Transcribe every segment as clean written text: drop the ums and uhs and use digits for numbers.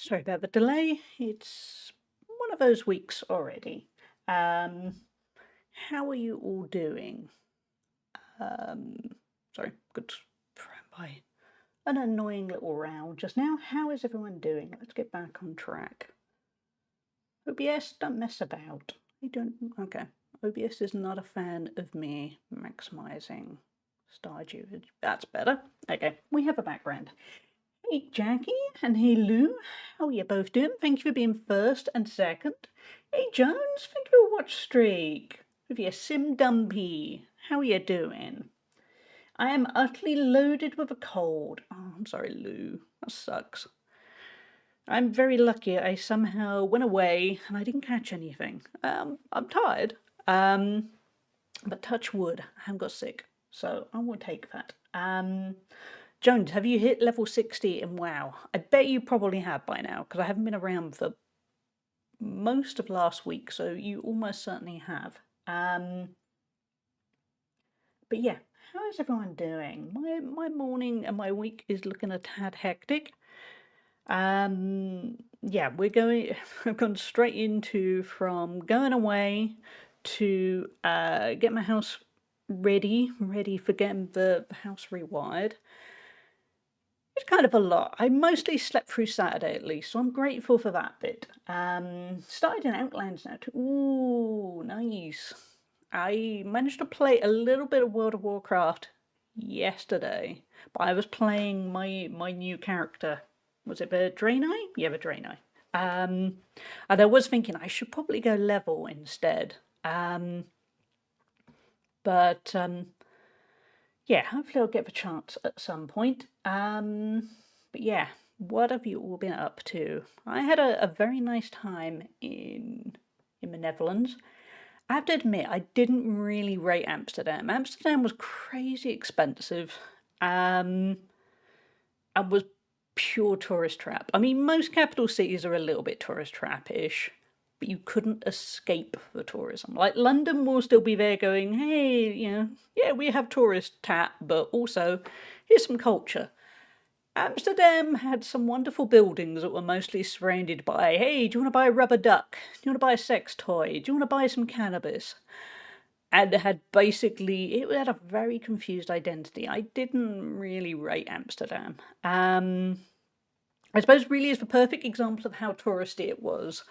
Sorry about the delay. It's one of those weeks already. Um, how are you all doing? Um, sorry, got by an annoying little row just now. How is everyone doing? Let's get back on track. OBS, don't mess about. You don't. Okay. OBS is not a fan of me maximizing Stardew. That's better. Okay, we have a background. Hey Jackie and hey Lou, how are you both doing? Thank you for being first and second. Hey Jones, thank you for watch streak. With your Sim Dumpy, how are you doing? I am utterly loaded with a cold. Oh, I'm sorry, Lou. That sucks. I'm very lucky I somehow went away and I didn't catch anything. I'm tired. But touch wood, I haven't got sick, so I will take that. Jones, have you hit level 60 in WoW? I bet you probably have by now, because I haven't been around for most of last week, so you almost certainly have. But yeah, how is everyone doing? My morning and my week is looking a tad hectic. Yeah, I've gone straight into from going away to get my house ready for getting the house rewired. It's kind of a lot. I mostly slept through Saturday at least, so I'm grateful for that bit. Started in Outlands now too. Ooh, nice. I managed to play a little bit of World of Warcraft yesterday, but I was playing my new character. Was it the Draenei? Yeah, the Draenei. And I was thinking I should probably go level instead. But yeah, hopefully I'll get the chance at some point. But yeah, what have you all been up to? I had a very nice time in the Netherlands. I have to admit, I didn't really rate Amsterdam. Amsterdam was crazy expensive. And was pure tourist trap. I mean, most capital cities are a little bit tourist trap-ish, but you couldn't escape the tourism. Like London will still be there going, hey, yeah, we have tourist tap, but also here's some culture. Amsterdam had some wonderful buildings that were mostly surrounded by, hey, do you want to buy a rubber duck? Do you want to buy a sex toy? Do you want to buy some cannabis? And it had a very confused identity. I didn't really rate Amsterdam. I suppose really is the perfect example of how touristy it was.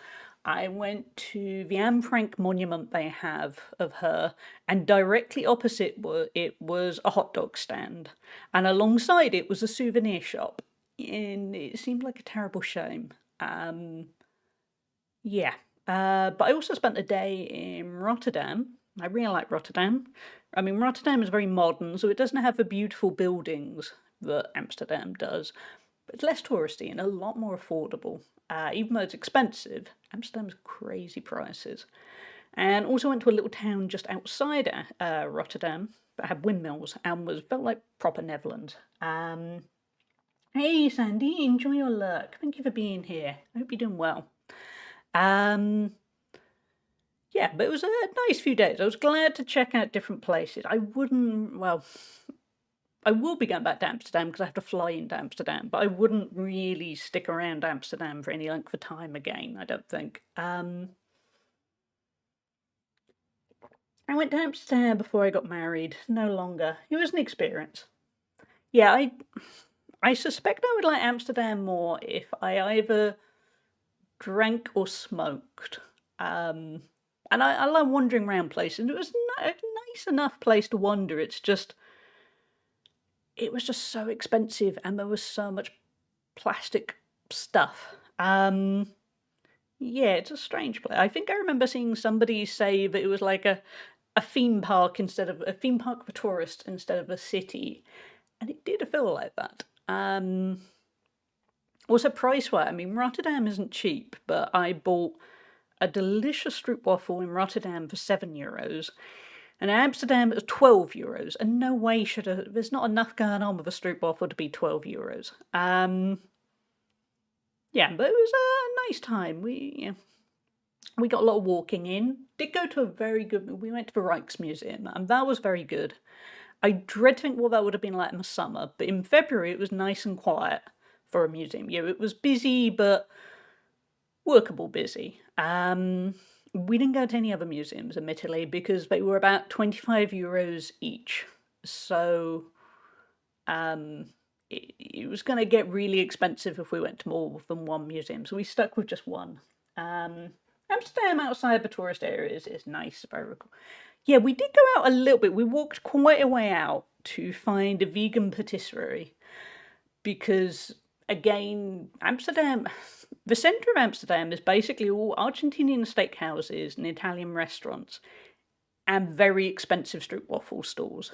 I went to the Anne Frank monument they have of her, and directly opposite it was a hot dog stand, and alongside it was a souvenir shop, and it seemed like a terrible shame. Yeah, but I also spent a day in Rotterdam. I really like Rotterdam. I mean, Rotterdam is very modern, so it doesn't have the beautiful buildings that Amsterdam does, but it's less touristy and a lot more affordable. Even though it's expensive, Amsterdam's crazy prices. And also went to a little town just outside Rotterdam that had windmills and felt like proper Netherlands. Hey Sandy, enjoy your lurk. Thank you for being here. I hope you're doing well. Yeah, but it was a nice few days. I was glad to check out different places. I will be going back to Amsterdam because I have to fly into Amsterdam, but I wouldn't really stick around Amsterdam for any length of time again, I don't think. I went to Amsterdam before I got married, no longer. It was an experience. Yeah, I suspect I would like Amsterdam more if I either drank or smoked. And I love wandering around places. It was a nice enough place to wander. It was just so expensive and there was so much plastic stuff. Yeah, it's a strange place. I think I remember seeing somebody say that it was like a theme park for tourists instead of a city. And it did feel like that. Also price-wise, I mean, Rotterdam isn't cheap, but I bought a delicious stroopwafel in Rotterdam for €7. And in Amsterdam it was €12, and no way there's not enough going on with a stroopwafel to be €12. Yeah, but it was a nice time. We got a lot of walking in. Did go to we went to the Rijksmuseum, and that was very good. I dread to think what that would have been like in the summer, but in February it was nice and quiet. for a museum. It was busy, but workable busy. We didn't go to any other museums, admittedly, because they were about €25 each. So it was going to get really expensive if we went to more than one museum. So we stuck with just one. Amsterdam outside the tourist areas is nice, if I recall. Yeah, we did go out a little bit. We walked quite a way out to find a vegan patisserie because, again, Amsterdam, the centre of Amsterdam is basically all Argentinian steakhouses and Italian restaurants and very expensive stroopwafel stores.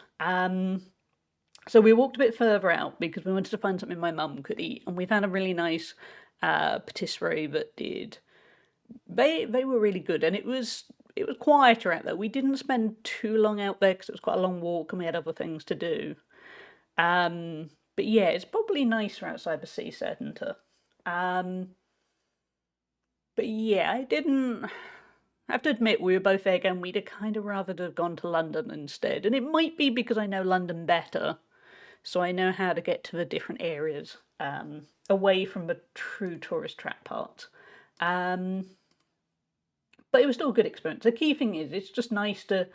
So we walked a bit further out because we wanted to find something my mum could eat, and we found a really nice patisserie that did. They were really good, and it was quieter out there. We didn't spend too long out there because it was quite a long walk and we had other things to do. But yeah, it's probably nicer outside the city centre. But yeah, I didn't. I have to admit, we were both there again. We'd have kind of rather have gone to London instead, and it might be because I know London better. So I know how to get to the different areas away from the true tourist trap parts. But it was still a good experience. The key thing is it's just nice to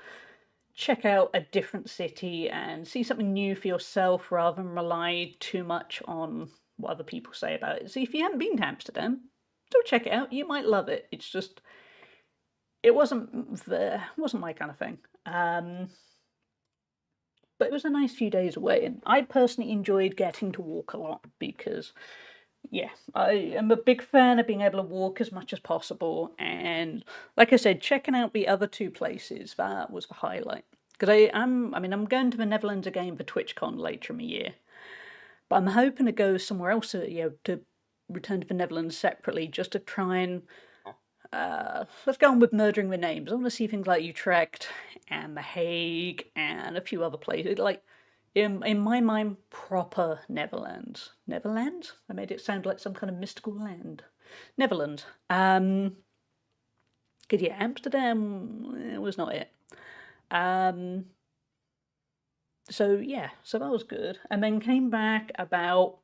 check out a different city and see something new for yourself rather than rely too much on what other people say about it. So if you haven't been to Amsterdam, still check it out. You might love it. It's just, it wasn't my kind of thing. But it was a nice few days away, and I personally enjoyed getting to walk a lot because, yeah, I am a big fan of being able to walk as much as possible. And like I said, checking out the other two places, that was the highlight. Because I'm going to the Netherlands again for TwitchCon later in the year, but I'm hoping to go somewhere else, to return to the Netherlands separately, just to try and let's go on with murdering the names. I want to see things like Utrecht and The Hague and a few other places. Like, in my mind, proper Netherlands. Netherlands? I made it sound like some kind of mystical land. Netherlands. Because, yeah, Amsterdam was not it. So, yeah, so that was good. And then came back about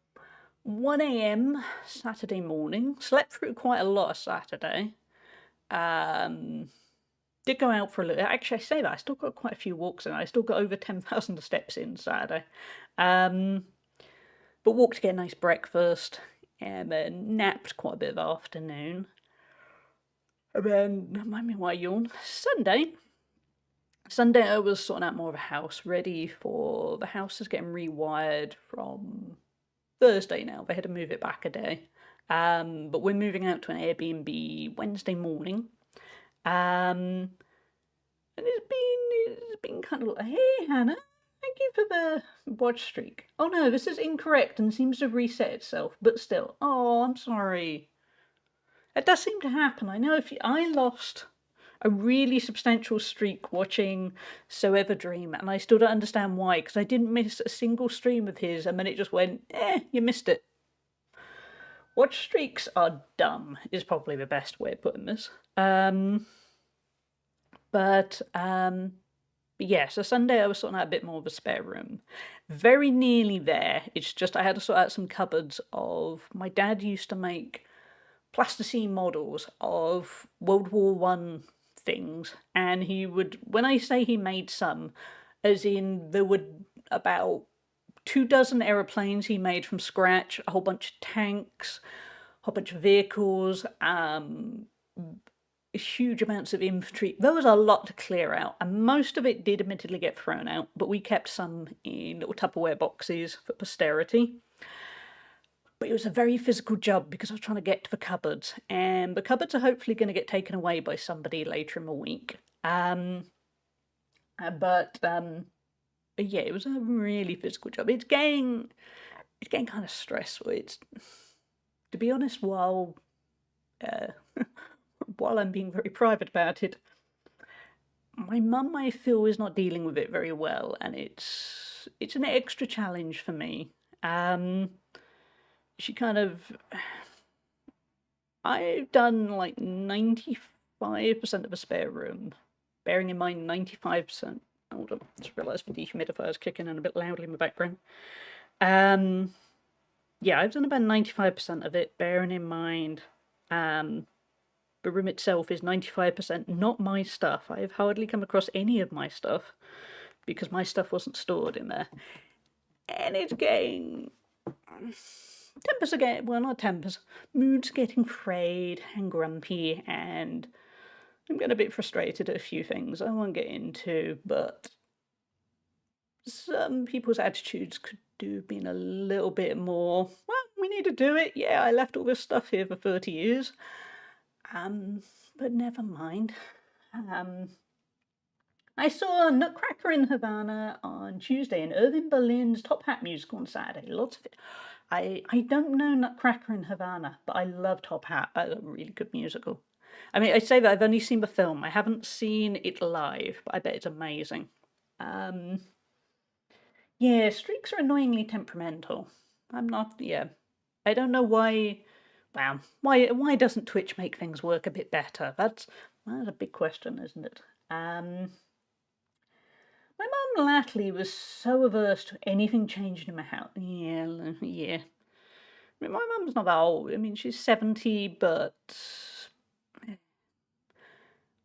1 a.m. Saturday morning. Slept through quite a lot of Saturday. Did go out for a little. Actually, I say that I still got quite a few walks in. I still got over 10,000 steps in Saturday. But walked to get a nice breakfast, and then napped quite a bit of the afternoon. And then, remind me why I yawn. Sunday, I was sorting out more of a house, ready for the house is getting rewired from Thursday now. They had to move it back a day. But we're moving out to an Airbnb Wednesday morning. And it's been kind of like, hey Hannah, thank you for the watch streak. Oh no, this is incorrect and seems to have reset itself, but still, oh, I'm sorry. It does seem to happen. I know I lost a really substantial streak watching So Ever Dream, and I still don't understand why, because I didn't miss a single stream of his, and then it just went, you missed it. Watch streaks are dumb, is probably the best way of putting this. But yeah, so Sunday I was sorting out a bit more of a spare room. Very nearly there. It's just I had to sort out some cupboards of, my dad used to make plasticine models of World War One things, and he would, when I say he made some, as in there were about 24 aeroplanes he made from scratch, a whole bunch of tanks, a whole bunch of vehicles, huge amounts of infantry. There was a lot to clear out, and most of it did admittedly get thrown out, but we kept some in little Tupperware boxes for posterity. But it was a very physical job because I was trying to get to the cupboards, and the cupboards are hopefully going to get taken away by somebody later in the week. But yeah, it was a really physical job. It's getting kind of stressful. It's, to be honest, while I'm being very private about it, my mum, I feel, is not dealing with it very well, and it's an extra challenge for me. She kind of, I've done like 95% of a spare room, bearing in mind 95%. Hold on, just realised the dehumidifier's kicking in a bit loudly in the background. yeah, I've done about 95% of it, bearing in mind the room itself is 95% not my stuff. I've hardly come across any of my stuff because my stuff wasn't stored in there. And it's getting tempers are getting, well, not tempers, moods getting frayed and grumpy, and I'm getting a bit frustrated at a few things I won't get into, but some people's attitudes could do been a little bit more, well, we need to do it. Yeah, I left all this stuff here for 30 years. But never mind. I saw Nutcracker in Havana on Tuesday and Irving Berlin's Top Hat musical on Saturday. Lots of it. I don't know Nutcracker in Havana, but I love Top Hat. That's a really good musical. I mean, I say that I've only seen the film. I haven't seen it live, but I bet it's amazing. Yeah, streaks are annoyingly temperamental. I'm not, yeah. I don't know why, well, why doesn't Twitch make things work a bit better? That's a big question, isn't it? My mum latterly was so averse to anything changing in my house. Yeah. I mean, my mum's not that old. I mean, she's 70, but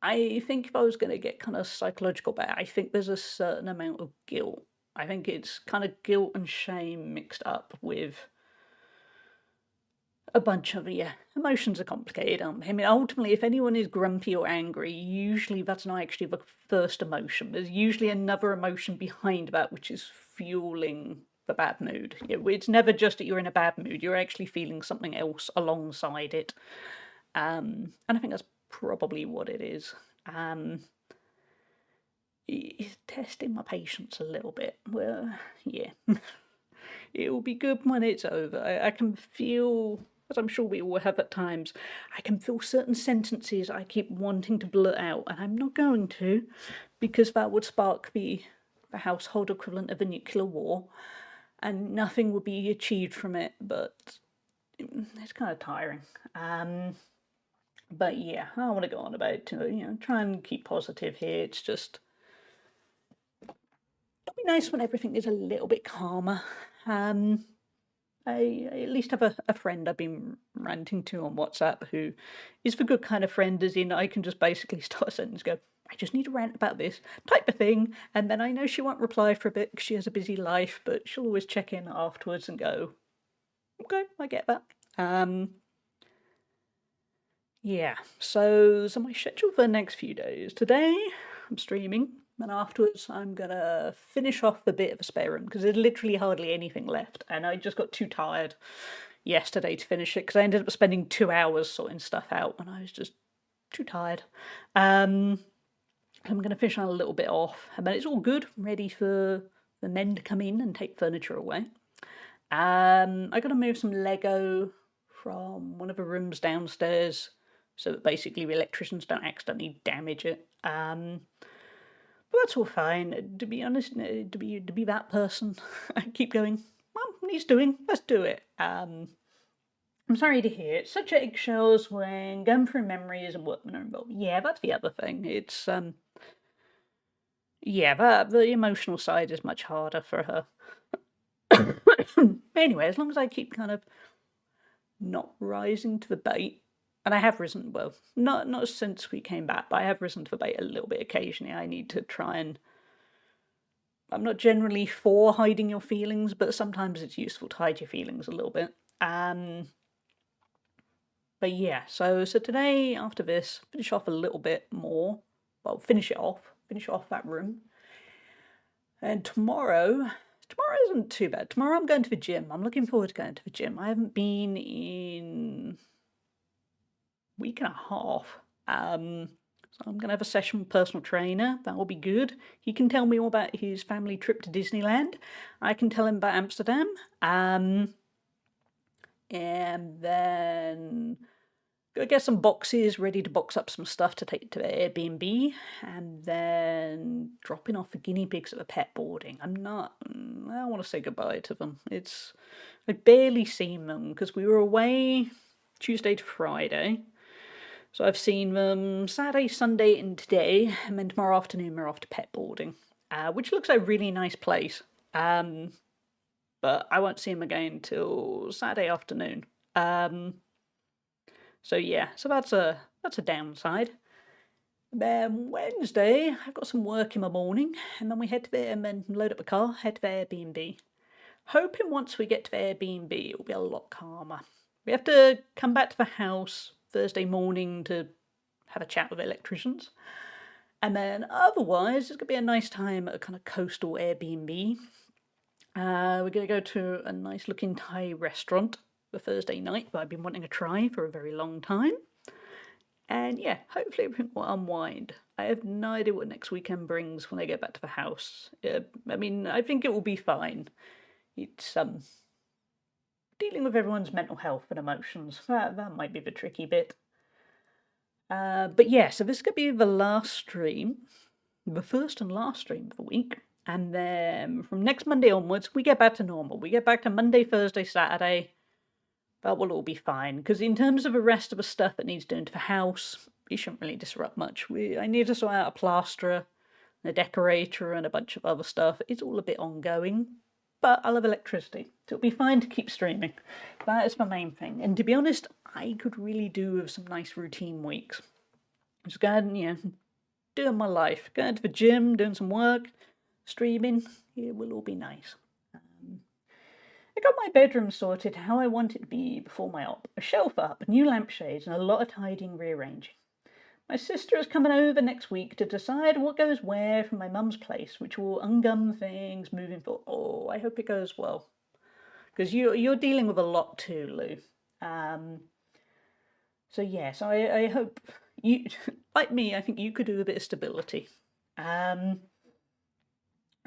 I think if I was going to get kind of psychological about it, I think there's a certain amount of guilt. I think it's kind of guilt and shame mixed up with a bunch of, yeah, emotions are complicated, aren't they? I mean, ultimately, if anyone is grumpy or angry, usually that's not actually the first emotion. There's usually another emotion behind that which is fueling the bad mood. It's never just that you're in a bad mood, you're actually feeling something else alongside it. And I think that's probably what it is. It's testing my patience a little bit. Well, yeah. It will be good when it's over. I can feel, as I'm sure we all have at times, I can feel certain sentences I keep wanting to blurt out, and I'm not going to, because that would spark the household equivalent of a nuclear war, and nothing would be achieved from it, but it's kind of tiring. But yeah, I don't want to go on about, try and keep positive here. It's just, it'll be nice when everything is a little bit calmer. I at least have a friend I've been ranting to on WhatsApp who is the good kind of friend, as in I can just basically start a sentence, go, I just need to rant about this type of thing, and then I know she won't reply for a bit because she has a busy life, but she'll always check in afterwards and go, okay, I get that. Yeah, so my schedule for the next few days. Today, I'm streaming, and afterwards I'm gonna finish off the bit of a spare room, because there's literally hardly anything left, and I just got too tired yesterday to finish it, because I ended up spending 2 hours sorting stuff out, and I was just too tired. I'm gonna finish on a little bit off, and then it's all good, ready for the men to come in and take furniture away. I gotta move some Lego from one of the rooms downstairs so that basically the electricians don't accidentally damage it. But that's all fine. To be honest, to be that person, I keep going, well, he's doing, let's do it. I'm sorry to hear it. Such eggshells when going through memories and workmen are involved. Yeah, that's the other thing. It's yeah, the emotional side is much harder for her. Anyway, as long as I keep kind of not rising to the bait, and I have risen, well, not since we came back, but I have risen to the bait a little bit occasionally. I need to try and, I'm not generally for hiding your feelings, but sometimes it's useful to hide your feelings a little bit. But yeah, so today, after this, finish off a little bit more. Well, finish off that room. And tomorrow isn't too bad. Tomorrow I'm going to the gym. I'm looking forward to going to the gym. I haven't been in a week and a half. So I'm going to have a session with a personal trainer. That will be good. He can tell me all about his family trip to Disneyland. I can tell him about Amsterdam. And then go get some boxes ready to box up some stuff to take to Airbnb, and then dropping off the guinea pigs at the pet boarding. I don't want to say goodbye to them. I've barely seen them because we were away Tuesday to Friday. So I've seen them Saturday, Sunday, and today, and then tomorrow afternoon we're off to pet boarding, which looks like a really nice place. but I won't see him again till Saturday afternoon. So yeah, so that's a downside. Then Wednesday, I've got some work in the morning, and then we head to the and then load up the car, head to the Airbnb. Hoping once we get to the Airbnb, it'll be a lot calmer. We have to come back to the house Thursday morning to have a chat with electricians. And then otherwise, it's going to be a nice time at a kind of coastal Airbnb. We're going to go to a nice looking Thai restaurant the Thursday night that I've been wanting to try for a very long time. And yeah, hopefully everything will unwind. I have no idea what next weekend brings when I get back to the house. I mean, I think it will be fine. It's dealing with everyone's mental health and emotions. That might be the tricky bit. But yeah, so this could be the last stream, the first and last stream of the week. And then from next Monday onwards, we get back to normal. We get back to Monday, Thursday, Saturday. That will all be fine. Because in terms of the rest of the stuff that needs doing to the house, it shouldn't really disrupt much. I need to sort out a plasterer, a decorator, and a bunch of other stuff. It's all a bit ongoing. But I'll have electricity, so it'll be fine to keep streaming. That is my main thing. And to be honest, I could really do with some nice routine weeks. Just going, doing my life. Going to the gym, doing some work, streaming. It will all be nice. I got my bedroom sorted how I want it to be before my op. A shelf up, new lampshades, and a lot of tidying rearranging. My sister is coming over next week to decide what goes where from my mum's place, which will ungum things moving forward. Oh, I hope it goes well. Because you're dealing with a lot too, Lou. So yes, I hope you, like me, I think you could do a bit of stability.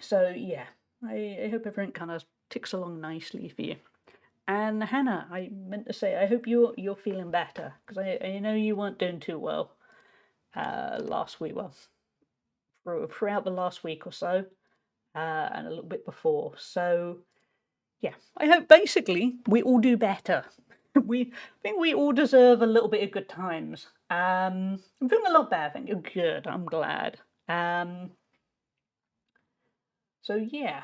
So yeah, I hope everything kind of ticks along nicely for you. And Hannah, I meant to say, I hope you're feeling better, because I know you weren't doing too well last week. Well, throughout the last week or so, and a little bit before. So yeah, I hope basically we all do better. I think we all deserve a little bit of good times. I'm feeling a lot better. I think you're good. I'm glad. So yeah.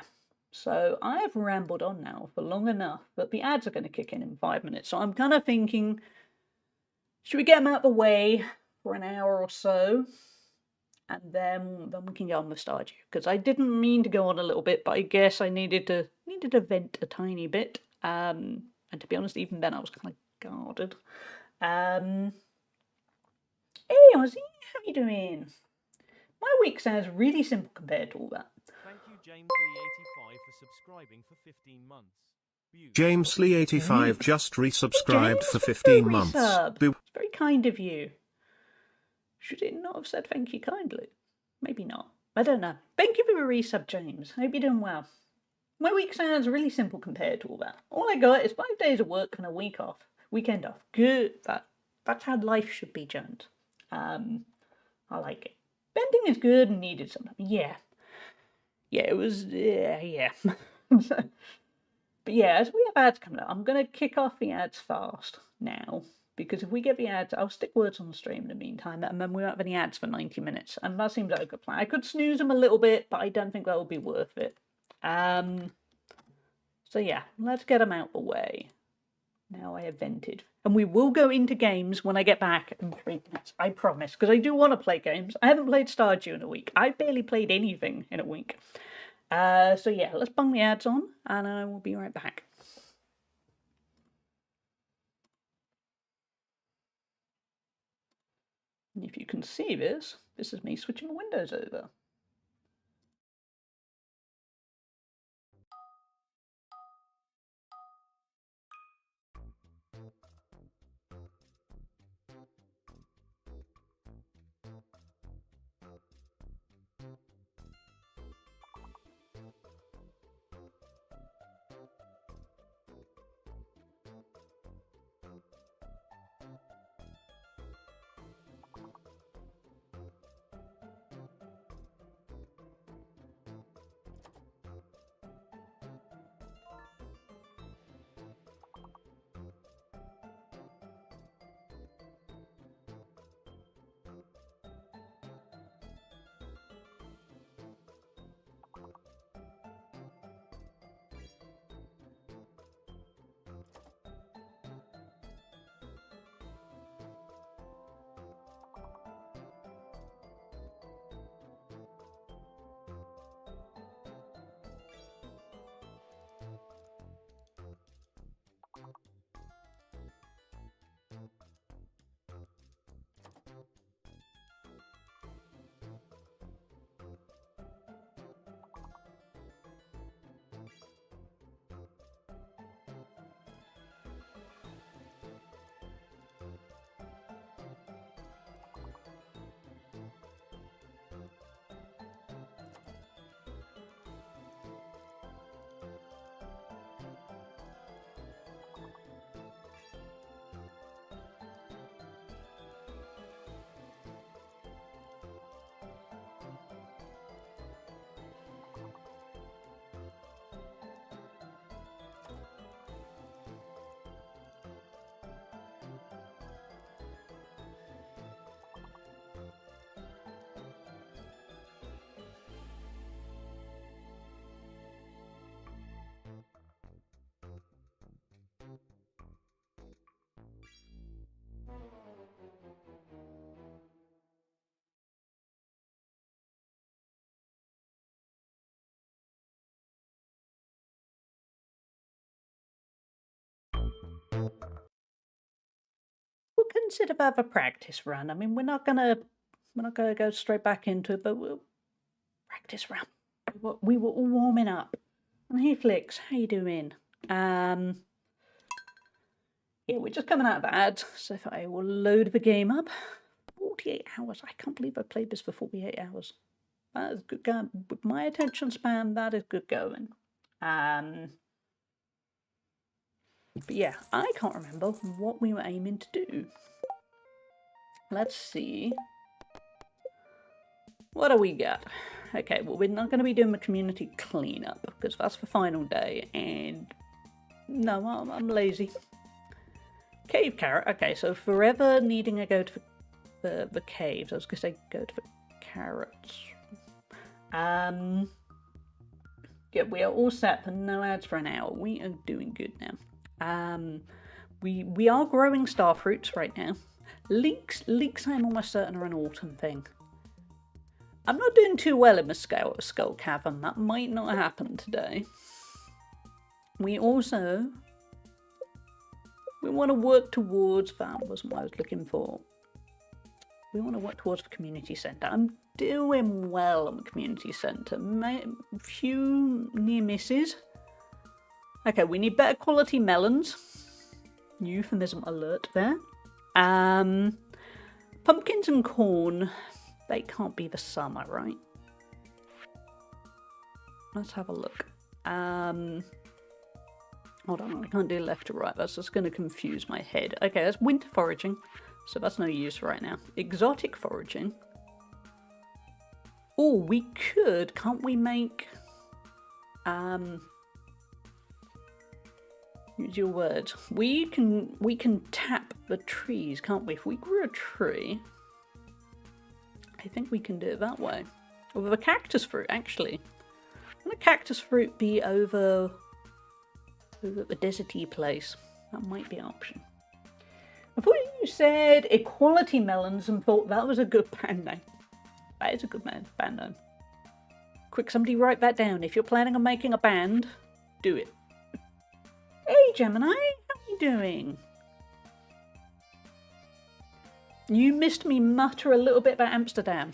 So I have rambled on now for long enough, but the ads are going to kick in 5 minutes. So I'm kind of thinking, should we get them out of the way for an hour or so? And then we can get on with Stardew. Because I didn't mean to go on a little bit, but I guess I needed to vent a tiny bit. And to be honest, even then I was kind of guarded. Hey Ozzy, how you doing? My week sounds really simple compared to all that. Thank you, James Lee85, for subscribing for 15 months. James Lee85 just resubscribed for 15 months. It's very kind of you. Should it not have said thank you kindly? Maybe not. I don't know. Thank you for the resub, James. Hope you're doing well. My week sounds really simple compared to all that. All I got is 5 days of work and a weekend off. Good. That's how life should be, Jones. I like it. Bending is good and needed sometimes. Yeah. Yeah, it was. Yeah. But yeah, as we have ads coming up, I'm going to kick off the ads fast now. Because if we get the ads, I'll stick words on the stream in the meantime, and then we won't have any ads for 90 minutes. And that seems like a good plan. I could snooze them a little bit, but I don't think that will be worth it. So yeah, let's get them out the way. Now I have vented. And we will go into games when I get back in 3 minutes. I promise. Because I do want to play games. I haven't played Stardew in a week. I barely played anything in a week. So yeah, let's bung the ads on, and I will be right back. And if you can see this is me switching the windows over. We'll consider that a practice run. I mean, we're not gonna go straight back into it, but we'll practice run. We were all warming up. And hey, Flix, how you doing? Yeah, we're just coming out of ads, so if I will load the game up. 48 hours. I can't believe I played this for 48 hours. That is good going. With my attention span, that is good going. But yeah, I can't remember what we were aiming to do. Let's see. What do we got? Okay, well, we're not going to be doing the community cleanup because that's the final day, and no, I'm lazy. Cave carrot. Okay, so forever needing to go to the caves. I was going to say go to the carrots. Yeah, we are all set for no ads for an hour. We are doing good now. We are growing star fruits right now. Leeks I'm almost certain are an autumn thing. I'm not doing too well in the skull cavern. That might not happen today. We want to work towards, that wasn't what I was looking for. We want to work towards the community centre. I'm doing well in the community centre. Few near misses. Okay, we need better quality melons. Euphemism alert there. Pumpkins and corn. They can't be the summer, right? Let's have a look. Hold on, I can't do left to right. That's just going to confuse my head. Okay, that's winter foraging. So that's no use right now. Exotic foraging. Oh, we could, can't we make... use your words. We can tap the trees, can't we? If we grew a tree, I think we can do it that way. Or with a cactus fruit, actually. Wouldn't a cactus fruit be over the deserty place? That might be an option. I thought you said equality melons and thought that was a good band name. That is a good band name. Quick, somebody write that down. If you're planning on making a band, do it. Hey Gemini, how are you doing? You missed me mutter a little bit about Amsterdam,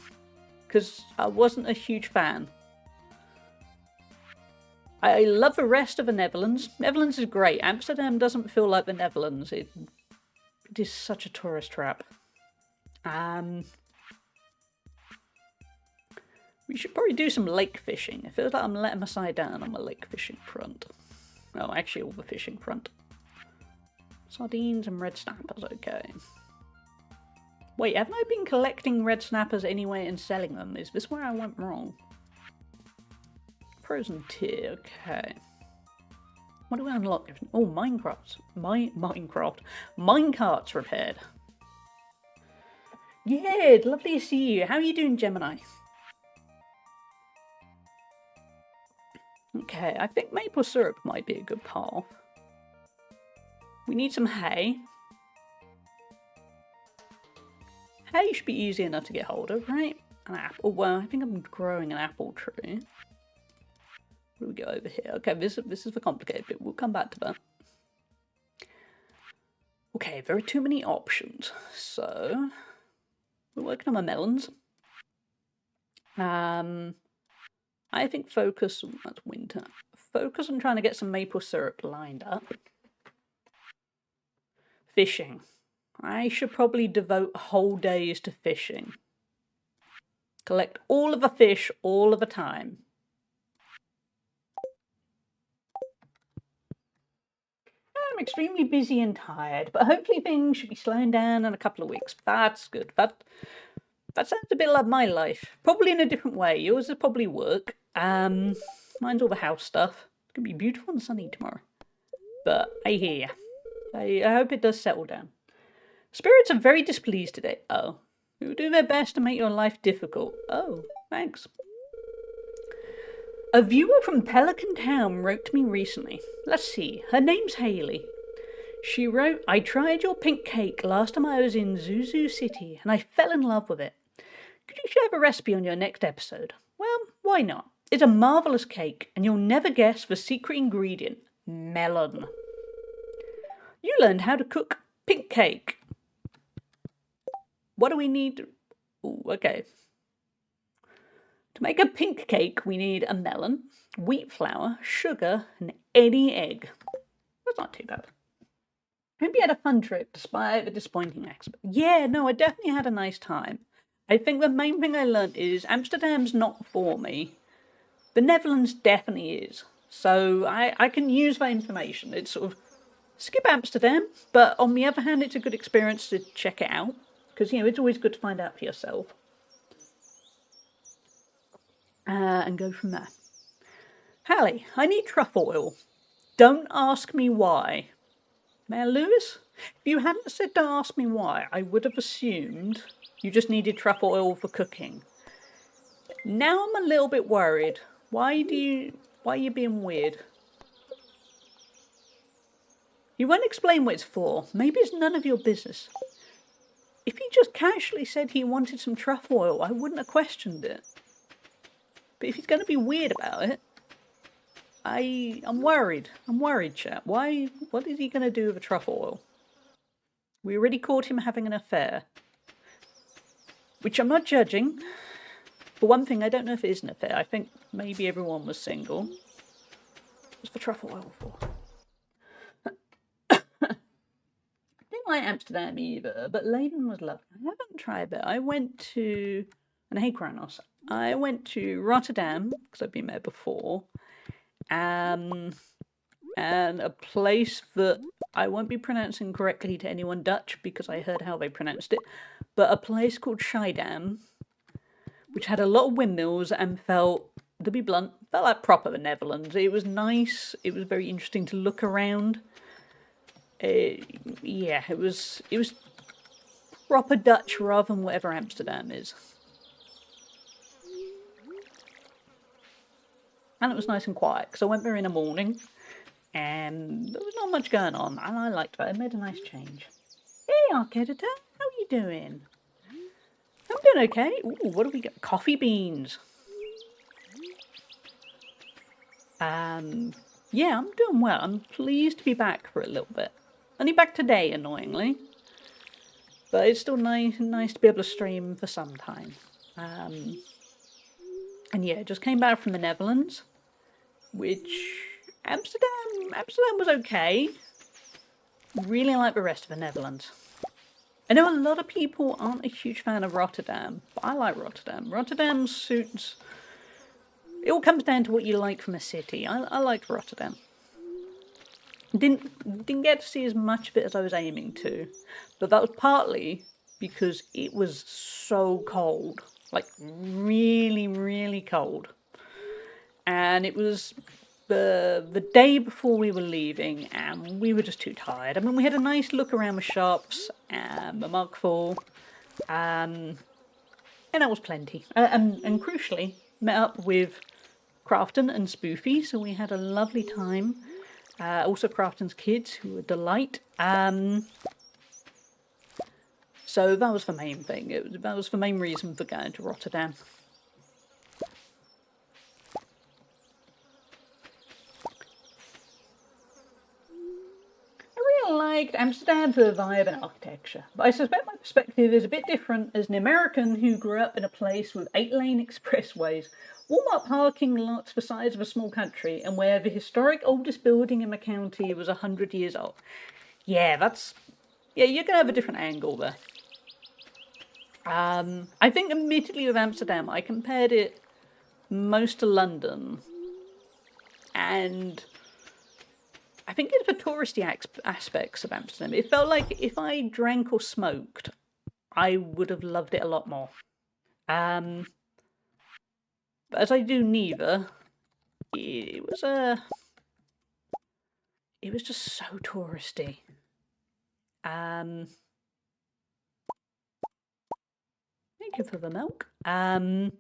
because I wasn't a huge fan. I love the rest of the Netherlands. Netherlands is great. Amsterdam doesn't feel like the Netherlands. It is such a tourist trap. We should probably do some lake fishing. It feels like I'm letting my side down on my lake fishing front. Oh, actually all the fishing front. Sardines and red snappers, okay. Wait, haven't I been collecting red snappers anyway and selling them? Is this where I went wrong? Frozen tea, okay. What do we unlock? Oh, Minecart's repaired. Yeah, lovely to see you. How are you doing, Gemini? Okay, I think maple syrup might be a good path. We need some hay. Hay should be easy enough to get hold of, right? An apple. Well, I think I'm growing an apple tree. Where do we go over here? Okay, this is the complicated bit. We'll come back to that. Okay, there are too many options. So, we're working on my melons. I think focus, that's winter. Focus on trying to get some maple syrup lined up. Fishing. I should probably devote whole days to fishing. Collect all of the fish all of the time. I'm extremely busy and tired, but hopefully things should be slowing down in a couple of weeks. That's good. That sounds a bit like my life. Probably in a different way. Yours is probably work. Mine's all the house stuff. It's going to be beautiful and sunny tomorrow. But I hear you. I hope it does settle down. Spirits are very displeased today. Oh. Who do their best to make your life difficult. Oh, thanks. A viewer from Pelican Town wrote to me recently. Let's see. Her name's Hayley. She wrote, I tried your pink cake last time I was in Zuzu City and I fell in love with it. Could you share the recipe on your next episode? Well, why not? It's a marvellous cake and you'll never guess the secret ingredient. Melon. You learned how to cook pink cake. What do we need? Ooh, okay. To make a pink cake, we need a melon, wheat flour, sugar, and any egg. That's not too bad. Hope you had a fun trip despite the disappointing aspect. Yeah, no, I definitely had a nice time. I think the main thing I learned is Amsterdam's not for me. The Netherlands definitely is. So I can use that information. It's sort of skip Amsterdam, but on the other hand, it's a good experience to check it out. Because, you know, it's always good to find out for yourself. And go from there. Hallie, I need truffle oil. Don't ask me why. Mayor Lewis, if you hadn't said don't ask me why, I would have assumed you just needed truffle oil for cooking. Now I'm a little bit worried. Why are you being weird? You won't explain what it's for. Maybe it's none of your business. If he just casually said he wanted some truffle oil, I wouldn't have questioned it. But if he's going to be weird about it, I'm worried. I'm worried, chat. Why? What is he going to do with the truffle oil? We already caught him having an affair. Which I'm not judging. For one thing, I don't know if it is an affair. I think maybe everyone was single. What's the truffle oil for? I didn't like Amsterdam either, but Leiden was lovely. I haven't tried it. I went to... And hey, Kronos. I went to Rotterdam, because I've been there before. And a place that I won't be pronouncing correctly to anyone Dutch, because I heard how they pronounced it. But a place called Schiedam, which had a lot of windmills and felt, to be blunt, felt like proper the Netherlands. It was nice. It was very interesting to look around. Yeah, it was proper Dutch rather than whatever Amsterdam is. And it was nice and quiet, because I went there in the morning, and there was not much going on, and I liked that. It made a nice change. Hey, Arcaditor, how are you doing? I'm doing okay. Ooh, what do we got? Coffee beans. Yeah, I'm doing well. I'm pleased to be back for a little bit. Only back today, annoyingly. But it's still nice to be able to stream for some time. And yeah, just came back from the Netherlands, which Amsterdam was okay. Really like the rest of the Netherlands. I know a lot of people aren't a huge fan of Rotterdam, but I like Rotterdam. Rotterdam suits... It all comes down to what you like from a city. I liked Rotterdam. Didn't get to see as much of it as I was aiming to, but that was partly because it was so cold. Like, really, really cold. And it was the day before we were leaving, and we were just too tired. I mean, we had a nice look around the shops, and the Mark IV, and that was plenty. And crucially, met up with Crafton and Spoofy, so we had a lovely time. Also Crafton's kids, who were a delight. So that was the main thing. That was the main reason for going to Rotterdam. I really liked Amsterdam for the vibe and architecture, but I suspect my perspective is a bit different as an American who grew up in a place with 8-lane expressways, Walmart parking lots the size of a small country, and where the historic oldest building in the county was 100 years old. Yeah, you're gonna have a different angle there. I think admittedly with Amsterdam, I compared it most to London, and I think it's the touristy aspects of Amsterdam. It felt like if I drank or smoked, I would have loved it a lot more. But as I do neither, it was just so touristy. Thank you for the milk. I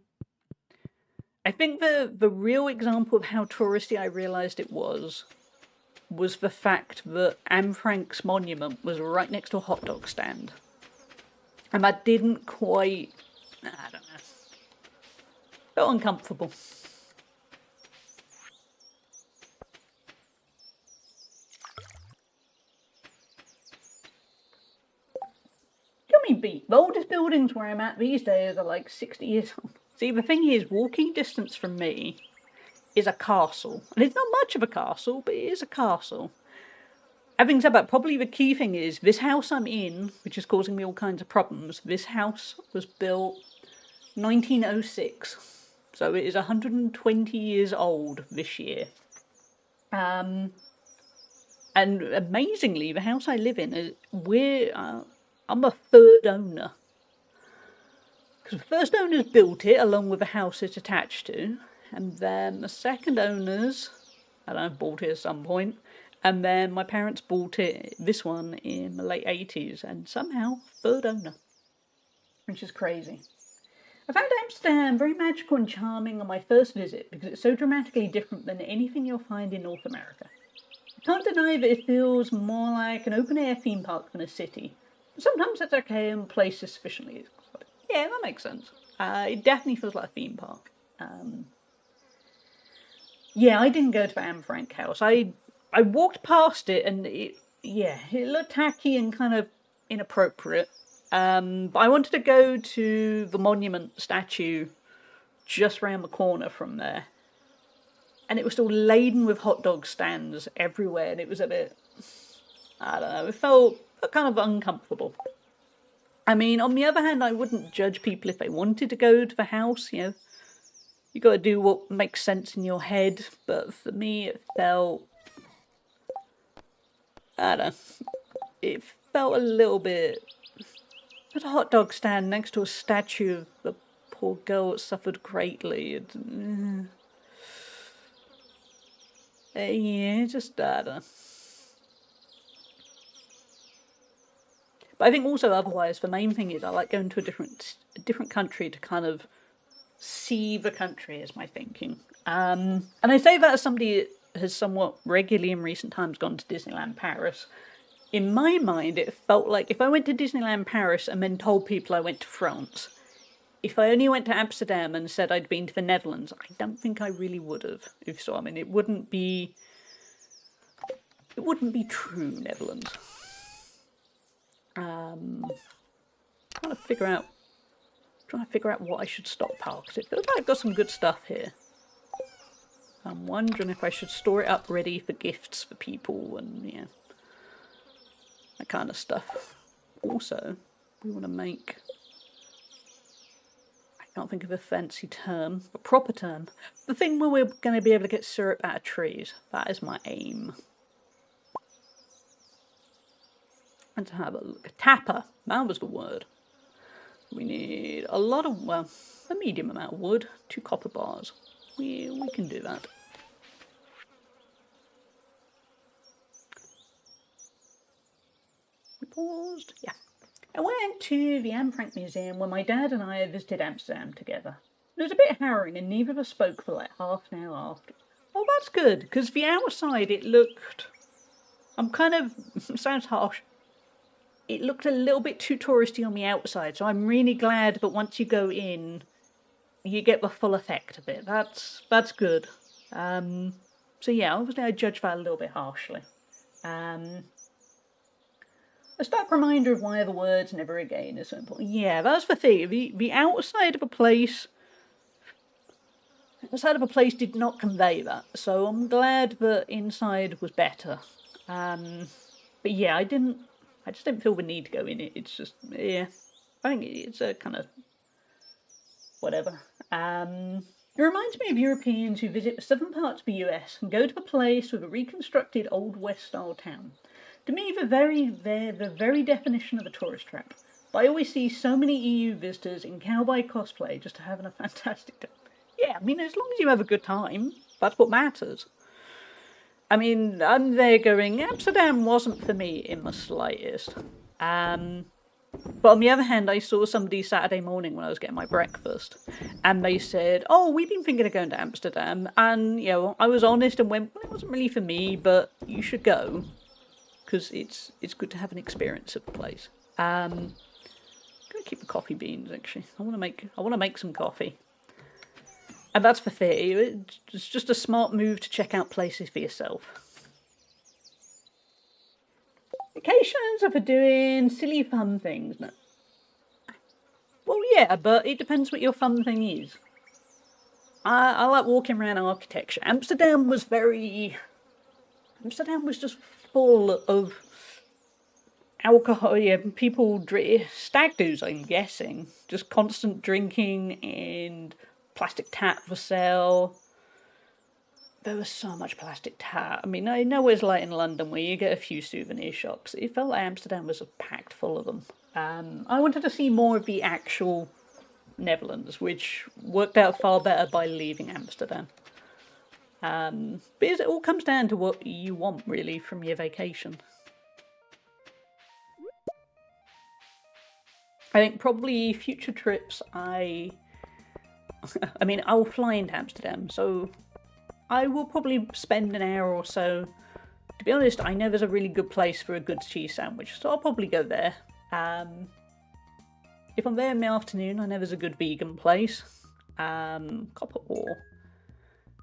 think the real example of how touristy I realised it was the fact that Anne Frank's monument was right next to a hot dog stand. And that didn't quite... I don't know. Felt uncomfortable. beat. The oldest buildings where I'm at these days are like 60 years old. See, the thing is, walking distance from me is a castle. And it's not much of a castle, but it is a castle. Having said that, probably the key thing is, this house I'm in, which is causing me all kinds of problems, this house was built 1906. So it is 120 years old this year. And amazingly, the house I live in, I'm a third owner. Because the first owners built it along with the house it's attached to, and then the second owners, I don't know, bought it at some point, and then my parents bought it, this one, in the late 80s, and somehow third owner, which is crazy. I found Amsterdam very magical and charming on my first visit because it's so dramatically different than anything you'll find in North America. I can't deny that it feels more like an open-air theme park than a city. Sometimes that's okay and places sufficiently exotic. Yeah, that makes sense. It definitely feels like a theme park. Yeah, I didn't go to the Anne Frank house. I walked past it and it looked tacky and kind of inappropriate. But I wanted to go to the monument statue just round the corner from there. And it was still laden with hot dog stands everywhere, and it was a bit, I don't know, it felt kind of uncomfortable. I mean, on the other hand, I wouldn't judge people if they wanted to go to the house, you know. You got to do what makes sense in your head, but for me it felt, I don't know, it felt a little bit, at a hot dog stand next to a statue of the poor girl that suffered greatly. Yeah, just, I don't know. But I think also otherwise, the main thing is I like going to a different country to kind of see the country, is my thinking. And I say that as somebody that has somewhat regularly in recent times gone to Disneyland Paris. In my mind, it felt like if I went to Disneyland Paris and then told people I went to France, if I only went to Amsterdam and said I'd been to the Netherlands, I don't think I really would have. If you saw, I mean, it wouldn't be true Netherlands. Trying to figure out what I should stockpile, because it feels like I've got some good stuff here. I'm wondering if I should store it up ready for gifts for people and, yeah, that kind of stuff. Also, we want to make, I can't think of a fancy term, a proper term, the thing where we're going to be able to get syrup out of trees. That is my aim. And to have a look. A tapper, that was the word. We need a lot of, well, a medium amount of wood, 2 copper bars. We can do that. We paused, yeah. I went to the Anne Frank Museum when my dad and I visited Amsterdam together. It was a bit harrowing and neither of us spoke for like half an hour after. Oh, that's good, because the outside it looked, sounds harsh, it looked a little bit too touristy on the outside, so I'm really glad that once you go in, you get the full effect of it. That's good. So yeah, obviously I judge that a little bit harshly. A stark reminder of why the words never again is so important. Yeah, that's the thing. The outside of a place did not convey that, so I'm glad the inside was better. But yeah, I just didn't feel the need to go in it. It's just, yeah, I think it's a kind of whatever. It reminds me of Europeans who visit the southern parts of the US and go to a place with a reconstructed Old West style town. To me, the very definition of a tourist trap. But I always see so many EU visitors in cowboy cosplay just having a fantastic time. Yeah, I mean, as long as you have a good time, that's what matters. I mean, I'm there going, Amsterdam wasn't for me in the slightest. But on the other hand, I saw somebody Saturday morning when I was getting my breakfast, and they said, oh, we've been thinking of going to Amsterdam, and, you know, I was honest and went, well, it wasn't really for me, but you should go, because it's good to have an experience of the place. I'm going to keep the coffee beans, actually. I want to make some coffee. And that's the thing, it's just a smart move to check out places for yourself. Vacations are for doing silly fun things. No. Well, yeah, but it depends what your fun thing is. I like walking around architecture. Amsterdam was just full of alcohol, yeah, people stag do's, I'm guessing. Just constant drinking and plastic tap for sale. There was so much plastic tap. I mean, I know it's like in London where you get a few souvenir shops. It felt like Amsterdam was packed full of them. I wanted to see more of the actual Netherlands, which worked out far better by leaving Amsterdam. But it all comes down to what you want, really, from your vacation. I think probably future trips, I mean, I'll fly into Amsterdam, so I will probably spend an hour or so. To be honest, I know there's a really good place for a good cheese sandwich, so I'll probably go there. If I'm there in the afternoon, I know there's a good vegan place. Copper ore.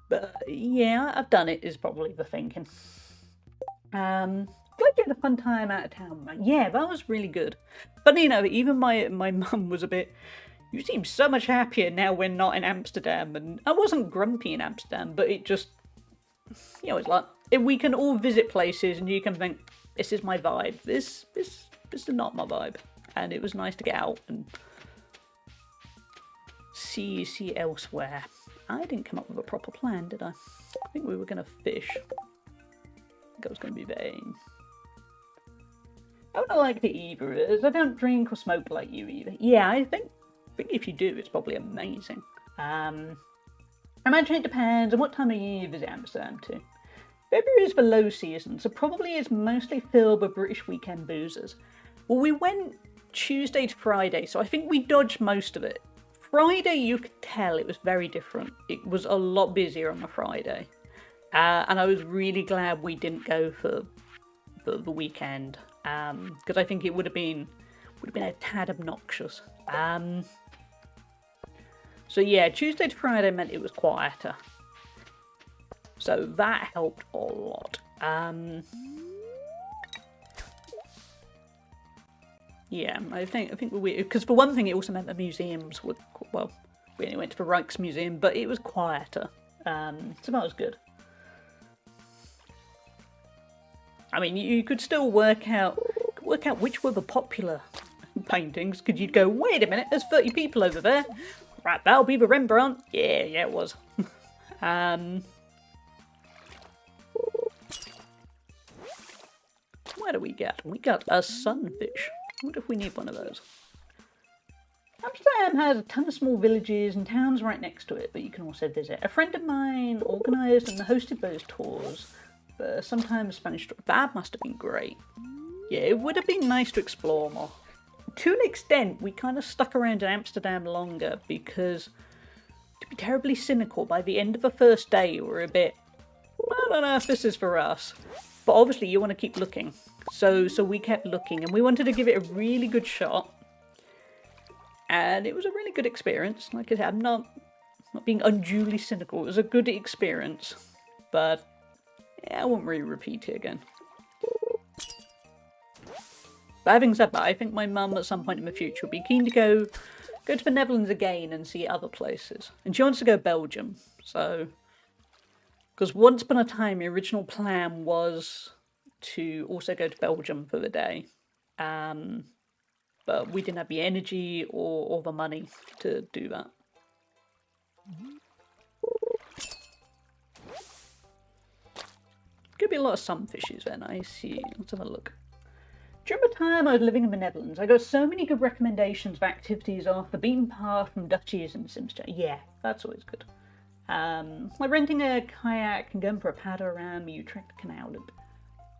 But yeah, I've done it, is probably the thinking. Glad you had a fun time out of town, man. Yeah, that was really good. But you know, even my mum was a bit, you seem so much happier now we're not in Amsterdam. And I wasn't grumpy in Amsterdam, but it just, you know, it's like, if we can all visit places and you can think, this is my vibe. This is not my vibe. And it was nice to get out and see elsewhere. I didn't come up with a proper plan, did I? I think we were going to fish. I think I was going to be vain. I don't like it either, as I don't drink or smoke like you either. Yeah, I think if you do, it's probably amazing. I imagine it depends on what time of year you visit Amsterdam too. February is the low season, so probably it's mostly filled with British weekend boozers. Well, we went Tuesday to Friday, so I think we dodged most of it. Friday, you could tell it was very different. It was a lot busier on a Friday. And I was really glad we didn't go for the weekend. Because I think it would have been a tad obnoxious. So yeah, Tuesday to Friday meant it was quieter. So that helped a lot. Yeah, I think we, because for one thing, it also meant the museums were, well, we only went to the Rijksmuseum, but it was quieter. So that was good. I mean, you could still work out which were the popular paintings, because you'd go, wait a minute, there's 30 people over there. Right, that'll be the Rembrandt. Yeah, it was. What do we get? We got a sunfish. I wonder if we need one of those. Amsterdam has a ton of small villages and towns right next to it, but you can also visit. A friend of mine organised and hosted those tours. Sometimes Spanish. That must have been great. Yeah, it would have been nice to explore more. To an extent, we kind of stuck around in Amsterdam longer because, to be terribly cynical, by the end of the first day, we were a bit, I don't know if this is for us. But obviously, you want to keep looking. So we kept looking, and we wanted to give it a really good shot. And it was a really good experience. Like I said, I'm not being unduly cynical. It was a good experience, but yeah, I won't really repeat it again. But having said that, I think my mum at some point in the future will be keen to go to the Netherlands again and see other places. And she wants to go Belgium, so... Because once upon a time, the original plan was to also go to Belgium for the day. But we didn't have the energy or the money to do that. Could be a lot of sunfishes then, I see. Let's have a look. During the time I was living in the Netherlands, I got so many good recommendations of activities off the beaten path from Dutchies and Sims. Yeah, that's always good. Like renting a kayak and going for a paddle around the Utrecht Canal Loop.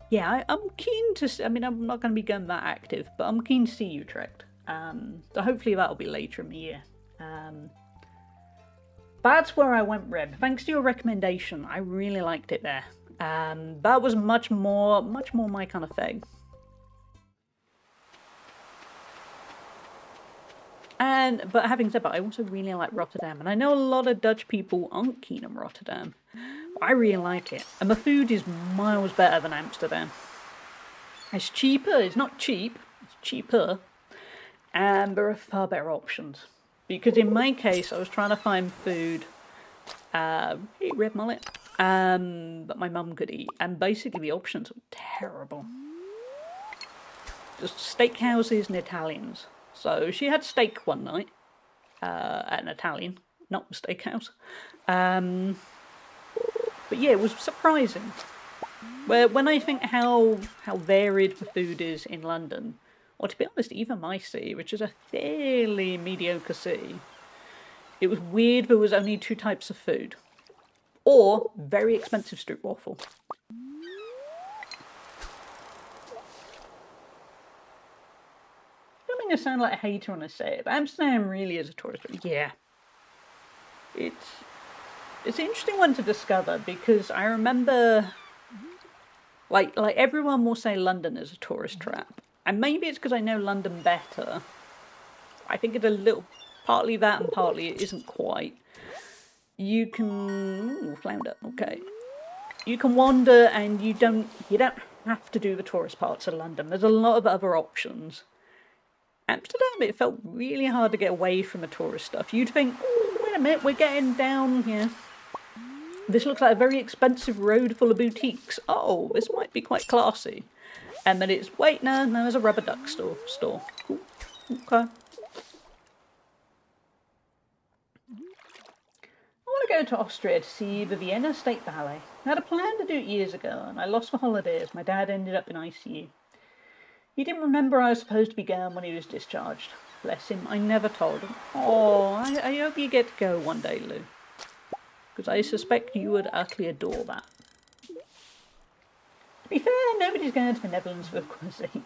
Yeah, I'm keen to. I mean, I'm not going to be going that active, but I'm keen to see Utrecht. So hopefully that'll be later in the year. That's where I went, Reb. Thanks to your recommendation, I really liked it there. That was much more my kind of thing. But having said that, I also really like Rotterdam, and I know a lot of Dutch people aren't keen on Rotterdam. I really like it, and the food is miles better than Amsterdam. It's cheaper. It's not cheap. It's cheaper, and there are far better options. Because in my case, I was trying to find food, hey, red mullet, that my mum could eat, and basically the options were terrible. Just steakhouses and Italians. So she had steak one night at an Italian, not a steakhouse. But yeah, it was surprising. When I think how varied the food is in London, or to be honest, even my city, which is a fairly mediocre city, it was weird there was only 2 types of food. Or very expensive street waffle. I don't mean to sound like a hater when I say it, but Amsterdam really is a tourist. Yeah. It's an interesting one to discover because I remember like everyone will say London is a tourist trap. And maybe it's because I know London better. I think it's a little partly that and partly it isn't quite. You can flounder, okay. You can wander and you don't have to do the tourist parts of London. There's a lot of other options. Amsterdam, it felt really hard to get away from the tourist stuff. You'd think, oh, wait a minute, we're getting down here. This looks like a very expensive road full of boutiques. Oh, this might be quite classy. And then it's, wait, no, there's a rubber duck store. Ooh, okay. I want to go to Austria to see the Vienna State Ballet. I had a plan to do it years ago, and I lost the holidays. My dad ended up in ICU. He didn't remember I was supposed to be going when he was discharged. Bless him, I never told him. Oh, I hope you get to go one day, Lou. Because I suspect you would utterly adore that. To be fair, nobody's going to the Netherlands for cuisine.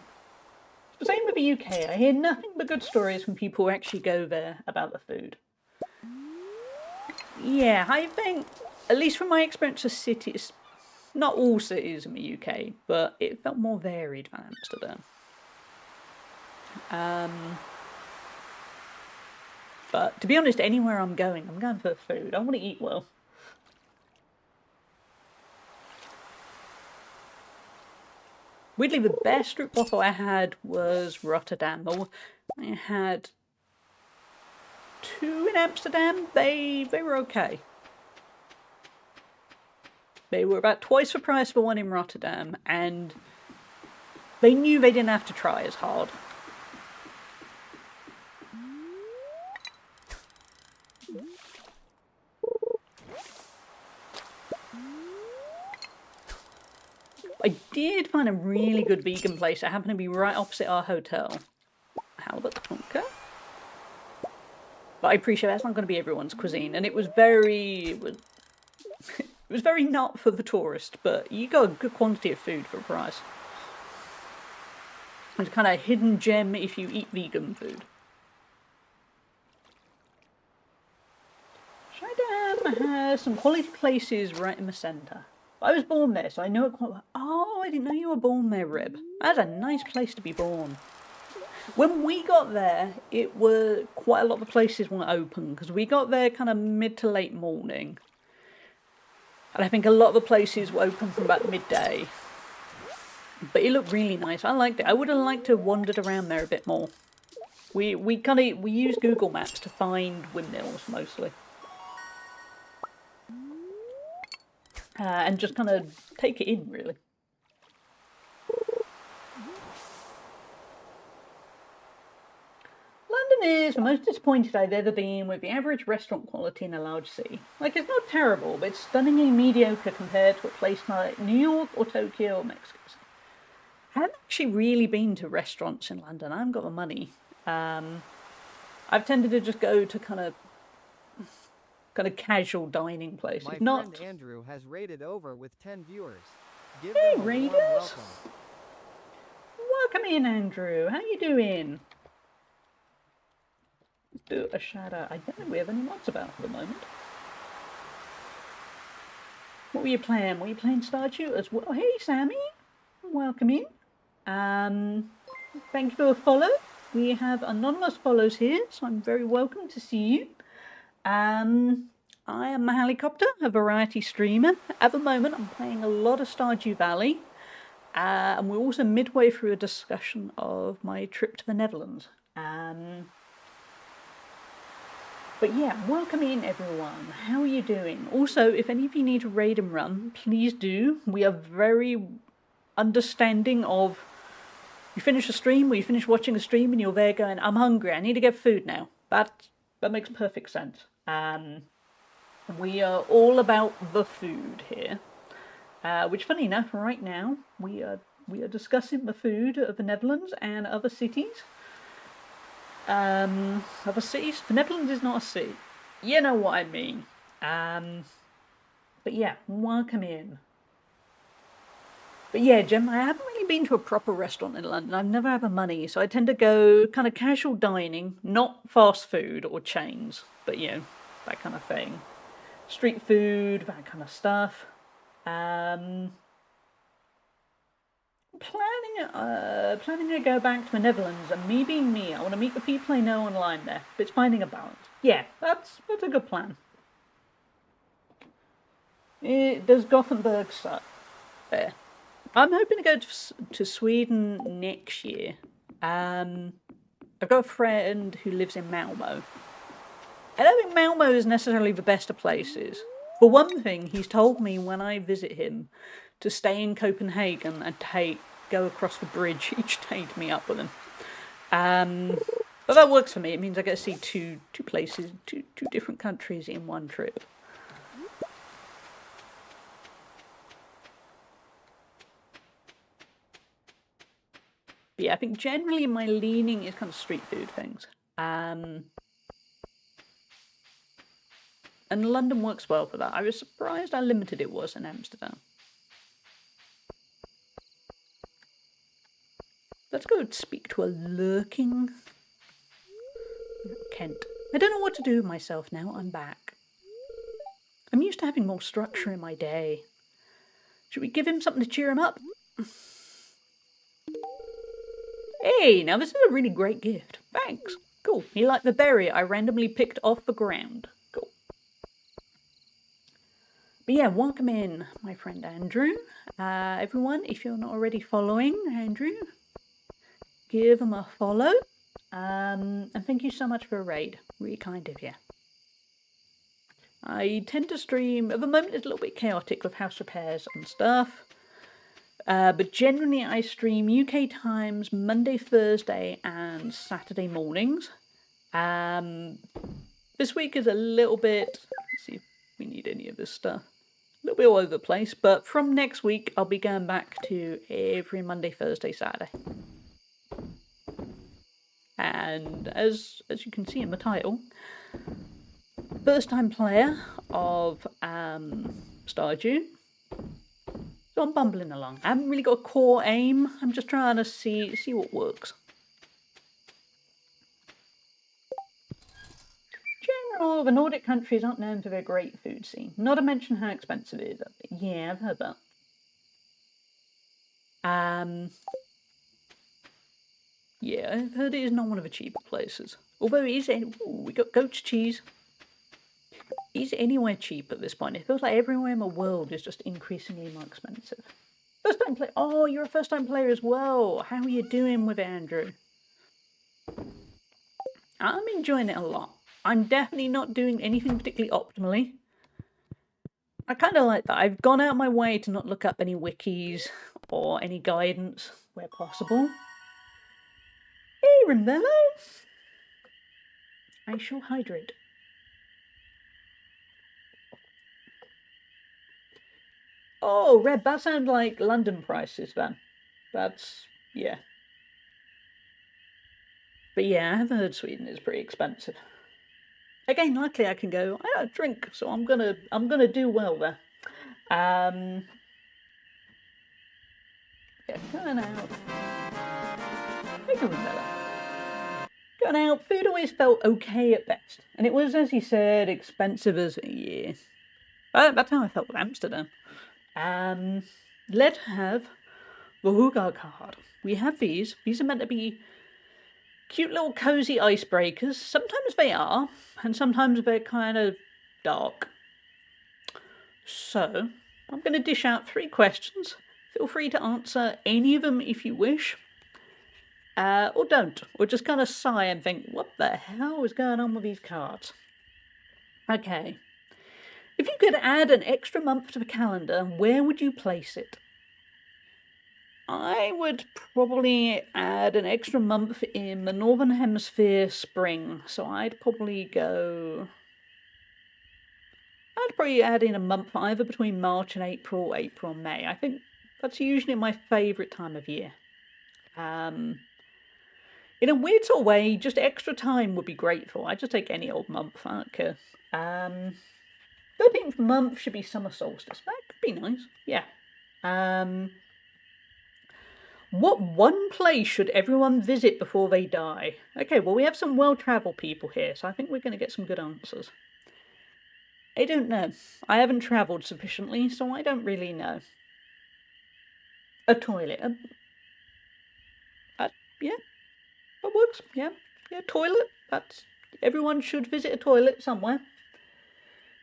The same with the UK. I hear nothing but good stories from people who actually go there about the food. Yeah, I think, at least from my experience of cities, not all cities in the UK, but it felt more varied than Amsterdam. But to be honest, anywhere I'm going for food. I want to eat well. Weirdly, the best street waffle I had was Rotterdam. I had 2 in Amsterdam. They were okay. They were about twice the price for one in Rotterdam, and they knew they didn't have to try as hard. I did find a really good vegan place that happened to be right opposite our hotel. Halibut, okay. But I appreciate that's not going to be everyone's cuisine, and it was very not for the tourist, but you got a good quantity of food for a price. It's kind of a hidden gem if you eat vegan food. Schiedam has some quality places right in the centre. I was born there, so I know it quite well. Oh, I didn't know you were born there, Rib. That's a nice place to be born. When we got there, it were quite a lot of the places weren't open, because we got there kind of mid to late morning. And I think a lot of the places were open from about midday. But it looked really nice. I liked it. I would have liked to have wandered around there a bit more. We used Google Maps to find windmills mostly. And just kind of take it in, really. London is the most disappointed I've ever been with the average restaurant quality in a large city. Like, it's not terrible, but it's stunningly mediocre compared to a place like New York or Tokyo or Mexico City. I haven't actually really been to restaurants in London. I haven't got the money. I've tended to just go to kind of casual dining places. My friend Andrew has rated over with 10 viewers. Give Hey, them a warm Raiders! welcome. Welcome in, Andrew. How you doing? Let's do a shout out. I don't think we have any mods about at the moment. What were you playing? Were you playing Stardew as well? Hey, Sammy. Welcome in. Thank you for a follow. We have anonymous follows here, so I'm very welcome to see you. I am a helicopter, a variety streamer. At the moment, I'm playing a lot of Stardew Valley. And we're also midway through a discussion of my trip to the Netherlands. But yeah, welcome in everyone. How are you doing? Also, if any of you need to raid and run, please do. We are very understanding of you finish a stream or you finish watching a stream and you're there going, I'm hungry, I need to get food now. That makes perfect sense. We are all about the food here. Which, funny enough, right now we are discussing the food of the Netherlands and other cities. Other cities. The Netherlands is not a city. You know what I mean. But yeah, welcome in. But yeah, Jim, I haven't really been to a proper restaurant in London. I've never had the money, so I tend to go kind of casual dining, not fast food or chains, but you know, that kind of thing. Street food, that kind of stuff. Planning to go back to the Netherlands, and me being me, I want to meet the people I know online there. But it's finding a balance. Yeah, that's a good plan. Does Gothenburg suck? There. I'm hoping to go to Sweden next year. I've got a friend who lives in Malmo. I don't think Malmo is necessarily the best of places. For one thing, he's told me when I visit him to stay in Copenhagen and go across the bridge each day to meet up with him. But that works for me. It means I get to see two places, two different countries in one trip. But yeah, I think generally my leaning is kind of street food things. And London works well for that. I was surprised how limited it was in Amsterdam. Let's go speak to a lurking Kent. I don't know what to do with myself now I'm back. I'm used to having more structure in my day. Should we give him something to cheer him up? Hey, now this is a really great gift. Thanks. Cool. You like the berry I randomly picked off the ground. Cool. But yeah, welcome in, my friend Andrew. Everyone, if you're not already following Andrew, give him a follow. And thank you so much for a raid. Really kind of you. I tend to stream, at the moment it's a little bit chaotic with house repairs and stuff. But generally I stream UK times Monday, Thursday and Saturday mornings. This week is a little bit, let's see if we need any of this stuff. A little bit all over the place, but from next week I'll be going back to every Monday, Thursday, Saturday. And as you can see in the title, first time player of Stardew. So I'm bumbling along. I haven't really got a core aim. I'm just trying to see what works. General, the Nordic countries aren't known for their great food scene. Not to mention how expensive it is. Yeah, I've heard that. Yeah, I've heard it is not one of the cheaper places. Although it is, we got goat's cheese. Is anywhere cheap at this point? It feels like everywhere in the world is just increasingly more expensive. First time player. Oh, you're a first time player as well. How are you doing with Andrew? I'm enjoying it a lot. I'm definitely not doing anything particularly optimally. I kind of like that. I've gone out of my way to not look up any wikis or any guidance where possible. Hey, Rimvello! I shall hydrate. Oh, Red, that sounds like London prices then. That's, yeah. But yeah, I've heard Sweden is pretty expensive. Again, luckily I can go, I don't drink, so I'm gonna do well there. Yeah, going out. I can remember. Going out, food always felt okay at best. And it was, as he said, expensive as a year. That's how I felt with Amsterdam. Let's have the Hugar card. We have these. These are meant to be cute little cozy icebreakers. Sometimes they are, and sometimes they're kind of dark. So, I'm going to dish out 3 questions. Feel free to answer any of them if you wish. Or don't. Or just kind of sigh and think, what the hell is going on with these cards? Okay. If you could add an extra month to the calendar, where would you place it? I would probably add an extra month in the Northern Hemisphere spring. So I'd probably add in a month either between March and April, April and May. I think that's usually my favourite time of year. In a weird sort of way, just extra time would be grateful. I'd just take any old month, I don't care. 13th month should be summer solstice. That could be nice, yeah. What one place should everyone visit before they die? Okay, well, we have some well-travelled people here, so I think we're going to get some good answers. I don't know. I haven't travelled sufficiently, so I don't really know. A toilet. Yeah, that works. Yeah, toilet. Everyone should visit a toilet somewhere.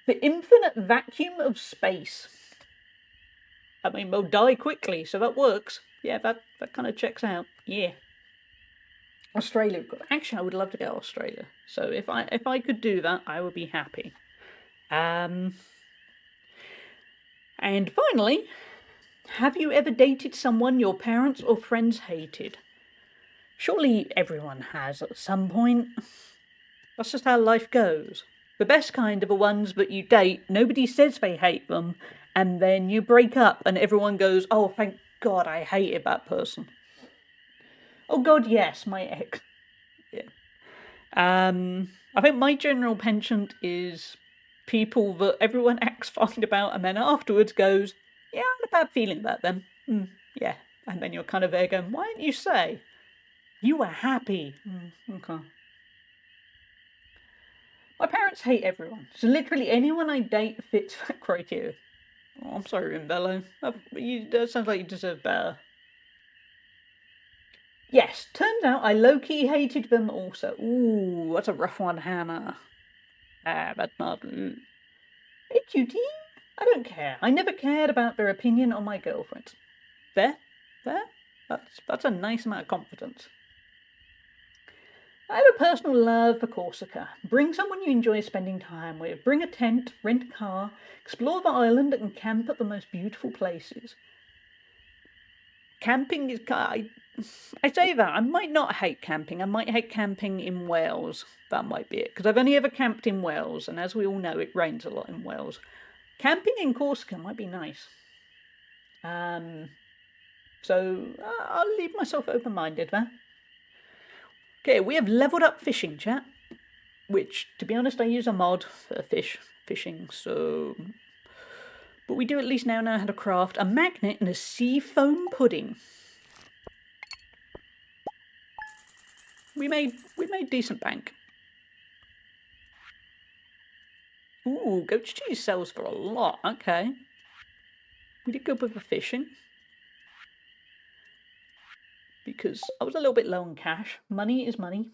The infinite vacuum of space. I mean, we'll die quickly, so that works. Yeah, that kind of checks out. Yeah. Australia. Actually, I would love to go to Australia. So if I could do that, I would be happy. And finally, have you ever dated someone your parents or friends hated? Surely everyone has at some point. That's just how life goes. The best kind are the ones that you date, nobody says they hate them, and then you break up and everyone goes, oh, thank God I hated that person. Oh God, yes, my ex. Yeah. I think my general penchant is people that everyone acts fine about and then afterwards goes, yeah, I had a bad feeling about them. Yeah. And then you're kind of there going, why didn't you say? You were happy. Okay. My parents hate everyone. So literally anyone I date fits that criteria. Oh, I'm sorry, Rimbello. That sounds like you deserve better. Yes, turns out I low-key hated them also. Ooh, that's a rough one, Hannah. That's not... Hey, cutie. I don't care. I never cared about their opinion on my girlfriends. There? That's a nice amount of confidence. I have a personal love for Corsica. Bring someone you enjoy spending time with. Bring a tent, rent a car, explore the island and camp at the most beautiful places. Camping is... I say that. I might not hate camping. I might hate camping in Wales. That might be it. Because I've only ever camped in Wales. And as we all know, it rains a lot in Wales. Camping in Corsica might be nice. So I'll leave myself open-minded there. Okay, we have leveled up fishing, chat. Which, to be honest, I use a mod for fishing, so... But we do at least now know how to craft a magnet and a sea foam pudding. We made decent bank. Ooh, goat's cheese sells for a lot. Okay. We did good with the fishing. Because I was a little bit low on cash. Money is money.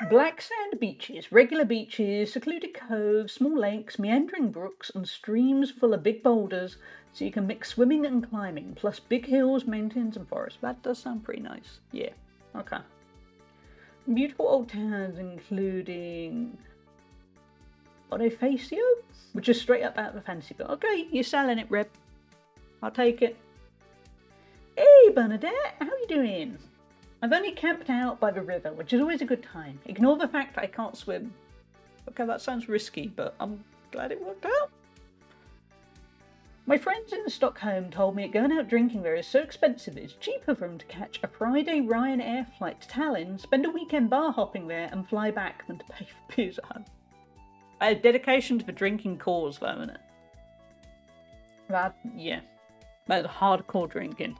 Black sand beaches, regular beaches, secluded coves, small lakes, meandering brooks, and streams full of big boulders, so you can mix swimming and climbing, plus big hills, mountains, and forests. That does sound pretty nice. Yeah, okay. Beautiful old towns, including Bonifacio, which is straight up out of the fantasy book. Okay, you're selling it, Reb. I'll take it. Hey, Bernadette, how are you doing? I've only camped out by the river, which is always a good time. Ignore the fact I can't swim. Okay, that sounds risky, but I'm glad it worked out. My friends in Stockholm told me going out drinking there is so expensive it's cheaper for them to catch a Friday Ryanair flight to Tallinn, spend a weekend bar hopping there, and fly back than to pay for beers at home. A dedication to the drinking cause, though, isn't it? Yeah. That's hardcore drinking.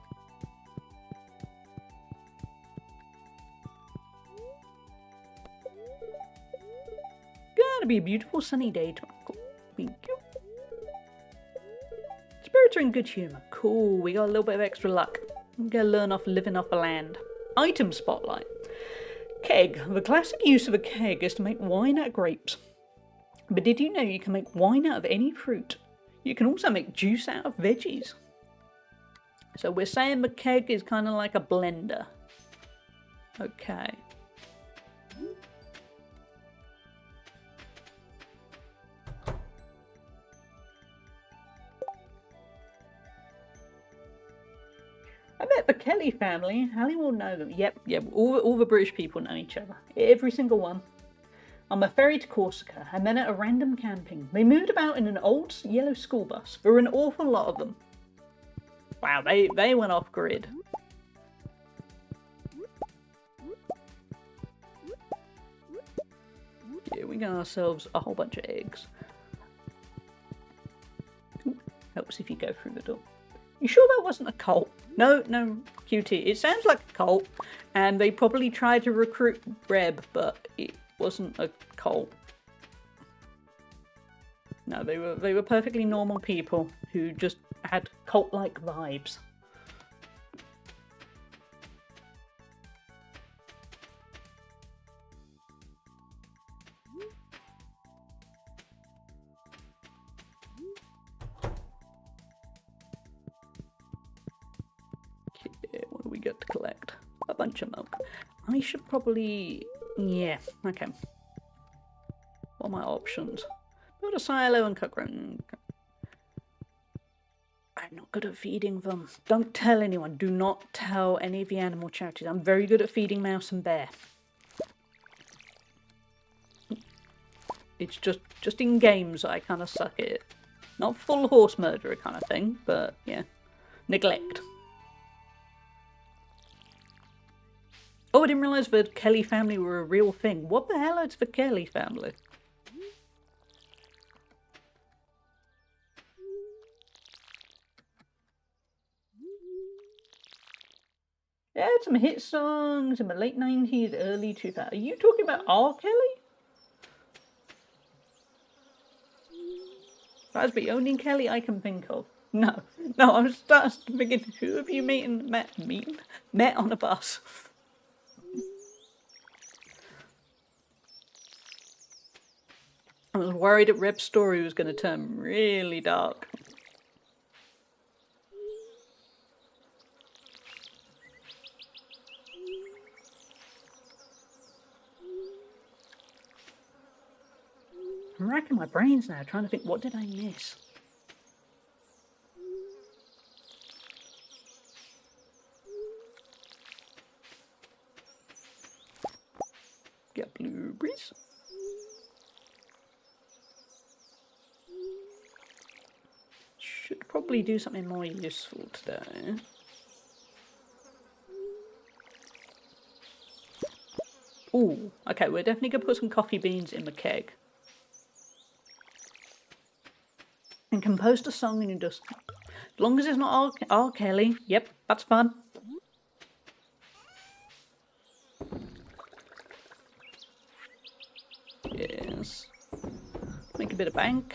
Gonna be a beautiful sunny day tomorrow. Thank you. Spirits are in good humour. Cool, we got a little bit of extra luck. I'm gonna learn off living off the land. Item spotlight. Keg. The classic use of a keg is to make wine out of grapes. But did you know you can make wine out of any fruit? You can also make juice out of veggies. So we're saying the keg is kind of like a blender. Okay. I bet the Kelly family, Hallie will know them. Yep, all the British people know each other. Every single one. On my ferry to Corsica, I met at a random camping. They moved about in an old yellow school bus. There were an awful lot of them. Wow, they went off grid. Yeah, we got ourselves a whole bunch of eggs. Ooh, helps if you go through the door. You sure that wasn't a cult? No, QT. It sounds like a cult, and they probably tried to recruit Reb, but it wasn't a cult. No, they were perfectly normal people who just had cult-like vibes. Okay, what do we get to collect? A bunch of milk. I should probably... yeah, okay. What are my options? Build a silo and cook them. I'm not good at feeding them. Don't tell anyone. Do not tell any of the animal charities. I'm very good at feeding mouse and bear. It's just in games I kind of suck at it. Not full horse murderer kind of thing, but yeah. Neglect. Oh, I didn't realise the Kelly family were a real thing. What the hell is the Kelly family? They had some hit songs in the late 90s, early 2000s. Are you talking about R. Kelly? That's the only Kelly I can think of. No, I was thinking, who have you met on a bus? I was worried that Reb's story was going to turn really dark. I'm racking my brains now, trying to think, what did I miss? Get blueberries. Should probably do something more useful today. Ooh, okay, we're definitely going to put some coffee beans in the keg. And composed a song in dust. As long as it's not R. Kelly. Yep, that's fun. Yes. Make a bit of bank.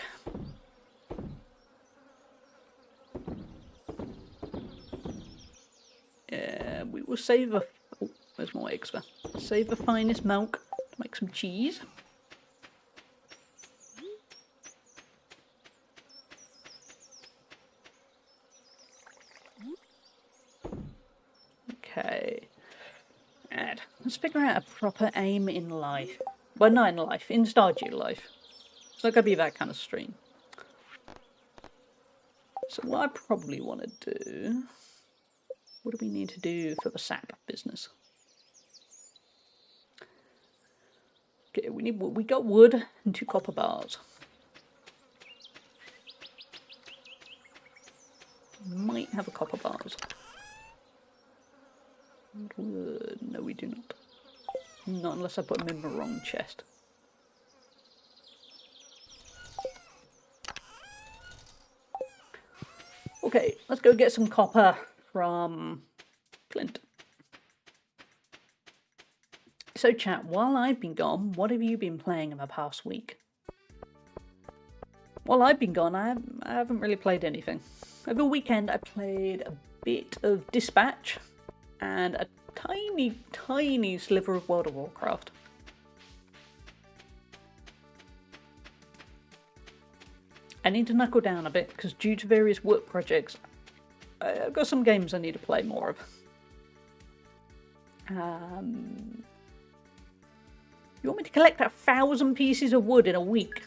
We will save the... oh, there's more eggs there. Save the finest milk to make some cheese. Okay. And let's figure out a proper aim in life. Well, not in life, in Stardew life. It's not going to be that kind of stream. So what I probably want to do... what do we need to do for the sap business? Okay, we got wood and 2 copper bars. Might have a copper bars. Wood. No, we do not. Not unless I put them in the wrong chest. Okay, let's go get some copper from Clint. So chat, while I've been gone, what have you been playing in the past week? While I've been gone, I haven't really played anything. Over the weekend I played a bit of Dispatch and a tiny sliver of World of Warcraft. I need to knuckle down a bit because due to various work projects, I've got some games I need to play more of. You want me to collect 1,000 pieces of wood in a week?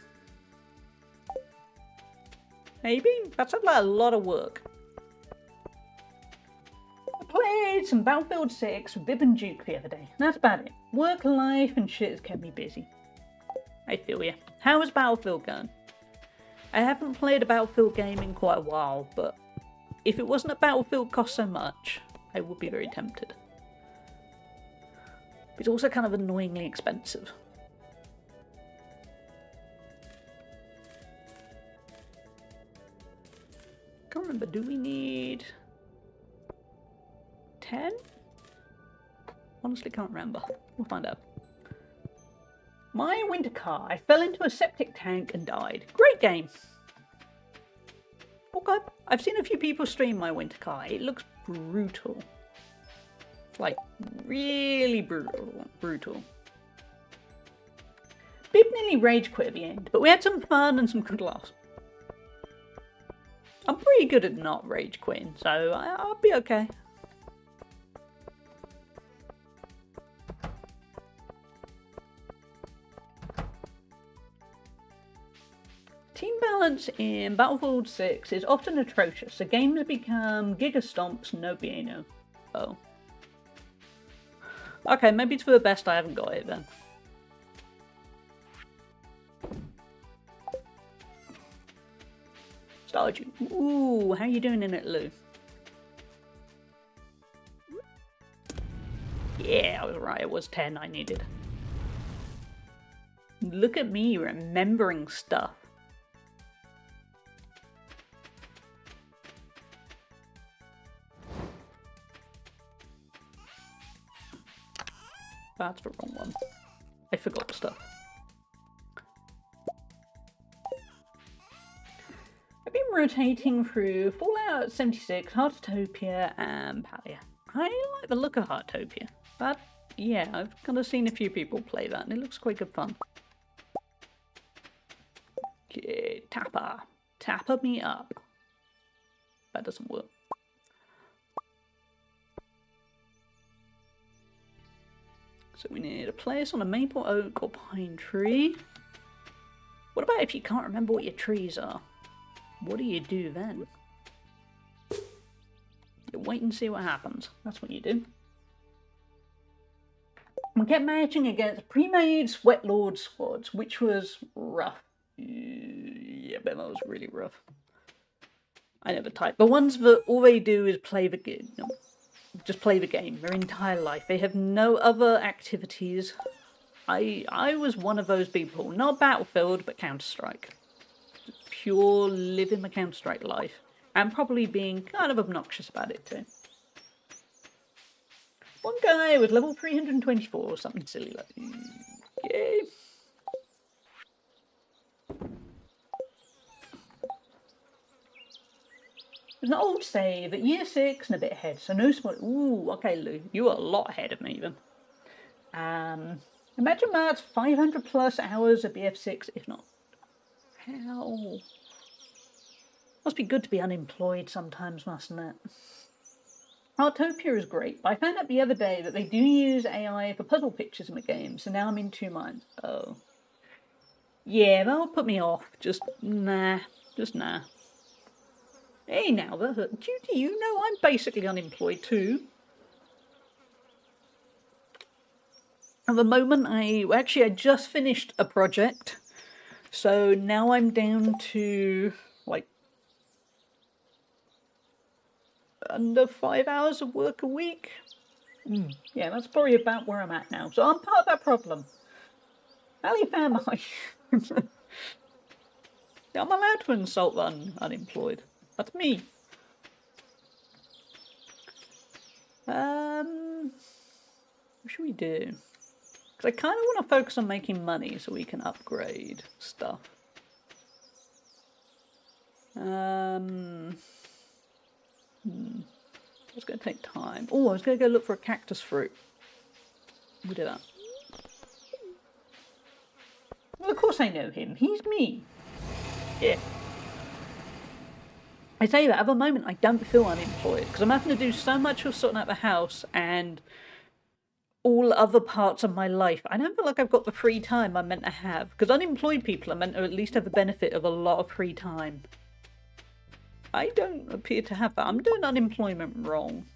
Maybe? That sounds like a lot of work. I played some Battlefield 6 with Bib and Duke the other day. That's about it. Work, life, and shit has kept me busy. I feel ya. How is Battlefield going? I haven't played a Battlefield game in quite a while, but if it wasn't a Battlefield cost so much, I would be very tempted. It's also kind of annoyingly expensive. Can't remember, do we need 10? Honestly can't remember. We'll find out. My winter car. I fell into a septic tank and died. Great game. Okay. I've seen a few people stream my winter car. It looks brutal. Like, really brutal. Bib nearly rage quit at the end, but we had some fun and some good laughs. I'm pretty good at not rage quitting, so I'll be okay. Team balance in Battlefield 6 is often atrocious. The games become giga stomps, no bueno. Oh. Okay, maybe it's for the best I haven't got it then. Stardew. Ooh, how you doing in it, Lou? Yeah, I was right. It was 10 I needed. Look at me remembering stuff. That's the wrong one. I forgot stuff. I've been rotating through Fallout 76, Heartopia, and Palia. I like the look of Heartopia. But yeah, I've kind of seen a few people play that, and it looks quite good fun. Okay, Tapper. Tapper me up. That doesn't work. So we need a place on a maple, oak, or pine tree. What about if you can't remember what your trees are? What do you do then? You wait and see what happens. That's what you do. We kept matching against pre-made Sweatlord squads, which was rough. Yeah, but that was really rough. I never type. The ones that all they do is play the game. No, just play the game their entire life. They have no other activities. I was one of those people. Not Battlefield, but Counter-Strike. Pure living the Counter-Strike life. And probably being kind of obnoxious about it too. One guy was level 324 or something silly like that. Yay. There's an old save at year 6 and a bit ahead, so no small. Ooh, okay, Lou, you are a lot ahead of me then. Imagine that's 500 plus hours of BF6, if not. How? Must be good to be unemployed sometimes, mustn't it? Heartopia is great, but I found out the other day that they do use AI for puzzle pictures in the game, so now I'm in two minds. Oh. Yeah, that'll put me off. Just nah. Hey now, do you know I'm basically unemployed too? At the moment, I just finished a project, so now I'm down to like under 5 hours of work a week. Yeah, that's probably about where I'm at now. So I'm part of that problem. How am I? I'm allowed to insult the unemployed. That's me. What should we do? Because I kind of want to focus on making money so we can upgrade stuff. It's going to take time. Oh, I was going to go look for a cactus fruit. We'll do that. Well, of course I know him. He's me. Yeah. I say that at the moment I don't feel unemployed because I'm having to do so much of sorting out the house and all other parts of my life. I don't feel like I've got the free time I'm meant to have because unemployed people are meant to at least have the benefit of a lot of free time. I don't appear to have that. I'm doing unemployment wrong.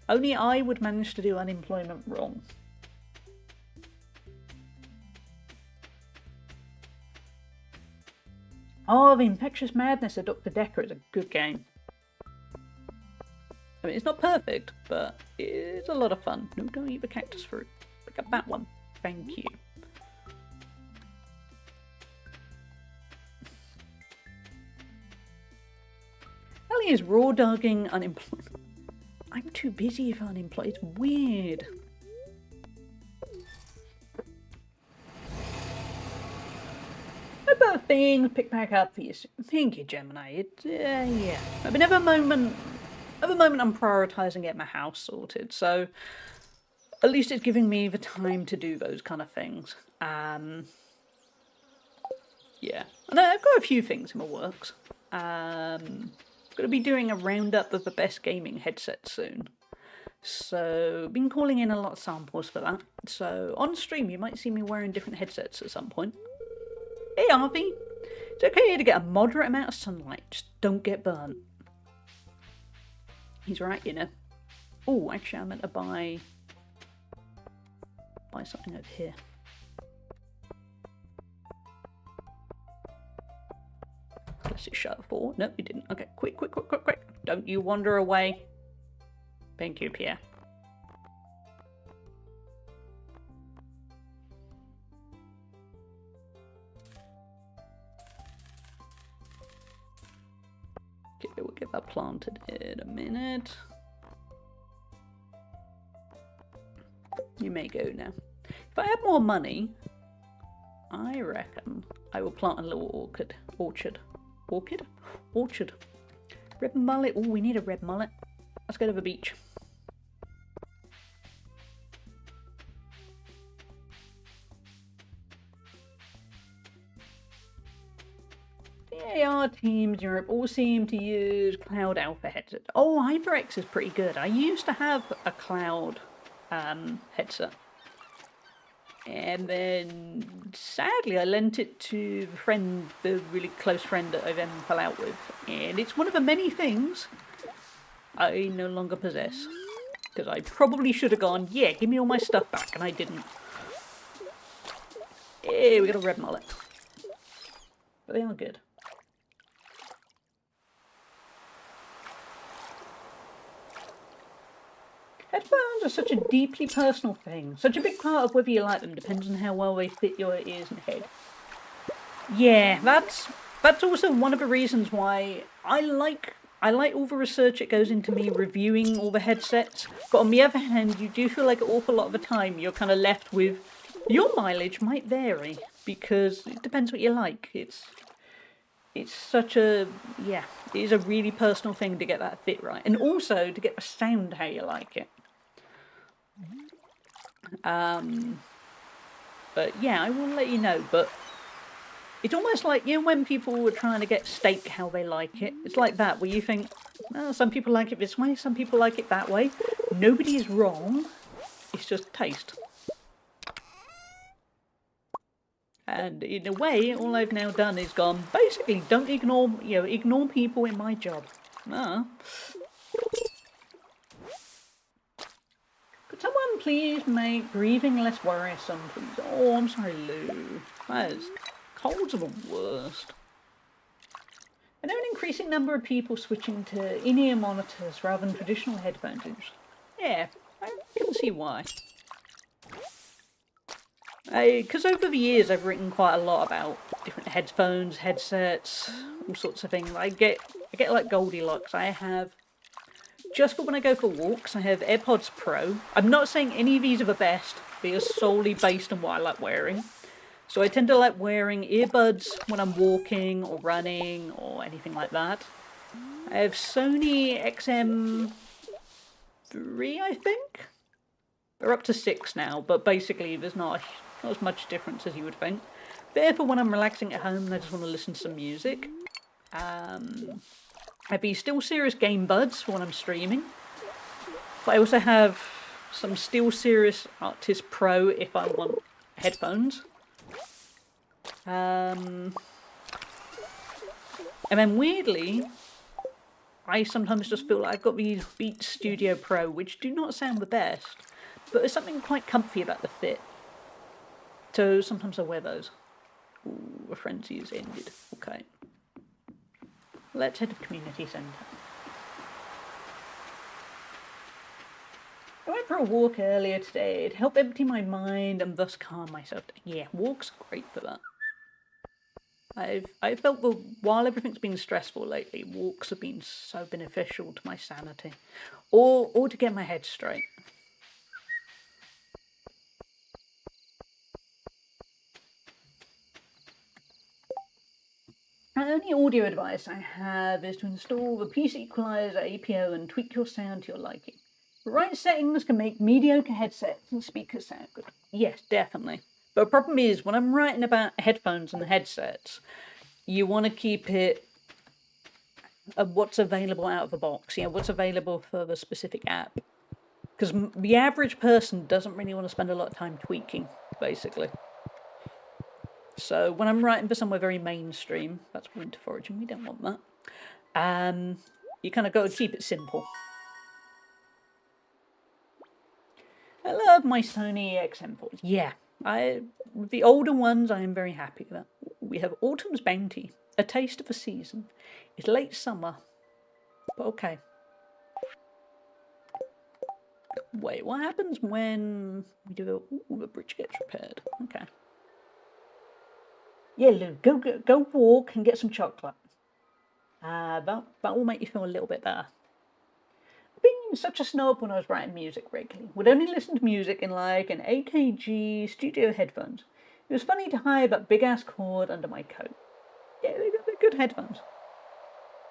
Only I would manage to do unemployment wrong. Oh, The Infectious Madness of Dr. Decker is a good game. I mean, it's not perfect, but it's a lot of fun. No, don't eat the cactus fruit. Pick up that one. Thank you. Ellie is raw dogging unemployment. I'm too busy for unemployed. It's weird. About things pick back up for you. Thank you, Gemini. Yeah. I mean, every moment I'm prioritising getting my house sorted, so at least it's giving me the time to do those kind of things. Yeah, and I've got a few things in the works. Going to be doing a roundup of the best gaming headsets soon. So, been calling in a lot of samples for that. So, on stream, you might see me wearing different headsets at some point. Hey, Harvey. It's okay to get a moderate amount of sunlight. Just don't get burnt. He's right, you know. Oh, actually, I meant to buy something over here. Unless it shut for. Nope, you didn't. Okay, quick. Don't you wander away. Thank you, Pierre. Okay, we'll get that planted in a minute. You may go now. If I had more money, I reckon I will plant a little orchard. Red mullet. Oh, we need a red mullet. Let's go to the beach. The AR teams in Europe all seem to use Cloud Alpha headset. Oh, HyperX is pretty good. I used to have a Cloud headset. And then, sadly, I lent it to the really close friend that I then fell out with. And it's one of the many things I no longer possess. Because I probably should have gone, yeah, give me all my stuff back, and I didn't. Yeah, we got a red mullet. But they are good. Headphones are such a deeply personal thing. Such a big part of whether you like them depends on how well they fit your ears and head. Yeah, that's also one of the reasons why I like all the research that goes into me reviewing all the headsets. But on the other hand, you do feel like an awful lot of the time you're kind of left with your mileage might vary because it depends what you like. It's such a it is a really personal thing to get that fit right, and also to get the sound how you like it. But yeah, I will let you know. But it's almost like, you know, when people were trying to get steak how they like it. It's like that, where you think, well, some people like it this way, some people like it that way. Nobody is wrong. It's just taste. And in a way, all I've now done is gone, basically, don't ignore people in my job. Could someone please make breathing less worrisome, please? Oh, I'm sorry, Lou. Colds are the worst. I know an increasing number of people switching to in-ear monitors rather than traditional headphones. Yeah, I can see why. Because over the years I've written quite a lot about different headphones, headsets, all sorts of things. I get like Goldilocks. I have, just for when I go for walks, I have AirPods Pro. I'm not saying any of these are the best. They are solely based on what I like wearing. So I tend to like wearing earbuds when I'm walking or running or anything like that. I have Sony XM3, I think. They're up to 6 now, but basically there's not as much difference as you would think. Therefore, when I'm relaxing at home and I just want to listen to some music, I have these Still Serious Game Buds for when I'm streaming. But I also have some Still Serious Artist Pro if I want headphones. And then weirdly, I sometimes just feel like I've got these Beats Studio Pro, which do not sound the best, but there's something quite comfy about the fit. So sometimes I wear those. Ooh, the frenzy has ended. Okay. Let's head to the community centre. I went for a walk earlier today to help empty my mind and thus calm myself down. Yeah, walks are great for that. I've felt that while everything's been stressful lately, walks have been so beneficial to my sanity, or to get my head straight. The only audio advice I have is to install the Peace Equalizer APO and tweak your sound to your liking. The right settings can make mediocre headsets and speakers sound good. Yes, definitely. But the problem is, when I'm writing about headphones and the headsets, you want to keep it what's available out of the box, what's available for the specific app. Because the average person doesn't really want to spend a lot of time tweaking, basically. So when I'm writing for somewhere very mainstream, that's winter foraging, we don't want that. You kind of got to keep it simple. I love my Sony XM4s. Yeah, the older ones I am very happy with. We have Autumn's Bounty, a taste of a season. It's late summer, but okay. Wait, what happens when we do the bridge gets repaired? Okay. Yeah, Lou, go walk and get some chocolate. That will make you feel a little bit better. Being such a snob when I was writing music regularly. Would only listen to music in like an AKG studio headphones. It was funny to hide that big ass cord under my coat. Yeah, they're good headphones.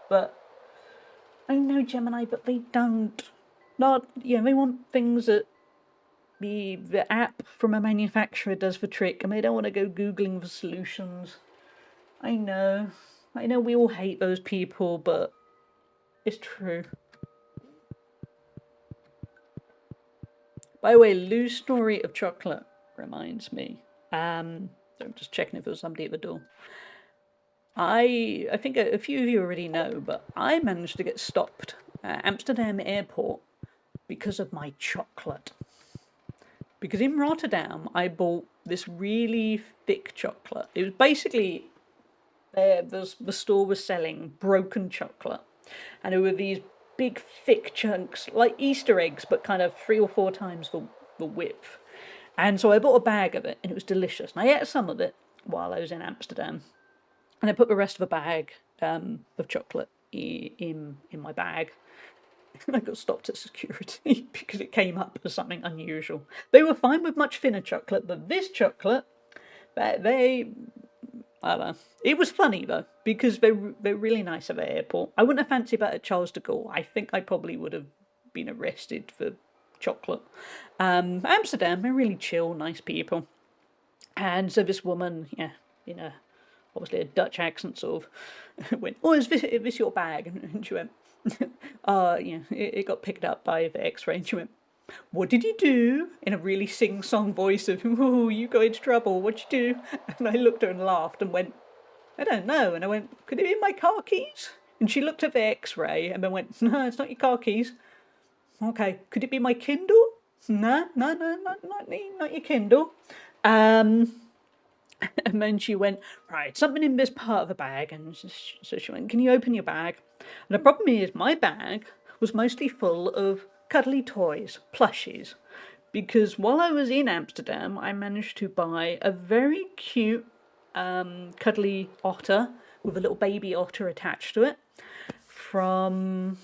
But I know Gemini, but they don't. They want things that the app from a manufacturer does the trick, and they don't want to go Googling for solutions. I know we all hate those people, but it's true. By the way, Lou's story of chocolate reminds me. So I'm just checking if there was somebody at the door. I think a few of you already know, but I managed to get stopped at Amsterdam airport because of my chocolate. Because in Rotterdam, I bought this really thick chocolate. It was basically, the store was selling broken chocolate. And there were these big, thick chunks, like Easter eggs, but kind of 3 or 4 times the width. And so I bought a bag of it, and it was delicious. And I ate some of it while I was in Amsterdam. And I put the rest of the bag of chocolate in my bag. And I got stopped at security because it came up as something unusual. They were fine with much thinner chocolate, but this chocolate, I don't know. It was funny though, because they're really nice at the airport. I wouldn't have fancied that at Charles de Gaulle. I think I probably would have been arrested for chocolate. Amsterdam, they're really chill, nice people. And so this woman, obviously a Dutch accent, sort of went, "Oh, is this your bag?" And she went, it got picked up by the X-ray. And she went, "What did you do?" In a really sing-song voice of, "Oh, you got into trouble. What'd you do?" And I looked at her and laughed and went, "I don't know." And I went, "Could it be my car keys?" And she looked at the X-ray and then went, "No, it's not your car keys." "Okay, could it be my Kindle?" No, not your Kindle. And then she went, "Right, something in this part of the bag." And so she went, "Can you open your bag?" And the problem is, my bag was mostly full of cuddly toys, plushies. Because while I was in Amsterdam, I managed to buy a very cute cuddly otter with a little baby otter attached to it from...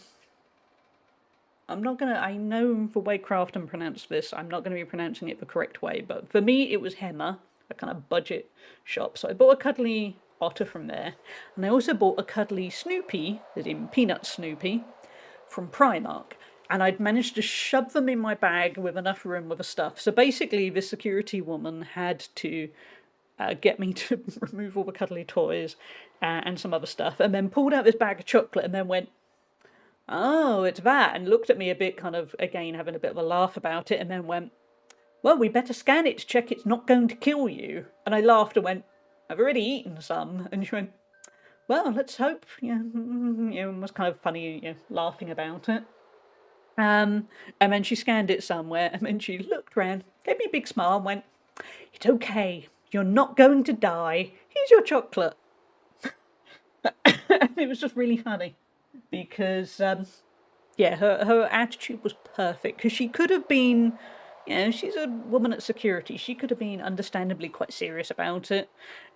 I know the way Crafton pronounced this, I'm not going to be pronouncing it the correct way, but for me it was Hemmer, a kind of budget shop. So I bought a cuddly otter from there, and I also bought a cuddly Snoopy, as in Peanut Snoopy, from Primark. And I'd managed to shove them in my bag with enough room with the stuff. So basically, the security woman had to get me to remove all the cuddly toys and some other stuff, and then pulled out this bag of chocolate and then went, "Oh, it's that," and looked at me a bit kind of, again, having a bit of a laugh about it, and then went, "Well, we better scan it to check it's not going to kill you." And I laughed and went, "I've already eaten some." And she went, "Well, let's hope." It was kind of funny, laughing about it. And then she scanned it somewhere, and then she looked round, gave me a big smile, and went, "It's okay. You're not going to die. Here's your chocolate." And it was just really funny because, her attitude was perfect, because she could have been, she's a woman at security. She could have been understandably quite serious about it.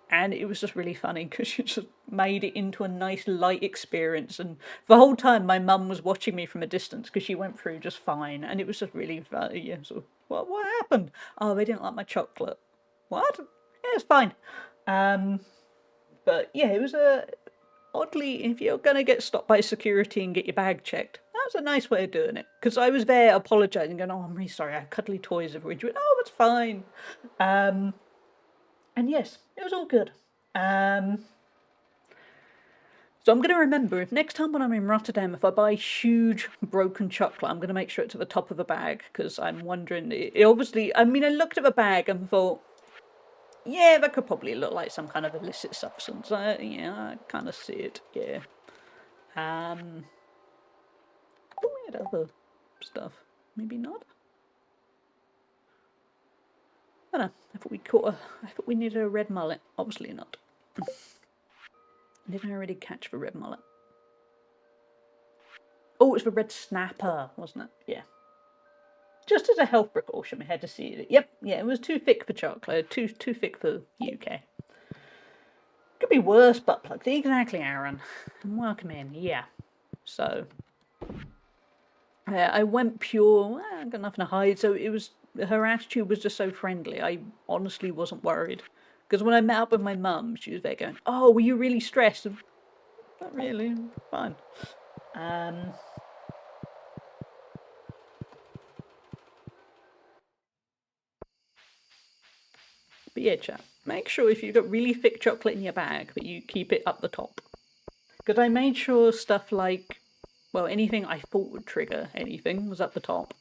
And it was just really funny because she just made it into a nice light experience. And the whole time my mum was watching me from a distance because she went through just fine. And it was just really funny. Yeah, sort of, what happened? "Oh, they didn't like my chocolate." "What?" "Yeah, it's fine." But yeah, it was oddly, if you're going to get stopped by security and get your bag checked, that was a nice way of doing it. Because I was there apologising, going, "Oh, I'm really sorry, I have cuddly toys everywhere." She went, "Oh, that's fine." And yes, it was all good. So I'm going to remember, if next time when I'm in Rotterdam, if I buy huge broken chocolate, I'm going to make sure it's at the top of the bag, because I'm wondering, it obviously, I mean, I looked at the bag and thought, yeah, that could probably look like some kind of illicit substance. I kind of see it, yeah. We had other stuff. Maybe not. I don't know. I thought we needed a red mullet. Obviously not. Didn't I already catch the red mullet? Oh, it was the red snapper, wasn't it? Yeah. Just as a health precaution, we had to see it. Yep, yeah, it was too thick for chocolate. Too thick for UK. Could be worse, butt plugs. Exactly, Aaron. And welcome in. Yeah. So I went pure. I got nothing to hide. So it was, her attitude was just so friendly. I honestly wasn't worried, because when I met up with my mum, she was there going, "Oh, were you really stressed?" And, "Not really. Fine." But yeah, chat. Make sure if you've got really thick chocolate in your bag that you keep it up the top. Because I made sure stuff like, well, anything I thought would trigger anything was up the top.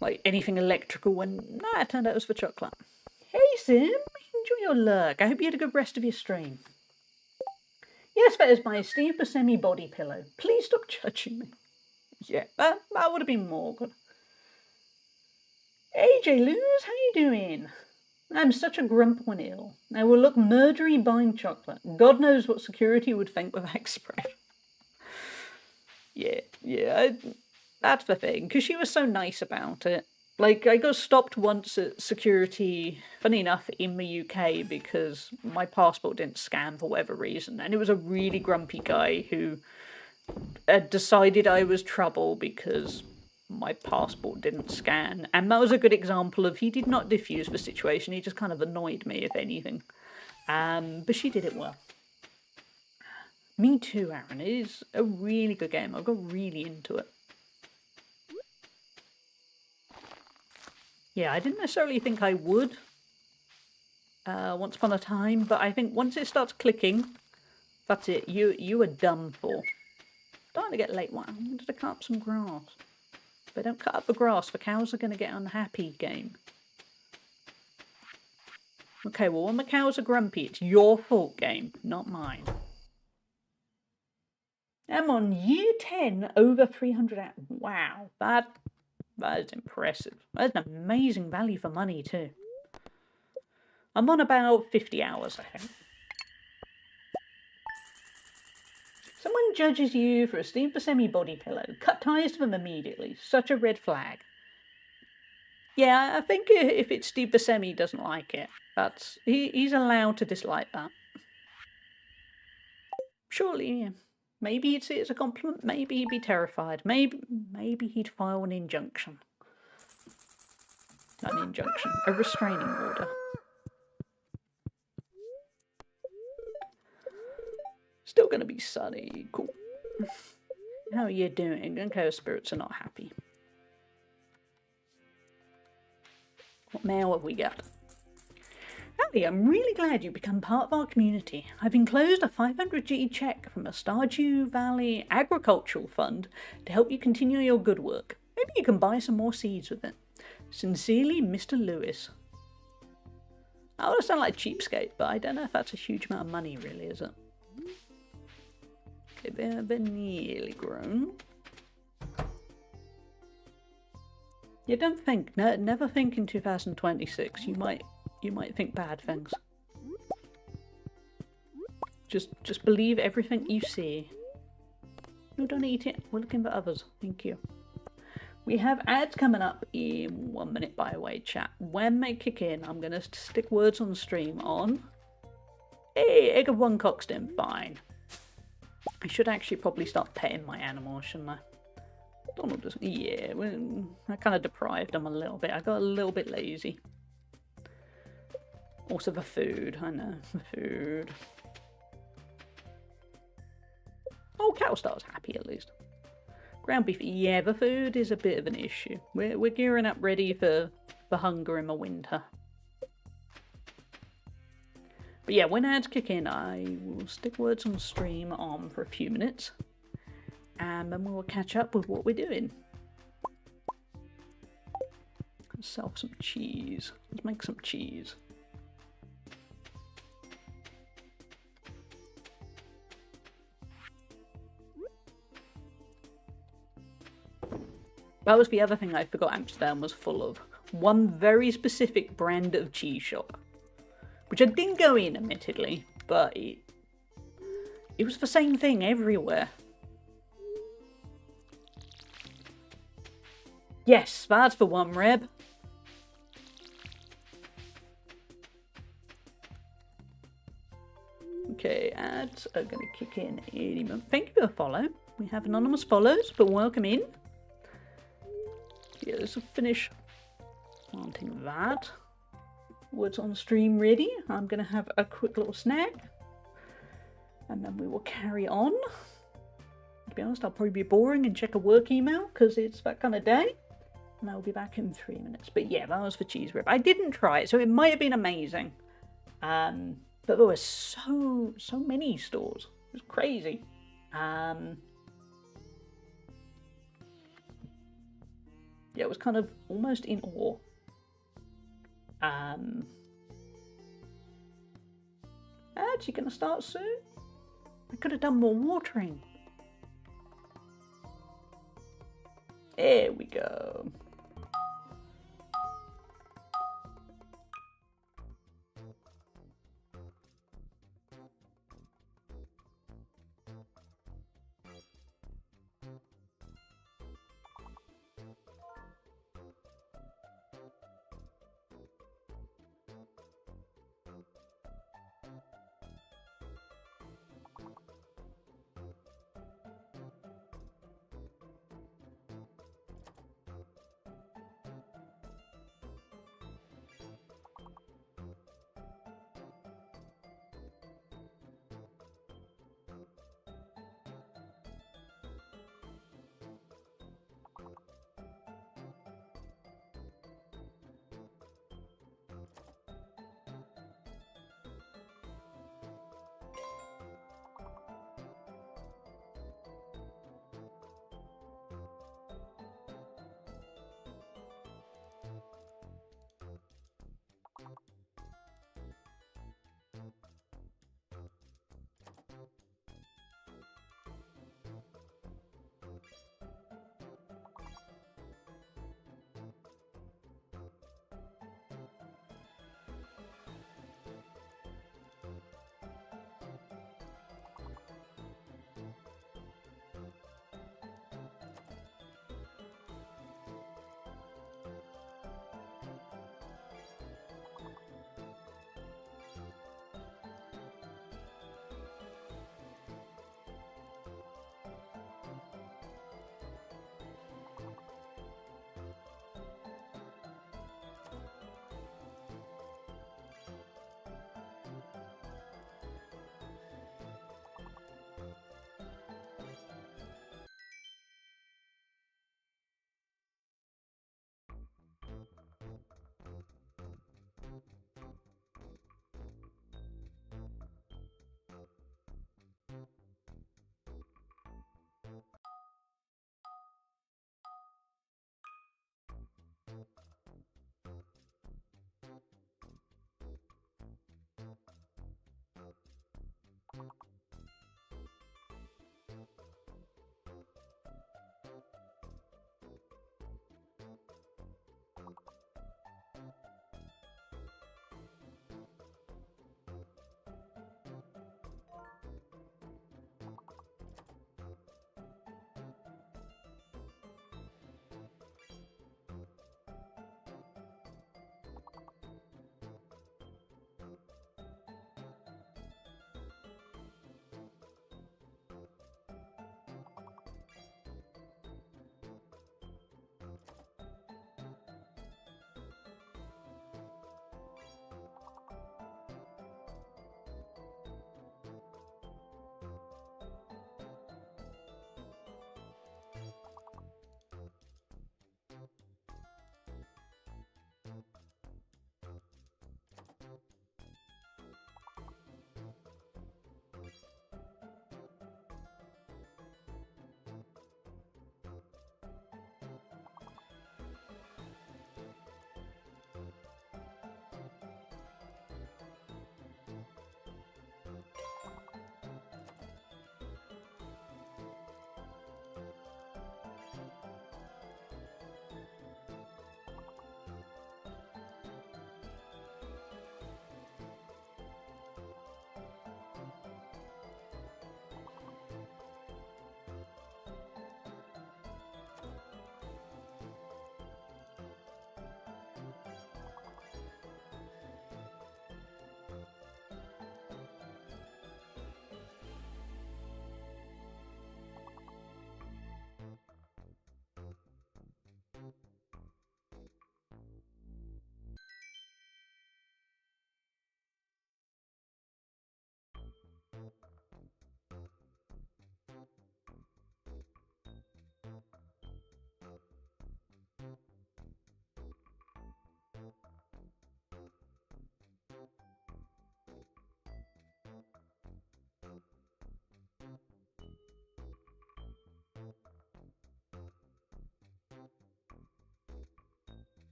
Like anything electrical, and it turned out it was for chocolate. Hey Sim, enjoy your lurk. I hope you had a good rest of your stream. Yes, that is my Steve Buscemi body pillow. Please stop judging me. Yeah, that would have been more good. AJ Luz, how you doing? I'm such a grump when ill. I will look murdery buying chocolate. God knows what security would think with that expression. Yeah, that's the thing, because she was so nice about it. Like, I got stopped once at security, funny enough, in the UK, because my passport didn't scan for whatever reason, and it was a really grumpy guy who had decided I was trouble because my passport didn't scan, and that was a good example of, he did not diffuse the situation, he just kind of annoyed me, if anything. But she did it well. Me too, Aaron. It is a really good game. I got really into it. Yeah, I didn't necessarily think I would once upon a time, but I think once it starts clicking, that's it. You are done for. Starting to get late. Wow, I wanted to cut up some grass. If I don't cut up the grass, the cows are going to get unhappy, game. Okay, well, when the cows are grumpy, it's your fault, game, not mine. I'm on year 10, over 300 hours. Wow, that is impressive. That's an amazing value for money, too. I'm on about 50 hours, I think. Someone judges you for a Steve Buscemi body pillow. Cut ties to them immediately. Such a red flag. Yeah, I think if it's Steve Buscemi, he doesn't like it. He's allowed to dislike that. Surely, yeah. Maybe he'd see it as a compliment. Maybe he'd be terrified. Maybe he'd file an injunction. Not an injunction, a restraining order. Still gonna be sunny. Cool. How are you doing? Okay, spirits are not happy. What mail have we got? Howdy, I'm really glad you've become part of our community. I've enclosed a 500G check from the Stardew Valley Agricultural Fund to help you continue your good work. Maybe you can buy some more seeds with it. Sincerely, Mr. Lewis. I want to sound like a cheapskate, but I don't know if that's a huge amount of money, really, is it? Okay, they're nearly grown. You don't think, never think in 2026. You might think bad things. Just believe everything you see. No, don't eat it. We're looking for others. Thank you. We have ads coming up in 1 minute, by the way, chat. When they kick in, I'm going to stick words on the stream on. Hey, egg of one cockstem, fine. I should actually probably start petting my animals, shouldn't I? Donald doesn't. Yeah, I kind of deprived them a little bit. I got a little bit lazy. Also the food, I know, the food. Oh, Cowstar's happy at least. Ground beef, yeah, the food is a bit of an issue. We're gearing up ready for the hunger in the winter. But yeah, when ads kick in, I will stick words on stream on for a few minutes. And then we will catch up with what we're doing. Let's sell some cheese. Let's make some cheese. That was the other thing I forgot Amsterdam was full of. One very specific brand of cheese shop. Which I didn't go in, admittedly, but it was the same thing everywhere. Yes, that's the one, Reb. Okay, ads are going to kick in any moment. Thank you for the follow. We have anonymous follows, but welcome in. Yeah, let's finish planting that. Words on stream ready. I'm going to have a quick little snack. And then we will carry on. To be honest, I'll probably be boring and check a work email because it's that kind of day. And I'll be back in 3 minutes. But yeah, that was for cheese rib. I didn't try it, so it might have been amazing. But there were so many stores. It was crazy. Yeah, it was kind of almost in awe. Actually gonna start soon. I could have done more watering. There we go.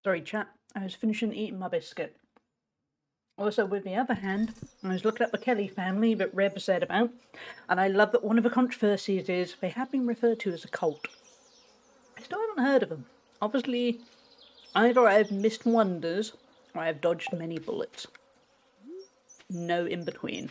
Sorry, chat. I was finishing eating my biscuit. Also, with the other hand, I was looking up the Kelly family that Reb said about, and I love that one of the controversies is they have been referred to as a cult. I still haven't heard of them. Obviously, either I have missed wonders, or I have dodged many bullets. No in between.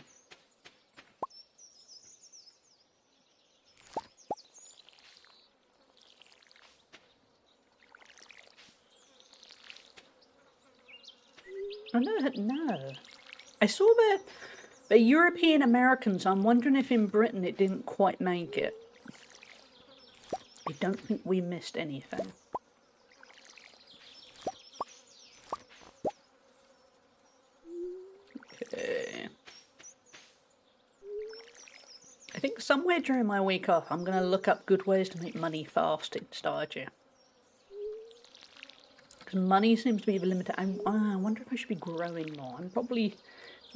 I know that, no. I saw the European Americans. I'm wondering if in Britain it didn't quite make it. I don't think we missed anything. Okay. I think somewhere during my week off, I'm going to look up good ways to make money fast in Stardew. Because money seems to be the limit. I wonder if I should be growing more. I'm probably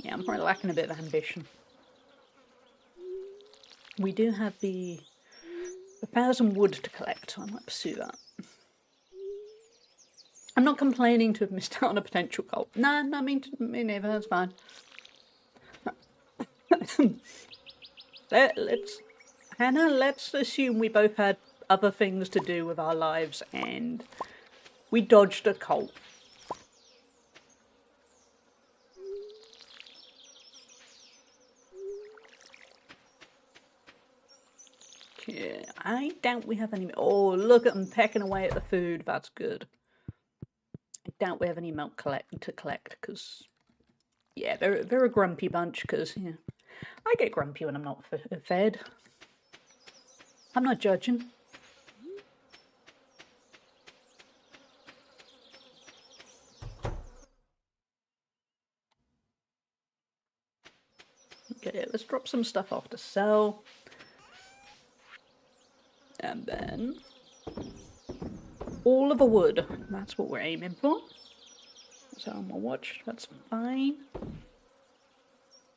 lacking a bit of ambition. We do have the 1,000 wood to collect, so I might pursue that. I'm not complaining to have missed out on a potential cult. Nah, I mean, me neither, that's fine. Hannah, let's assume we both had other things to do with our lives and we dodged a cult. Okay, I doubt we have any... Oh, look at them pecking away at the food. That's good. I doubt we have any milk to collect, because... Yeah, they're a grumpy bunch, because, yeah, I get grumpy when I'm not fed. I'm not judging. Okay, let's drop some stuff off to sell. And then... all of the wood. That's what we're aiming for. So on my watch, that's fine.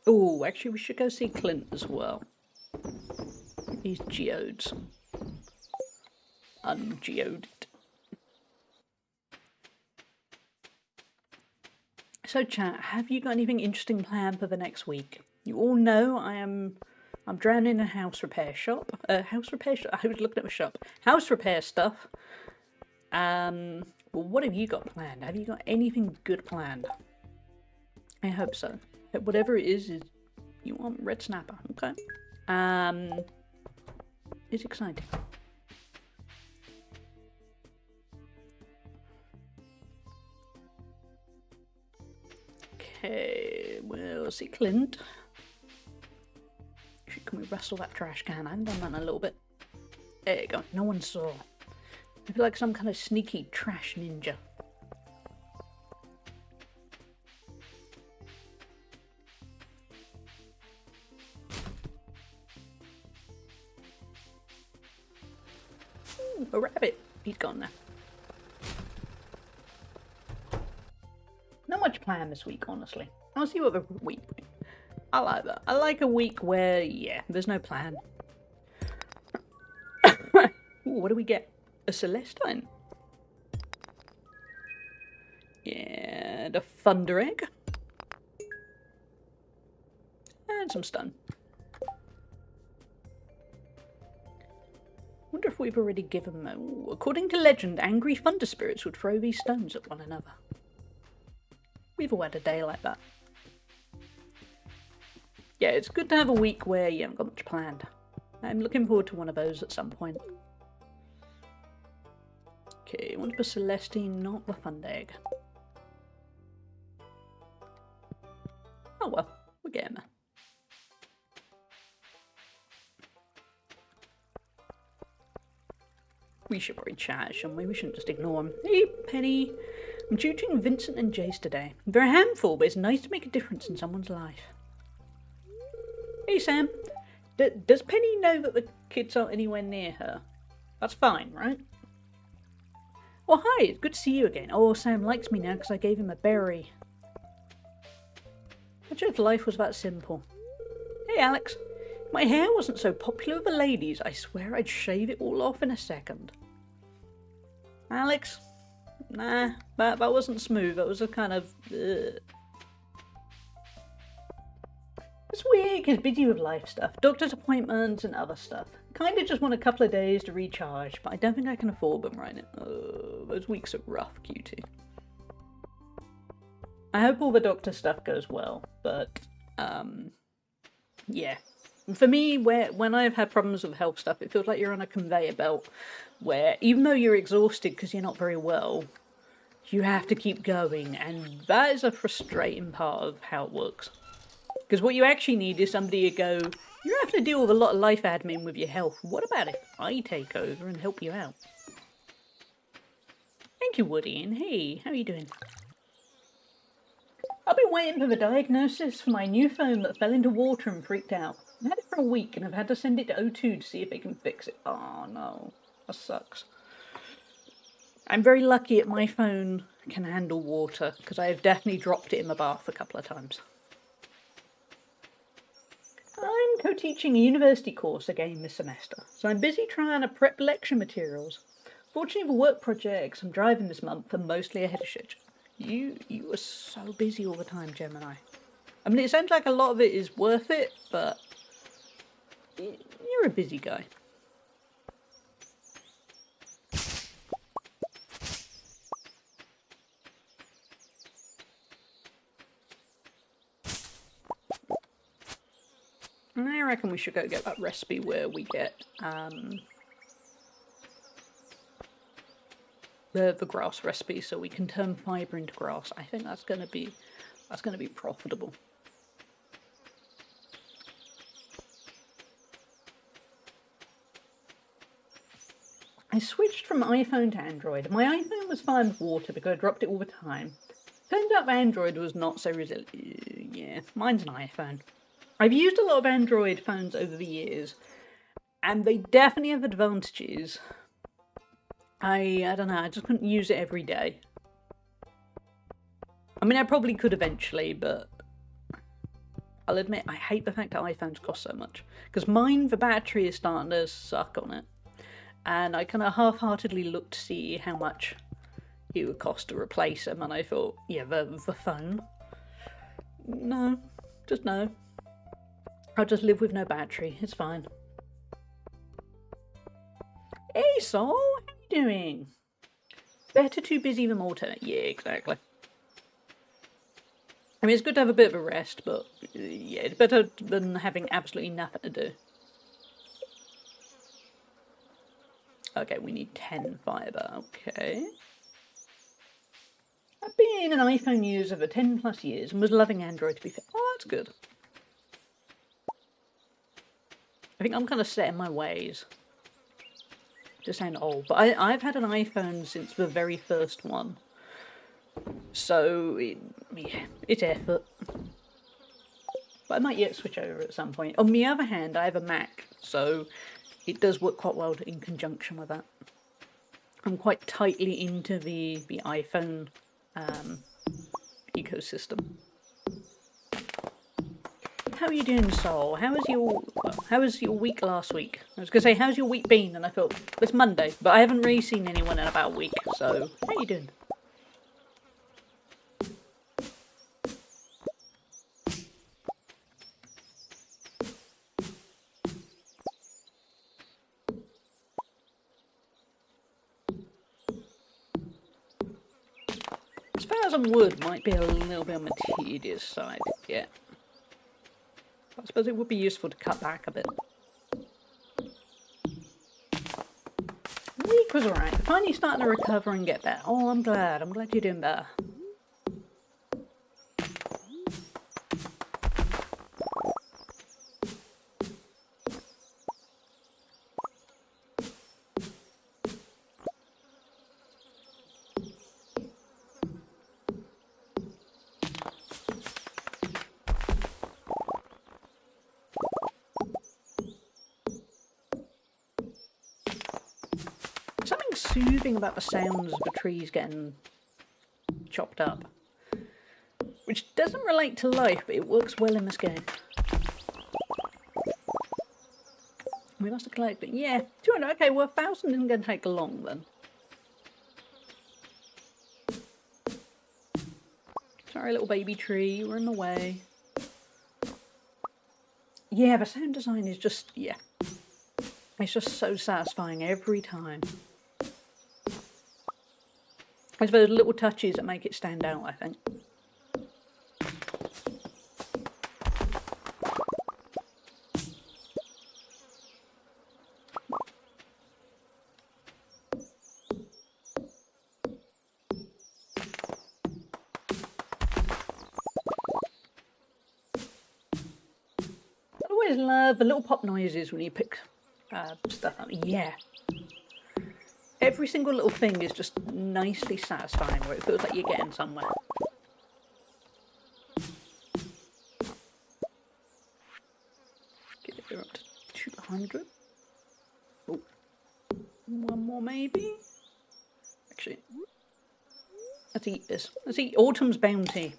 Oh, actually we should go see Clint as well. These geodes. Ungeoded. So chat, have you got anything interesting planned for the next week? You all know I'm drowning in a house repair shop. House repair shop? I was looking at the shop. House repair stuff. Well, what have you got planned? Have you got anything good planned? I hope so. Whatever it is you want red snapper, okay? It's exciting. Okay, we'll see Clint. Can we rustle that trash can? I haven't done that in a little bit. There you go. No one saw. I feel like some kind of sneaky trash ninja. Ooh, a rabbit. He's gone now. Not much planned this week, honestly. I'll see what the week brings. I like that. I like a week where, yeah, there's no plan. Ooh, what do we get? A Celestine. Yeah, the Thunder Egg. And some stun. Wonder if we've already given them... Ooh, according to legend, angry thunder spirits would throw these stones at one another. We've all had a day like that. Yeah, it's good to have a week where you haven't got much planned. I'm looking forward to one of those at some point. Okay, I want to put Celestine, not the Thunder Egg. Oh well, we're getting there. We should probably chat, shouldn't we? We shouldn't just ignore him. Hey, Penny. I'm tutoring Vincent and Jace today. They're a handful, but it's nice to make a difference in someone's life. Hey, Sam. Does Penny know that the kids aren't anywhere near her? That's fine, right? Oh, hi. It's good to see you again. Oh, Sam likes me now because I gave him a berry. Imagine if life was that simple. Hey, Alex. If my hair wasn't so popular with the ladies, I swear I'd shave it all off in a second. Alex, Nah, that wasn't smooth. It was a kind of... It's weird, because busy with life stuff, doctor's appointments and other stuff. Kinda just want a couple of days to recharge, but I don't think I can afford them right now. Those weeks are rough, cutie. I hope all the doctor stuff goes well, but, yeah. For me, when I've had problems with health stuff, it feels like you're on a conveyor belt, where even though you're exhausted because you're not very well, you have to keep going, and that is a frustrating part of how it works. Because what you actually need is somebody to go, you don't have to deal with a lot of life admin with your health. What about if I take over and help you out? Thank you, Woody, and hey, how are you doing? I've been waiting for the diagnosis for my new phone that fell into water and freaked out. I've had it for a week and I've had to send it to O2 to see if they can fix it. Oh no, that sucks. I'm very lucky that my phone can handle water, because I have definitely dropped it in the bath a couple of times. I'm co-teaching a university course again this semester, so I'm busy trying to prep lecture materials. Fortunately for work projects I'm driving this month are mostly ahead of schedule. You are so busy all the time, Gemini. I mean, it sounds like a lot of it is worth it, but you're a busy guy. I reckon we should go get that recipe where we get the grass recipe, so we can turn fibre into grass. I think that's gonna be profitable. I switched from iPhone to Android. My iPhone was fine with water because I dropped it all the time. Turns out Android was not so resilient. Yeah, mine's an iPhone. I've used a lot of Android phones over the years, and they definitely have advantages. I don't know, I just couldn't use it every day. I mean, I probably could eventually, but I'll admit I hate the fact that iPhones cost so much. Because mine, the battery is starting to suck on it. And I kind of half-heartedly looked to see how much it would cost to replace them, and I thought, yeah, the phone. No, just no. I'll just live with no battery, it's fine. Hey Sol, how you doing? Better too busy than alternate. Yeah, exactly. I mean, it's good to have a bit of a rest, but yeah, it's better than having absolutely nothing to do. Okay, we need 10 fibre, okay. I've been an iPhone user for 10 plus years and was loving Android, to be fair. Oh, that's good. I think I'm kind of set in my ways. To sound old, but I've had an iPhone since the very first one. So, yeah, it's effort. But I might yet switch over at some point. On the other hand, I have a Mac, so it does work quite well in conjunction with that. I'm quite tightly into the iPhone ecosystem. How are you doing, Sol? How was your week last week? I was gonna say, how's your week been? And I thought, it's Monday, but I haven't really seen anyone in about a week, so how are you doing? As far as wood might be a little bit on the tedious side, yeah. I suppose it would be useful to cut back a bit. The week was alright. Finally starting to recover and get better. Oh, I'm glad. I'm glad you're doing better. Something soothing about the sounds of the trees getting chopped up. Which doesn't relate to life, but it works well in this game. We must have collected, yeah, 200, okay, well 1,000 isn't going to take long then. Sorry, little baby tree, you were in the way. Yeah, the sound design is just, yeah. It's just so satisfying every time. It's those little touches that make it stand out, I think. I always love the little pop noises when you pick stuff up. Yeah. Every single little thing is just nicely satisfying where it feels like you're getting somewhere. Get it up to 200. Oh, one more maybe? Actually, let's eat this. Let's eat Autumn's Bounty.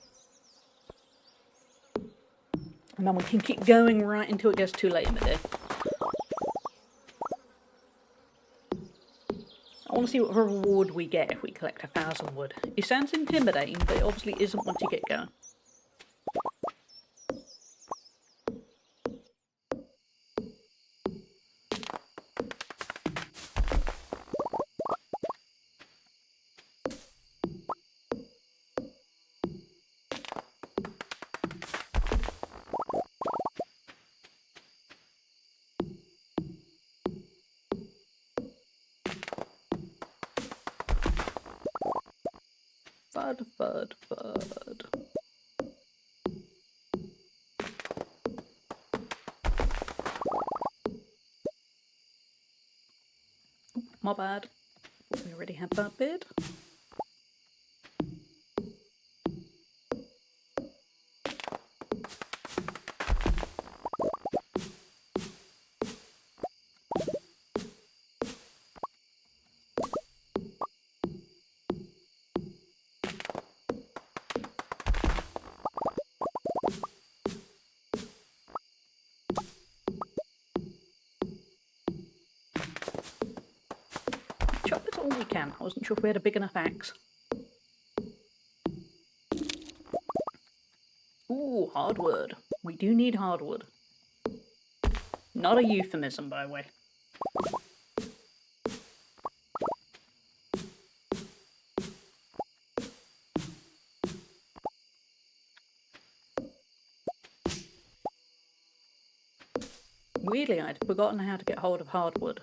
And then we can keep going right until it gets too late in the day. I want to see what reward we get if we collect 1,000 wood. It sounds intimidating, but it obviously isn't once you get going. Fud, fud, fud. My bad. We already had that bit. Chop it all we can. I wasn't sure if we had a big enough axe. Ooh, hardwood. We do need hardwood. Not a euphemism, by the way. Weirdly, I'd forgotten how to get hold of hardwood.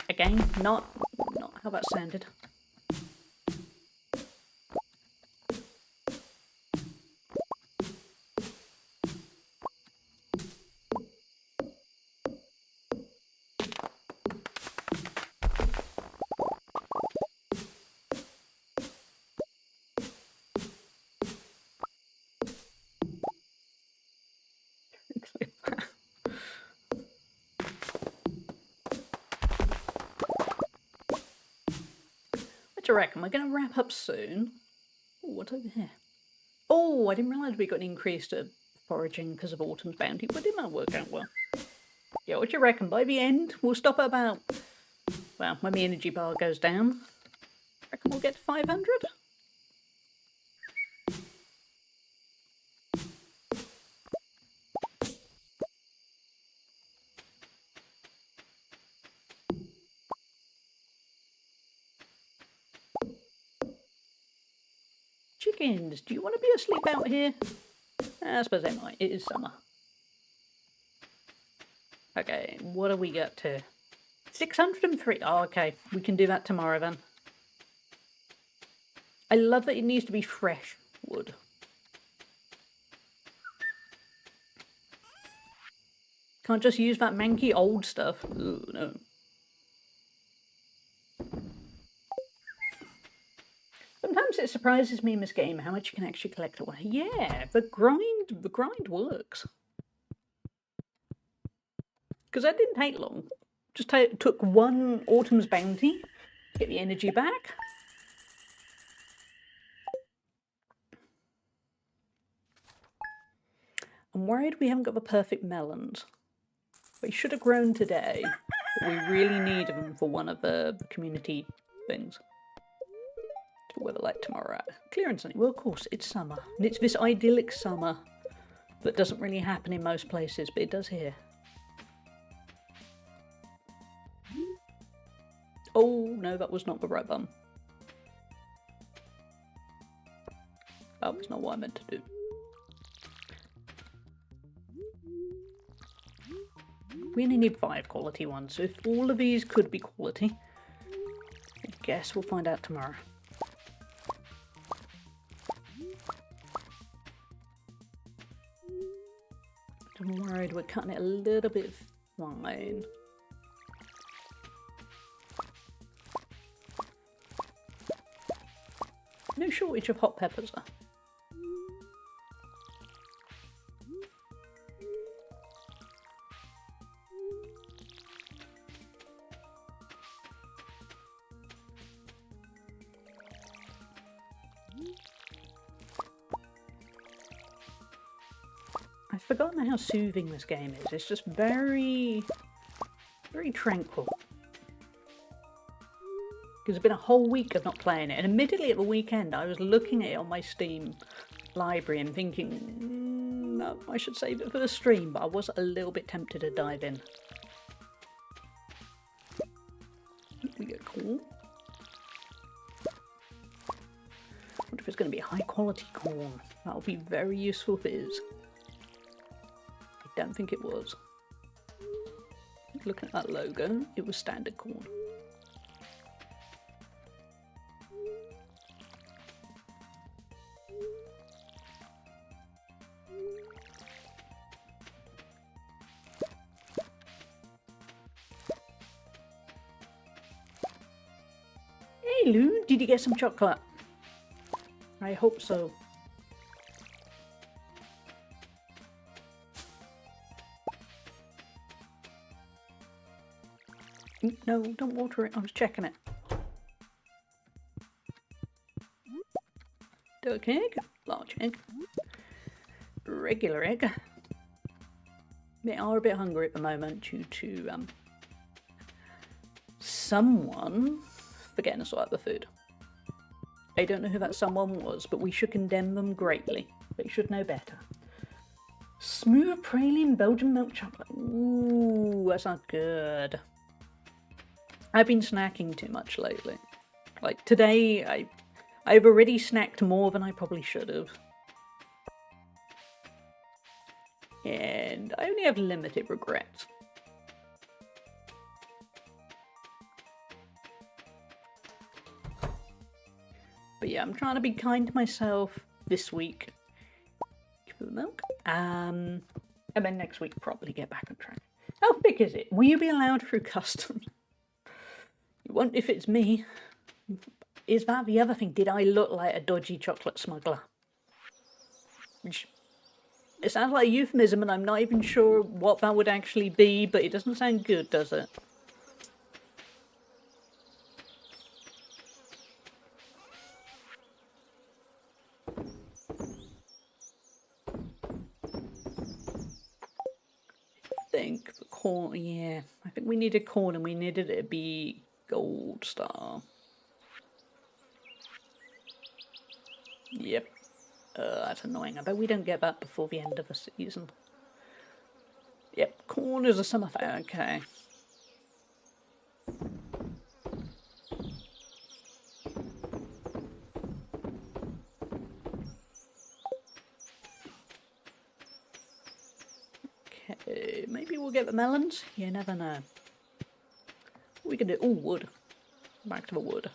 Again, not how that sounded. What do you reckon? We're going to wrap up soon. Ooh, what's over here? Oh, I didn't realise we got an increase to foraging because of Autumn's Bounty, but didn't that work out well? Yeah, what do you reckon? By the end, we'll stop at about, well, when the energy bar goes down. Reckon we'll get to 500? Chickens, do you want to be asleep out here? I suppose they might. It is summer. Okay, what do we get to? 603. Oh, okay. We can do that tomorrow then. I love that it needs to be fresh wood. Can't just use that manky old stuff. Ooh, no. Sometimes it surprises me in this game how much you can actually collect away. Yeah, the grind works. Because that didn't take long. Just took one Autumn's Bounty to get the energy back. I'm worried we haven't got the perfect melons. They should have grown today, but we really need them for one of the community things. the weather like tomorrow? Clear and sunny. Well, of course, it's summer. And it's this idyllic summer that doesn't really happen in most places, but it does here. Oh, no, that was not the right button. That was not what I meant to do. We only need 5 quality ones, so if all of these could be quality, I guess we'll find out tomorrow. I'm worried we're cutting it a little bit fine. No shortage of hot peppers though. I've forgotten how soothing this game is. It's just very tranquil. Because it's been a whole week of not playing it, and admittedly at the weekend I was looking at it on my Steam library and thinking, no, I should save it for the stream, but I was a little bit tempted to dive in. We get corn. I wonder if it's going to be high quality corn. That'll be very useful if it is. I don't think it was. Looking at that logo, it was standard corn. Hey Lou, did you get some chocolate? I hope so. No, don't water it. I was checking it. Duck egg, large egg, regular egg. They are a bit hungry at the moment due to someone forgetting to sort out the food. I don't know who that someone was, but we should condemn them greatly. They should know better. Smooth praline Belgian milk chocolate. Ooh, that sounds good. I've been snacking too much lately. Like today, I've already snacked more than I probably should have. And I only have limited regrets. But yeah, I'm trying to be kind to myself this week. Give it the milk. And then next week probably get back on track. How thick is it? Will you be allowed through customs? You won't if it's me. Is that the other thing? Did I look like a dodgy chocolate smuggler? Which, it sounds like a euphemism and I'm not even sure what that would actually be, but it doesn't sound good, does it? I think the corn, yeah. I think we needed corn and we needed it to be gold star. Yep. That's annoying. I bet we don't get that before the end of the season. Yep, corn is a summer thing. Okay. Okay, maybe we'll get the melons? You never know. We can do... Ooh, wood. Back to the wood.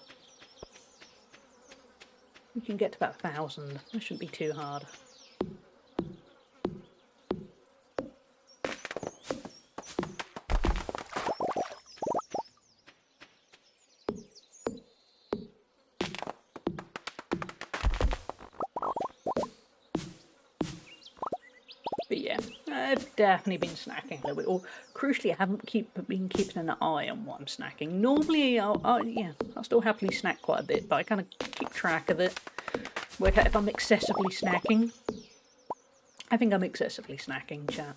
We can get to about 1,000. That shouldn't be too hard. But yeah, I've definitely been snacking a little bit. Or crucially, I haven't been keeping an eye on what I'm snacking. Normally, I'll still happily snack quite a bit, but I kind of keep track of it. Work out if I'm excessively snacking. I think I'm excessively snacking, chat.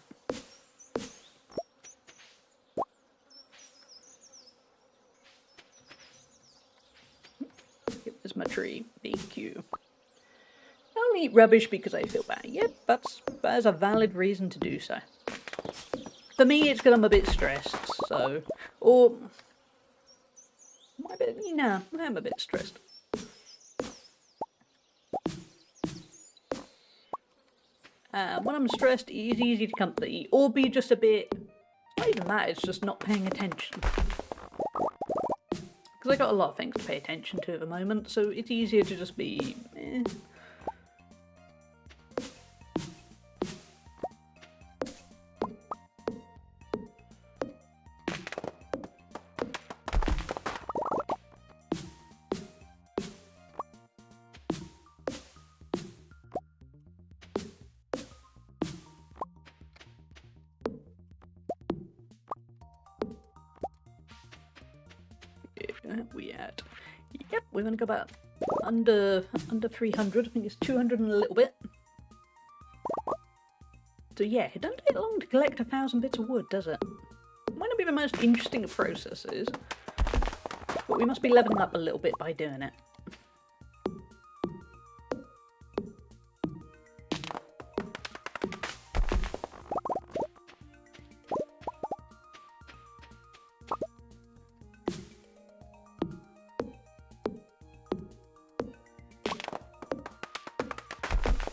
Get this There's my tree. Thank you. I'll eat rubbish because I feel bad. Yep, that's a valid reason to do so. For me, it's because I'm a bit stressed, so... Or... No, I'm a bit stressed. When I'm stressed, it's easy to come to eat. Or be just a bit... Not even that, it's just not paying attention. Because I got a lot of things to pay attention to at the moment, so it's easier to just be... we at? Yep, we're gonna go about under 300. I think it's 200 and a little bit. So yeah, it doesn't take long to collect 1,000 bits of wood, does it? Might not be the most interesting of processes, but we must be leveling up a little bit by doing it.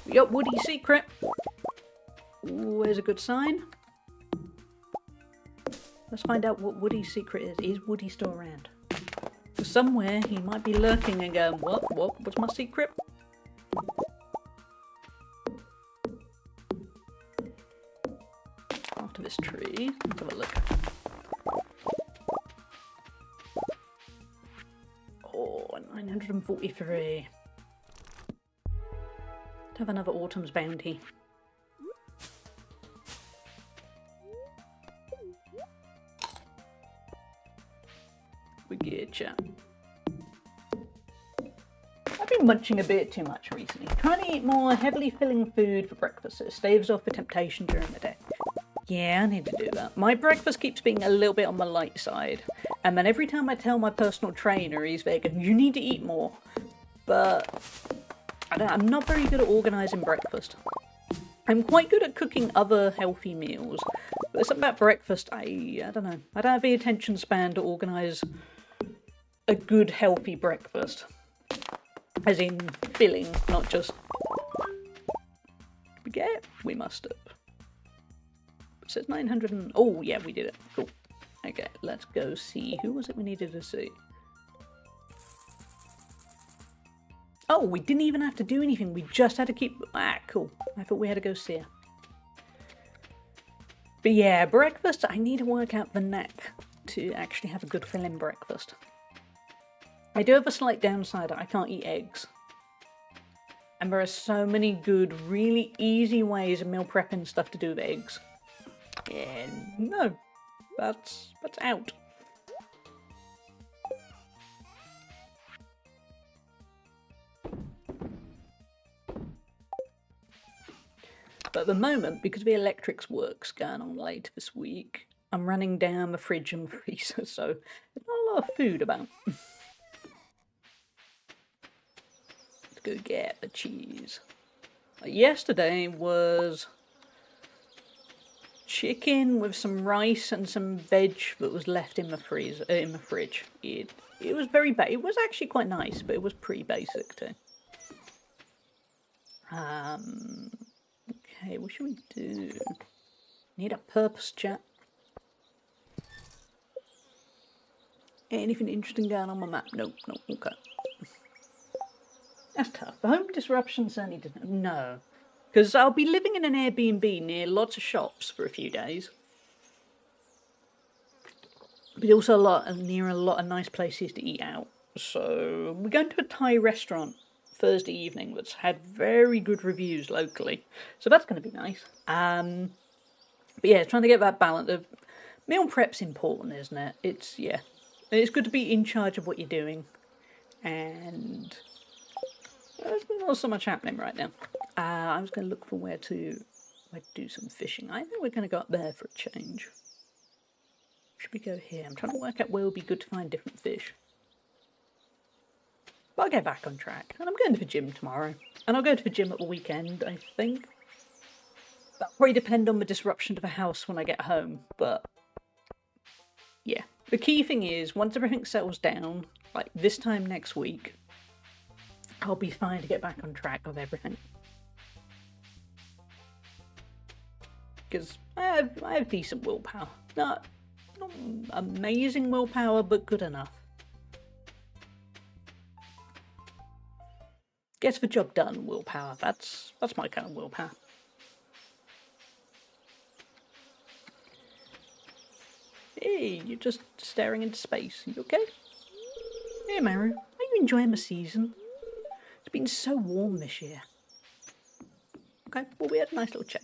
Yup, Woody secret. Always a good sign. Let's find out what Woody's secret is. Is Woody still around? Somewhere he might be lurking and going, what's my secret? After this tree, let's have a look. Oh, 943. Have another autumn's bounty. We get ya. I've been munching a bit too much recently. Trying to eat more heavily filling food for breakfast so it staves off the temptation during the day. Yeah, I need to do that. My breakfast keeps being a little bit on the light side. And then every time I tell my personal trainer, he's there going, you need to eat more. But... I'm not very good at organising breakfast. I'm quite good at cooking other healthy meals, but something about breakfast, I don't know. I don't have the attention span to organise a good healthy breakfast. As in filling, not just... Did we get it? We must have. It says 900 and... Oh, yeah, we did it. Cool. Okay, let's go see. Who was it we needed to see? Oh, we didn't even have to do anything. We just had to keep... Ah, cool. I thought we had to go see her. But yeah, breakfast, I need to work out the knack to actually have a good filling breakfast. I do have a slight downside. I can't eat eggs. And there are so many good, really easy ways of meal prepping stuff to do with eggs. And no, that's out. But at the moment, because the electrics work's going on later this week, I'm running down the fridge and freezer, so there's not a lot of food about. Let's go get the cheese. Yesterday was chicken with some rice and some veg that was left in the freezer, in the fridge. It was very bad. It was actually quite nice, but it was pretty basic too. Okay, what should we do? Need a purpose, chat. Anything interesting going on my map? Nope, okay. That's tough. The home disruption certainly didn't. No. Because I'll be living in an Airbnb near lots of shops for a few days. But also near a lot of nice places to eat out. So we're going to a Thai restaurant Thursday evening that's had very good reviews locally, so that's going to be nice. But yeah, trying to get that balance of meal prep's important, isn't it? It's good to be in charge of what you're doing, and there's not so much happening right now. I was going to look for where to do some fishing. I think we're going to go up there for a change. Should we go here? I'm trying to work out where would be good to find different fish. But I'll get back on track. And I'm going to the gym tomorrow. And I'll go to the gym at the weekend, I think. That'll probably depend on the disruption to the house when I get home. But yeah. The key thing is, once everything settles down, like this time next week, I'll be fine to get back on track with everything. Because I have decent willpower. Not amazing willpower, but good enough. Gets the job done willpower. That's my kind of willpower. Hey, you're just staring into space. You okay? Hey, Maru. Are you enjoying the season? It's been so warm this year. Okay, well, we had a nice little chat.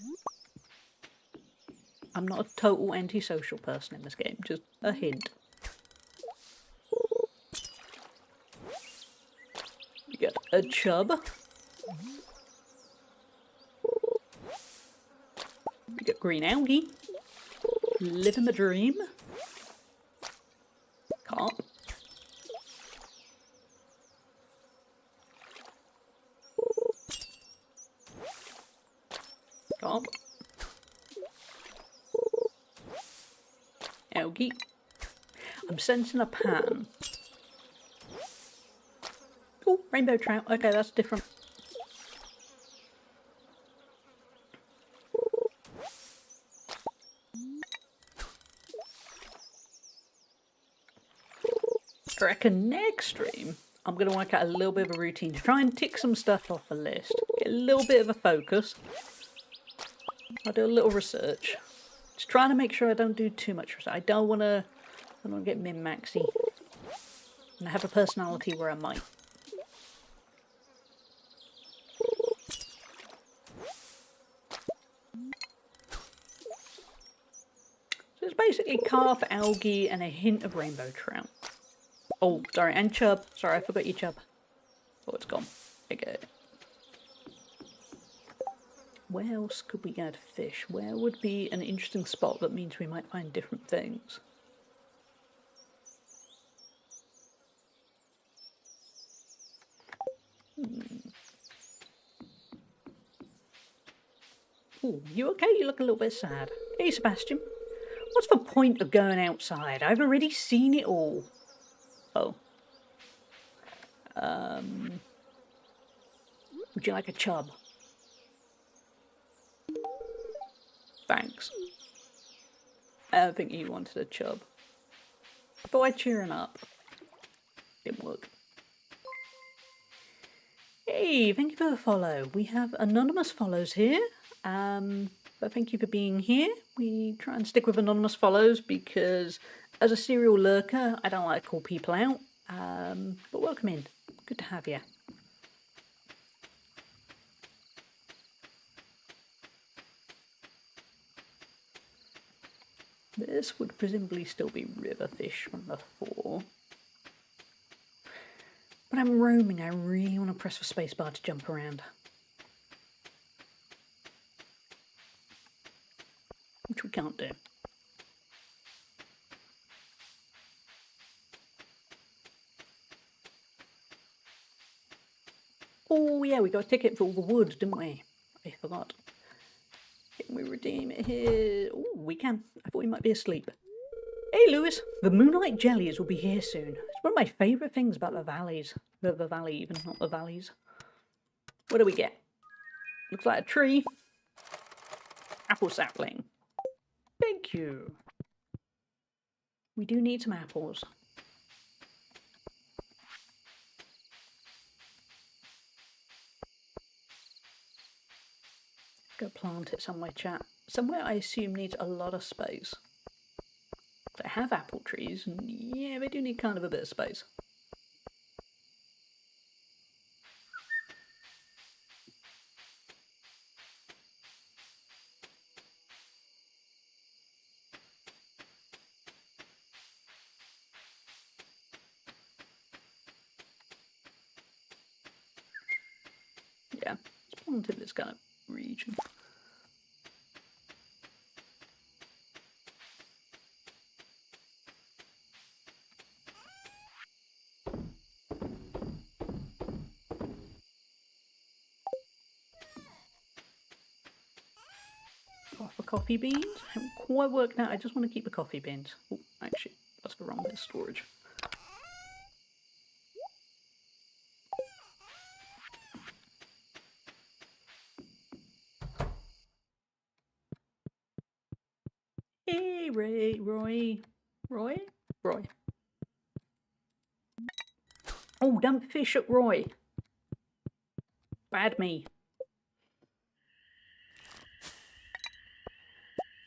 I'm not a total antisocial person in this game, just a hint. You get a chub. You get green algae. Living the dream. Carp. Carp. Algae. I'm sensing a pattern. Oh, rainbow trout. Okay, that's different. I reckon next stream, I'm going to work out a little bit of a routine to try and tick some stuff off the list. Get a little bit of a focus. I'll do a little research. Just trying to make sure I don't do too much research. I don't want to get min-maxy. And I have a personality where I might. So it's basically carp, algae, and a hint of rainbow trout. Oh, sorry, and chub. Sorry, I forgot your chub. Oh, it's gone. Okay. Where else could we go to fish? Where would be an interesting spot that means we might find different things? Oh, you okay? You look a little bit sad. Hey, Sebastian. What's the point of going outside? I've already seen it all. Oh. Would you like a chub? Thanks. I don't think you wanted a chub. I thought I'd cheer him up. Didn't work. Hey, thank you for the follow. We have anonymous follows here. But thank you for being here. We try and stick with anonymous follows because as a serial lurker, I don't like to call people out. But welcome in. Good to have you. This would presumably still be river fish from before. When I'm roaming, I really want to press the spacebar to jump around. Which we can't do. Oh yeah, we got a ticket for all the wood, didn't we? I forgot. Can we redeem it here? Oh, we can. I thought we might be asleep. Hey Lewis, the moonlight jellies will be here soon. It's one of my favourite things about the valleys. The valley even, not the valleys. What do we get? Looks like a tree. Apple sapling. Thank you. We do need some apples. Go plant it somewhere, chat. Somewhere I assume needs a lot of space. They have apple trees, and yeah, they do need kind of a bit of space. Yeah, let's plant in this kind of region. Off for coffee beans. I haven't quite worked out. I just want to keep the coffee beans. Oh, actually, that's the wrong bit of storage. Hey, Roy. Oh, dump fish at Roy. Bad me.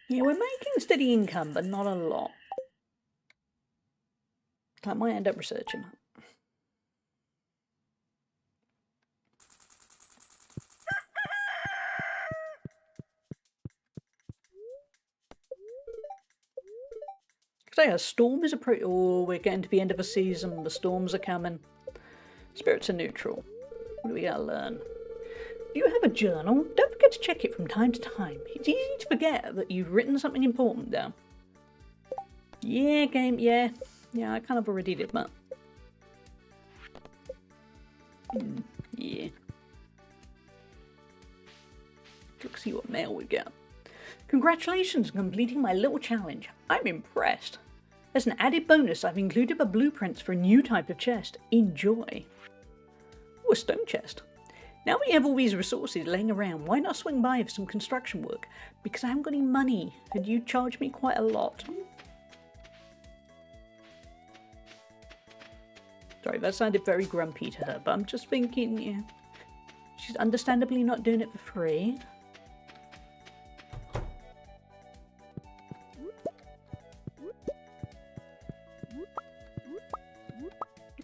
Yeah, we're making steady income, but not a lot. I might end up researching that. Say a storm is approaching. Oh, we're getting to the end of the season. The storms are coming. Spirits are neutral. What do we gotta learn? Do you have a journal? Don't forget to check it from time to time. It's easy to forget that you've written something important down. Yeah, game, yeah. Yeah, I kind of already did that. Yeah. Let's see what mail we got. Congratulations on completing my little challenge. I'm impressed. As an added bonus, I've included the blueprints for a new type of chest. Enjoy. Ooh, a stone chest. Now we have all these resources laying around, why not swing by for some construction work? Because I haven't got any money, and you charge me quite a lot. Sorry, that sounded very grumpy to her, but I'm just thinking, yeah, she's understandably not doing it for free.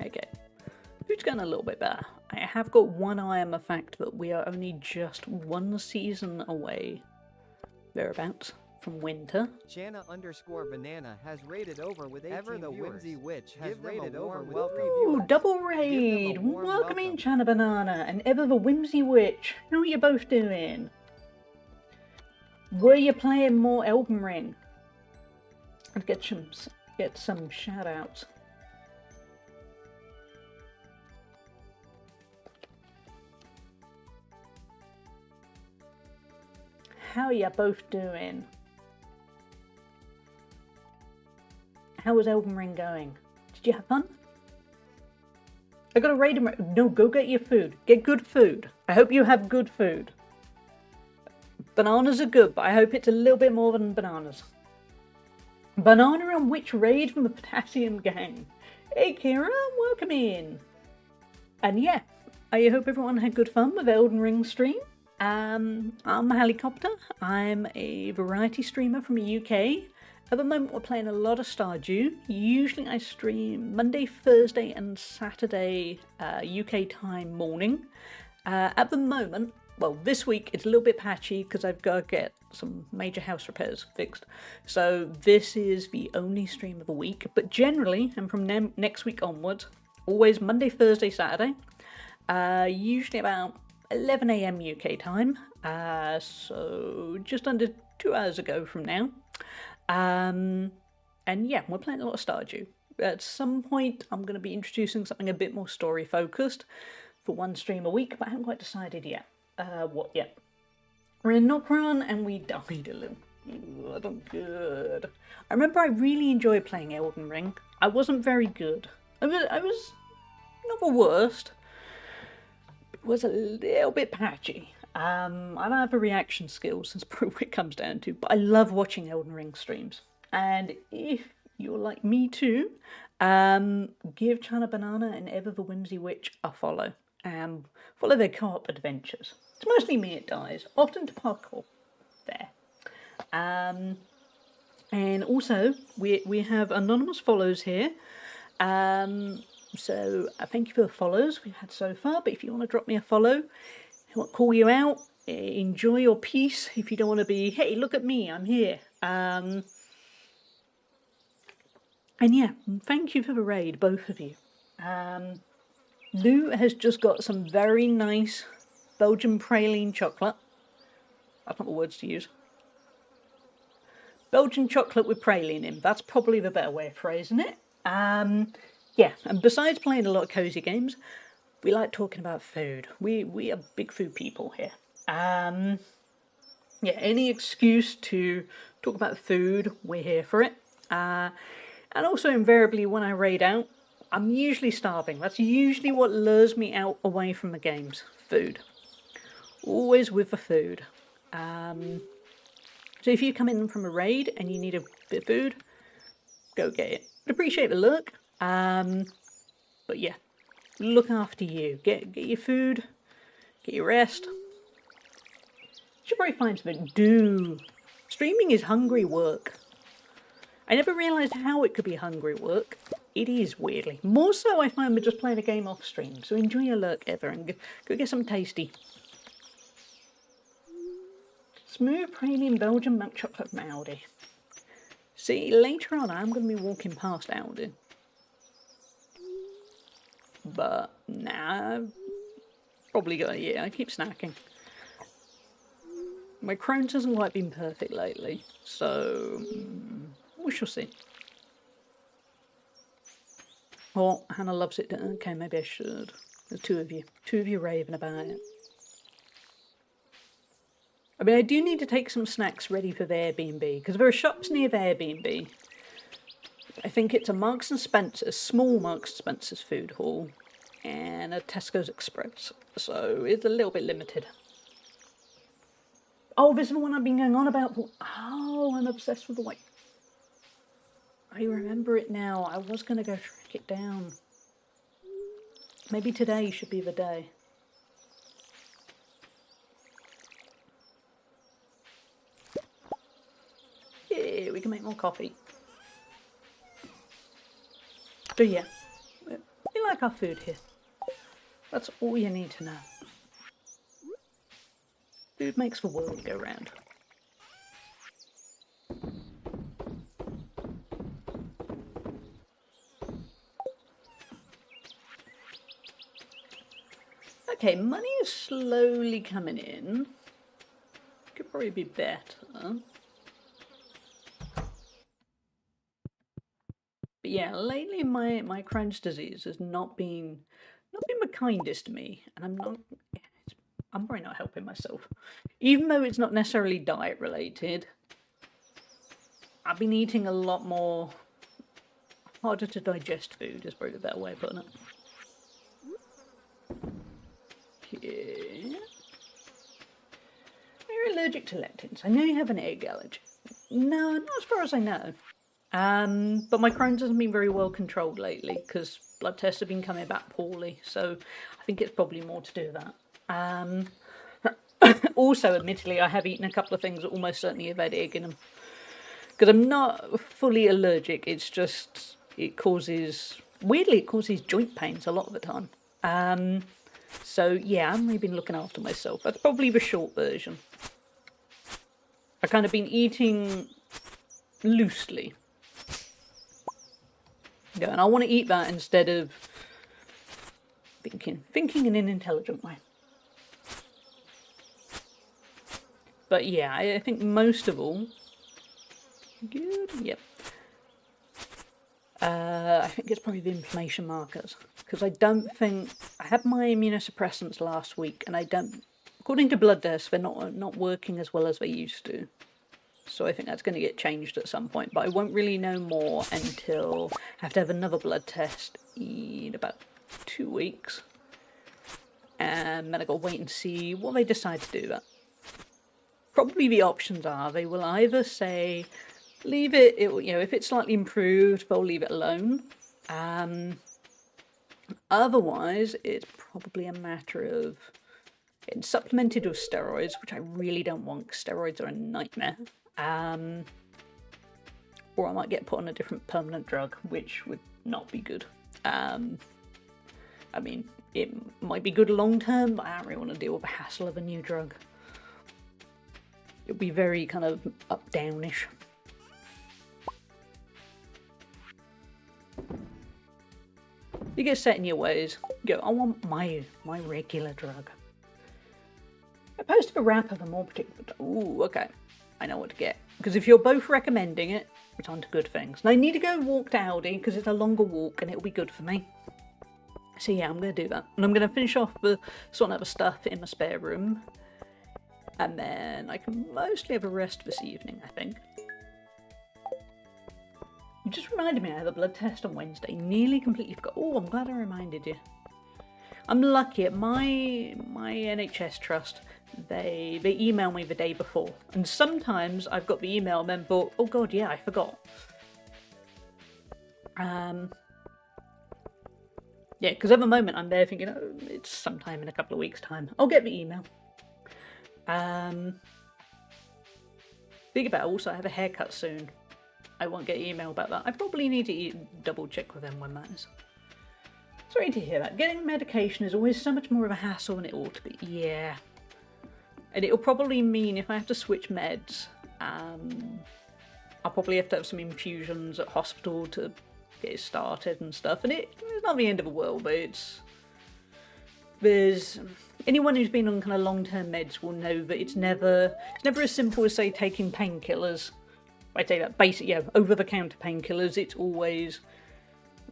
Okay, food's going a little bit better. I have got one eye on the fact that we are only just one season away, thereabouts, from winter. Shanna_banana has rated over with 18 Ever the viewers. Whimsy Witch has rated over with Ooh, double raid! Welcome in, Chana Banana, and Ever the Whimsy Witch. How are you both doing? Were you playing more Elden Ring? I'd get some shout outs. How are you both doing? How was Elden Ring going? Did you have fun? I got a raid. No, go get your food. Get good food. I hope you have good food. Bananas are good, but I hope it's a little bit more than bananas. Banana on which raid from the Potassium Gang? Hey Kira, welcome in. And yeah, I hope everyone had good fun with Elden Ring stream. I'm Helicopter. I'm a variety streamer from the UK. At the moment we're playing a lot of Stardew. Usually I stream Monday, Thursday and Saturday UK time morning. At the moment, well this week it's a little bit patchy because I've got to get some major house repairs fixed. So this is the only stream of the week. But generally, and from next week onwards, always Monday, Thursday, Saturday. Usually about 11 AM UK time. So just under 2 hours ago from now. And yeah, we're playing a lot of Stardew. At some point, I'm going to be introducing something a bit more story focused for one stream a week, but I haven't quite decided yet. What yet? We're in Nokron and we died a little. Ooh, not good. I remember I really enjoyed playing Elden Ring. I wasn't very good. I was not the worst. It was a little bit patchy. I don't have the reaction skills, that's probably what it comes down to, but I love watching Elden Ring streams. And if you're like me too, give Chana Banana and Ever the Whimsy Witch a follow. Follow their co-op adventures. It's mostly me it dies, often to parkour. There. And also, we have anonymous follows here. So thank you for the follows we've had so far, but if you want to drop me a follow, I won't call you out, enjoy your peace. If you don't want to be, hey, look at me, I'm here. And yeah, thank you for the raid, both of you. Lou has just got some very nice Belgian praline chocolate. That's not the words to use. Belgian chocolate with praline in. That's probably the better way of phrasing it. Yeah, and besides playing a lot of cozy games, we like talking about food. We are big food people here. yeah, any excuse to talk about food, we're here for it. And also invariably when I raid out, I'm usually starving. That's usually what lures me out away from the games. Food. Always with the food. So if you come in from a raid and you need a bit of food, go get it. I'd appreciate the look. But yeah, look after you. Get your food, get your rest. Should probably find something to do. Streaming is hungry work. I never realised how it could be hungry work. It is, weirdly. More so I find with just playing a game off stream. So enjoy your lurk, Ever, and go get something tasty. Smooth premium Belgian milk chocolate from Aldi. See, later on I'm going to be walking past Aldi. But nah, probably got, yeah, I keep snacking. My Crohn's hasn't quite been perfect lately, so we shall see. Oh, Hannah loves it. Okay, maybe I should. There's two of you raving about it. I mean, I do need to take some snacks ready for the Airbnb, because there are shops near the Airbnb. I think it's a Marks and Spencer's, small Marks and Spencer's food hall, and a Tesco's Express, so it's a little bit limited. Oh, this is the one I've been going on about. Oh, I'm obsessed with the white. I remember it now. I was going to go track it down. Maybe today should be the day. Yeah, we can make more coffee. So yeah, we like our food here. That's all you need to know. Food makes the world go round. Okay, money is slowly coming in. Could probably be better. But yeah, lately my Crohn's disease has not been the kindest to me, and I'm probably not helping myself. Even though it's not necessarily diet related, I've been eating a lot more harder to digest food, is probably a better way of putting it. Yeah. You're allergic to lectins. I know you have an egg allergy. No, not as far as I know. But my Crohn's hasn't been very well controlled lately because blood tests have been coming back poorly, so I think it's probably more to do with that. Also, admittedly, I have eaten a couple of things that almost certainly have had egg in them. Because I'm not fully allergic, it's just, weirdly it causes joint pains a lot of the time. So yeah, I've really been looking after myself. That's probably the short version. I've kind of been eating loosely. Yeah, and I want to eat that instead of thinking in an intelligent way. But yeah, I think most of all, good, yep. I think it's probably the inflammation markers, because I had my immunosuppressants last week, and according to blood tests, they're not working as well as they used to. So I think that's going to get changed at some point, but I won't really know more until I have to have another blood test in about 2 weeks. And then I've got to wait and see what they decide to do that. Probably the options are, they will either say, leave it, if it's slightly improved, they'll leave it alone. Otherwise, it's probably a matter of getting supplemented with steroids, which I really don't want, because steroids are a nightmare. Or I might get put on a different permanent drug, which would not be good. I mean, it might be good long term, but I don't really want to deal with the hassle of a new drug. It'll be very kind of up-downish. You get set in your ways. You go, I want my regular drug. I posted a wrap of a more particular. Ooh, okay. I know what to get. Because if you're both recommending it, it's on to good things. And I need to go walk to Aldi because it's a longer walk and it'll be good for me. So yeah, I'm going to do that. And I'm going to finish off the sorting out the stuff in my spare room. And then I can mostly have a rest this evening, I think. You just reminded me I had a blood test on Wednesday. Nearly completely forgot. Oh, I'm glad I reminded you. I'm lucky at my NHS trust. They email me the day before, and sometimes I've got the email and then thought, oh god, yeah, I forgot. Yeah, because at the moment I'm there thinking, oh, it's sometime in a couple of weeks' time. I'll get the email. Think about it, also, I have a haircut soon. I won't get email about that. I probably need to double check with them when that is. Sorry to hear that. Getting medication is always so much more of a hassle than it ought to be. Yeah. And it'll probably mean if I have to switch meds, I'll probably have to have some infusions at hospital to get it started and stuff. And it's not the end of the world, but there's anyone who's been on kind of long-term meds will know that it's never as simple as, say, taking painkillers. I say that basic, over-the-counter painkillers. It's always,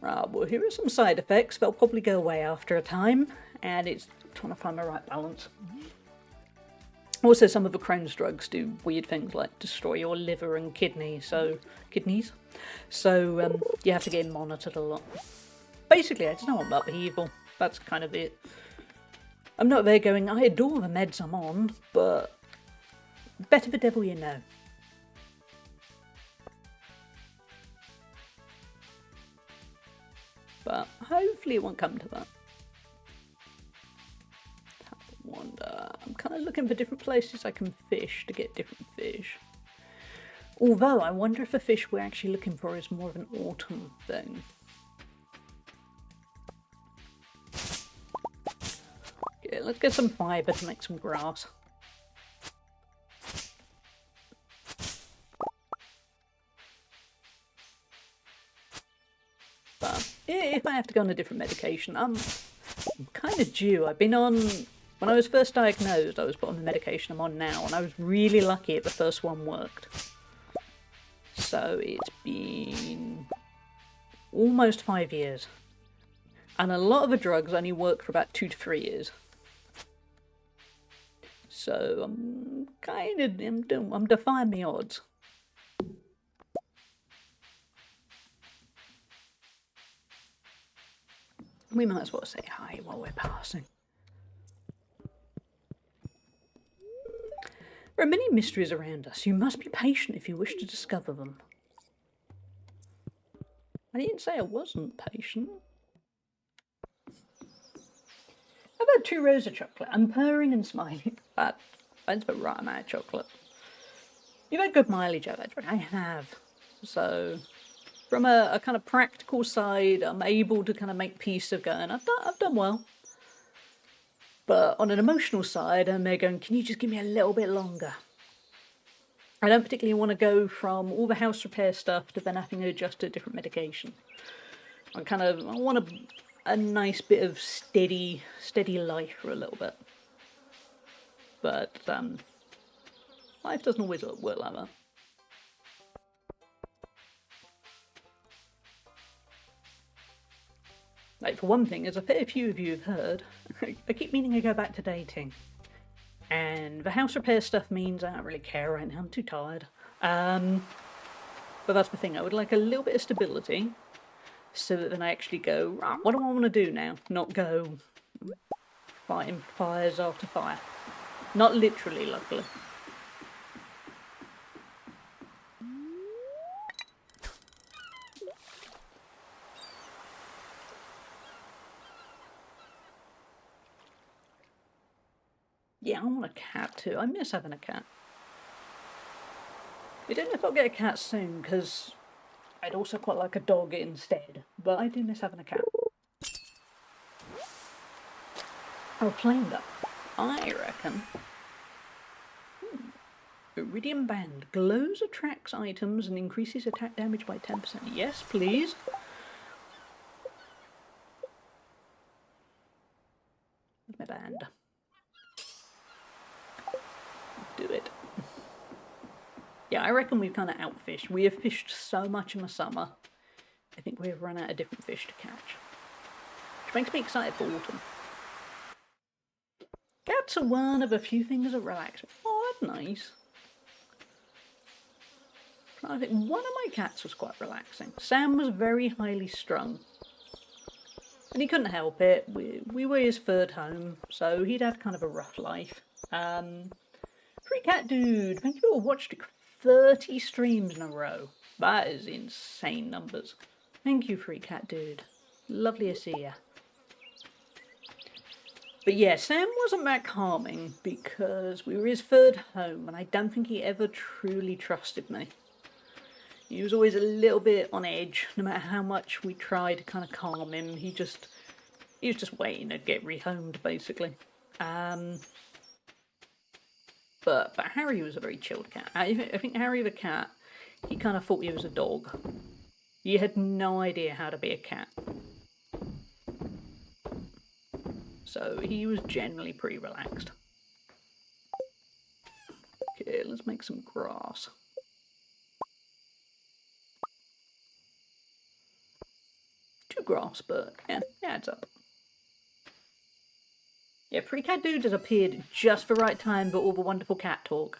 well, here are some side effects. They'll probably go away after a time, and it's trying to find the right balance. Also, some of the Crohn's drugs do weird things like destroy your liver and kidneys. So you have to get monitored a lot. Basically, I just don't want upheaval. That's kind of it. I'm not there going, I adore the meds I'm on, but better the devil you know. But hopefully it won't come to that. Wonder. I'm kind of looking for different places I can fish to get different fish. Although I wonder if the fish we're actually looking for is more of an autumn thing. Okay, let's get some fibre to make some grass. But if I have to go on a different medication, I'm kind of due. I've been on... When I was first diagnosed, I was put on the medication I'm on now, and I was really lucky the first one worked. So it's been almost 5 years. And a lot of the drugs only work for about 2 to 3 years. So I'm defying the odds. We might as well say hi while we're passing. There are many mysteries around us. You must be patient if you wish to discover them. I didn't say I wasn't patient. I've had 2 rows of chocolate. I'm purring and smiling. That's the right amount of chocolate. You've had good mileage out of that. I have. So, from a kind of practical side, I'm able to kind of make peace of going, I've done well. But on an emotional side, I'm there going, can you just give me a little bit longer? I don't particularly want to go from all the house repair stuff to then having to adjust to a different medication. I want a nice bit of steady life for a little bit. But life doesn't always work like that. Like, for one thing, as a fair few of you have heard, I keep meaning to go back to dating. And the house repair stuff means I don't really care right now, I'm too tired. But that's the thing, I would like a little bit of stability, so that then I actually go, right, what do I want to do now? Not go fighting fires after fire. Not literally, luckily. Yeah, I want a cat too. I miss having a cat. I don't know if I'll get a cat soon, because I'd also quite like a dog instead. But I do miss having a cat. I'll claim that. I reckon. Iridium Band. Glows attracts items and increases attack damage by 10%. Yes, please. Where's my band? Do it. Yeah, I reckon we've kind of outfished. We have fished so much in the summer. I think we have run out of different fish to catch. Which makes me excited for autumn. Cats are one of a few things that relax me. Oh, Oh, that's nice. I think one of my cats was quite relaxing. Sam was very highly strung. And he couldn't help it. We were his third home, so he'd had kind of a rough life. Free Cat Dude, thank you for watching 30 streams in a row. That is insane numbers. Thank you, Free Cat Dude. Lovely to see ya. But yeah, Sam wasn't that calming because we were his third home and I don't think he ever truly trusted me. He was always a little bit on edge, no matter how much we tried to kind of calm him. He was just waiting to get rehomed, basically. But Harry was a very chilled cat. I think Harry the cat, he kind of thought he was a dog. He had no idea how to be a cat. So he was generally pretty relaxed. Okay, let's make some grass. Too grass, but yeah, it adds up. Yeah, Free Cat Dude has appeared just the right time for all the wonderful cat talk.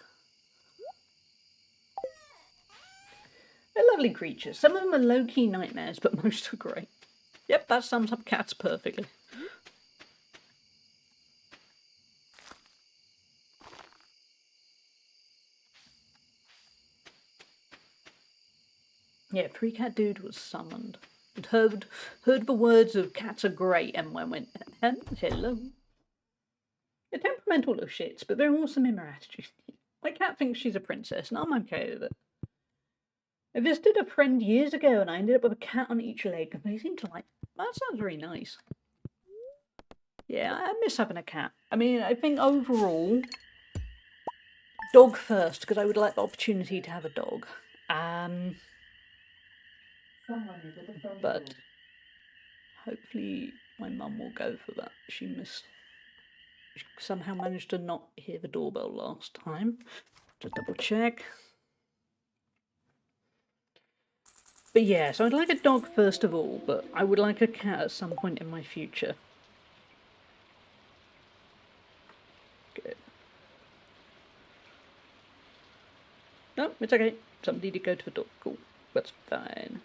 They're lovely creatures. Some of them are low-key nightmares, but most are great. Yep, that sums up cats perfectly. Yeah, Free Cat Dude was summoned. And heard the words of cats are great and went, hello. They're temperamental little shits, but they're awesome in their attitude. My cat thinks she's a princess, and I'm okay with it. I visited a friend years ago, and I ended up with a cat on each leg, and they seemed to like, that sounds very nice. Yeah, I miss having a cat. I mean, I think overall, dog first, because I would like the opportunity to have a dog. But hopefully my mum will go for that. She somehow managed to not hear the doorbell last time. Just double check. But yeah, so I'd like a dog first of all, but I would like a cat at some point in my future. Good. No, it's okay. Somebody did go to the door. Cool. That's fine.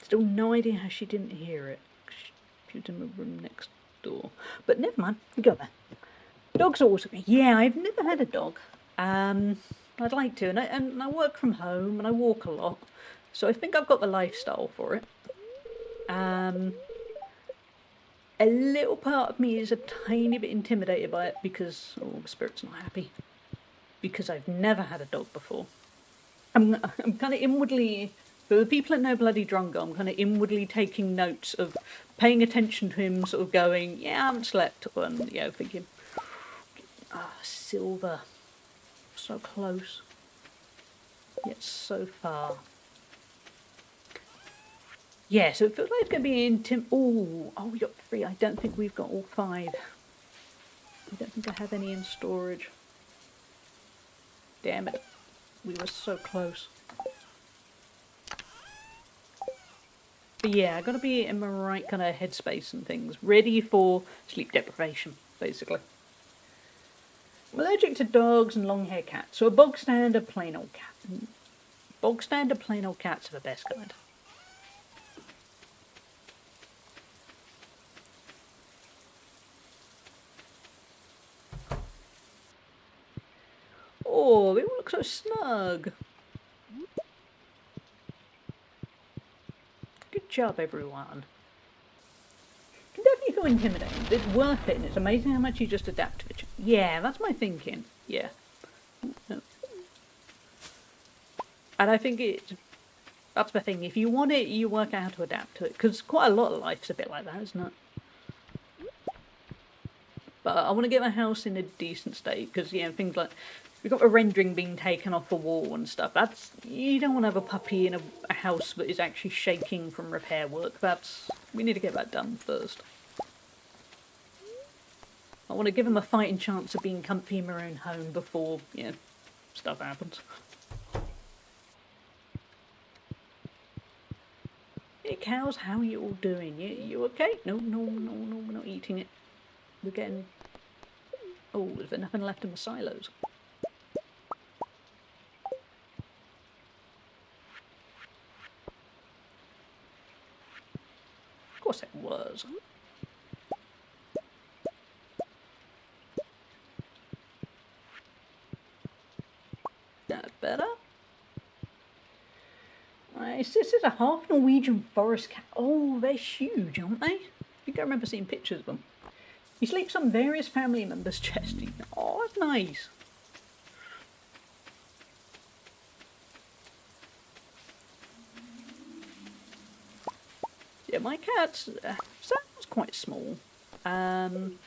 Still no idea how she didn't hear it. She was in the room next door. But never mind. We got there. Dogs are awesome. Yeah, I've never had a dog. I'd like to. And I work from home and I walk a lot. So I think I've got the lifestyle for it. A little part of me is a tiny bit intimidated by it because, oh, the spirit's not happy. Because I've never had a dog before. I'm kind of inwardly, for the people that know Bloody Drongo, I'm kind of inwardly taking notes of paying attention to him, sort of going, yeah, I haven't slept, and, you know, thinking, silver, so close, yet so far. Yeah, so it feels like it's going to be oh, we got 3. I don't think we've got all 5. I don't think I have any in storage. Damn it. We were so close. But yeah, I gotta be in my right kind of headspace and things. Ready for sleep deprivation, basically. I'm allergic to dogs and long-haired cats, so a bog standard plain old cat. Bog standard plain old cats are the best kind. Oh, they all look so snug. Good job, everyone. It can definitely feel intimidating, but it's worth it, and it's amazing how much you just adapt to it. Yeah, that's my thinking. Yeah. And I think that's the thing. If you want it, you work out how to adapt to it, because quite a lot of life's a bit like that, isn't it? But I want to get my house in a decent state, because, you know, things like, we've got a rendering being taken off a wall and stuff. You don't want to have a puppy in a house that is actually shaking from repair work. We need to get that done first. I want to give them a fighting chance of being comfy in their own home before, you know, stuff happens. Hey cows, how are you all doing? You okay? No, we're not eating it. We're getting... Oh, is there nothing left in the silos? Of course it was. That's better. This is a half Norwegian forest cat. Oh, they're huge, aren't they? I think I remember seeing pictures of them. He sleeps on various family members' chests. Oh, that's nice. Yeah, my cat's Sam's quite small. Harry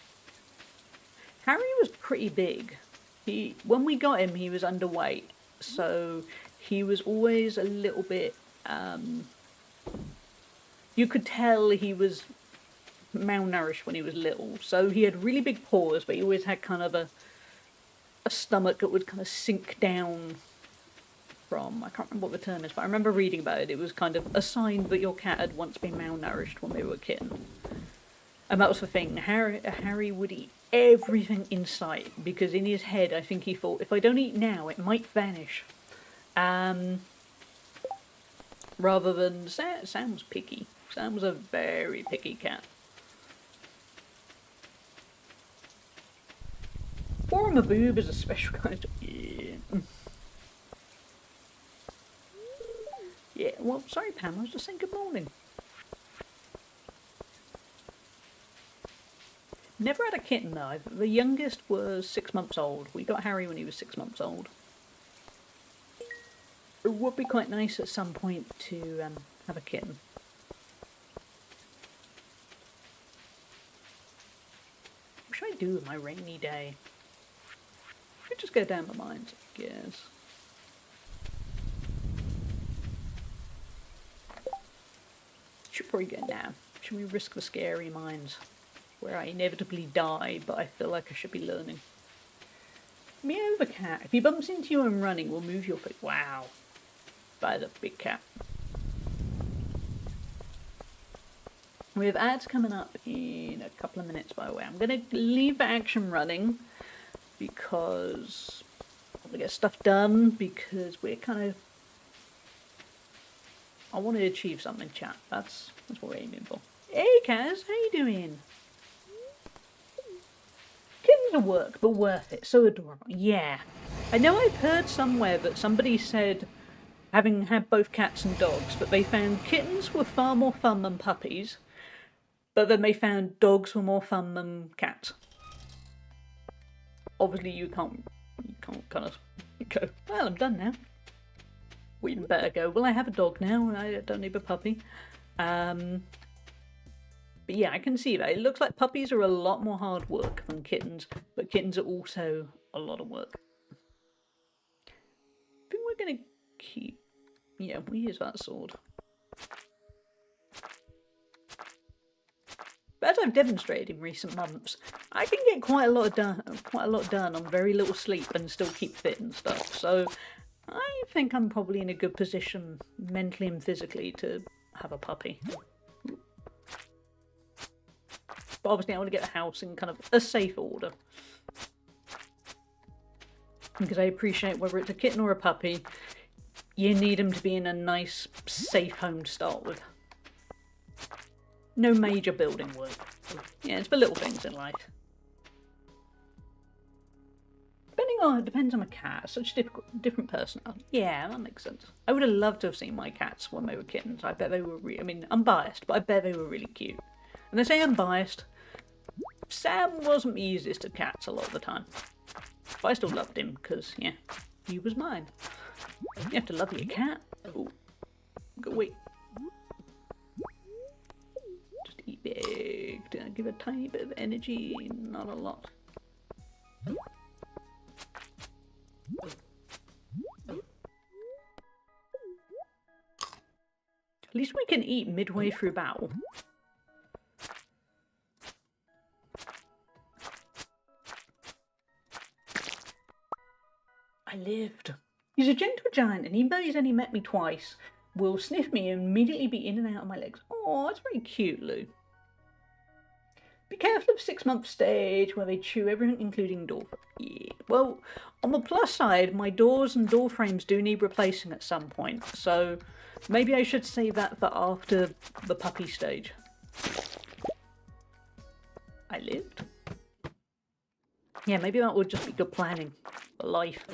was pretty big. When we got him, he was underweight, so he was always a little bit. You could tell he was malnourished when he was little. So he had really big paws, but he always had kind of a stomach that would kind of sink down from, I can't remember what the term is, but I remember reading about it. It was kind of a sign that your cat had once been malnourished when they were a kitten. And that was the thing. Harry would eat everything in sight, because in his head I think he thought, if I don't eat now it might vanish. Rather than Sam was picky. Sam was a very picky cat. Forum of Boob is a special kind of... Yeah. Yeah, well, sorry Pam, I was just saying good morning. Never had a kitten though. The youngest was 6 months old. We got Harry when he was 6 months old. It would be quite nice at some point to have a kitten. What should I do with my rainy day? I could just go down the mines, I guess. Should probably go now. Should we risk the scary mines? Where I inevitably die, but I feel like I should be learning. Meow the cat. If he bumps into you and running, we'll move your foot. Wow. That is a big cat. We have ads coming up in a couple of minutes, by the way. I'm going to leave the action running because I want to get stuff done, because we're kind of... I want to achieve something, chat. That's what we're aiming for. Hey, Kaz, how you doing? Kittens are work, but worth it. So adorable. Yeah. I know I've heard somewhere that somebody said, having had both cats and dogs, but they found kittens were far more fun than puppies, but then they found dogs were more fun than cats. Obviously you can't kind of go, well, I'm done now. Well, even better go, well, I have a dog now, I don't need a puppy. But yeah, I can see that. It looks like puppies are a lot more hard work than kittens, but kittens are also a lot of work. I think we're going to keep... Yeah, we use that sword. But as I've demonstrated in recent months, I can get quite a lot done on very little sleep and still keep fit and stuff. So I think I'm probably in a good position mentally and physically to have a puppy. But obviously I want to get the house in kind of a safe order. Because I appreciate whether it's a kitten or a puppy, you need them to be in a nice, safe home to start with. No major building work. Yeah, it's the little things in life. Depends on a cat. Such different personality. Yeah, that makes sense. I would have loved to have seen my cats when they were kittens. I bet they were I mean, I'm biased, but I bet they were really cute. And they say I'm biased. Sam wasn't the easiest of cats a lot of the time. But I still loved him, because, yeah, he was mine. You have to love your cat. Oh, go wait. Just eat big. Give a tiny bit of energy, not a lot. At least we can eat midway through battle. I lived. He's a gentle giant, and even though he's only met me twice, will sniff me and immediately be in and out of my legs. Oh, that's very cute, Lou. Be careful of 6-month stage where they chew everything, including door. Yeah. Well, on the plus side, my doors and door frames do need replacing at some point, so maybe I should save that for after the puppy stage. I lived? Yeah, maybe that would just be good planning for life.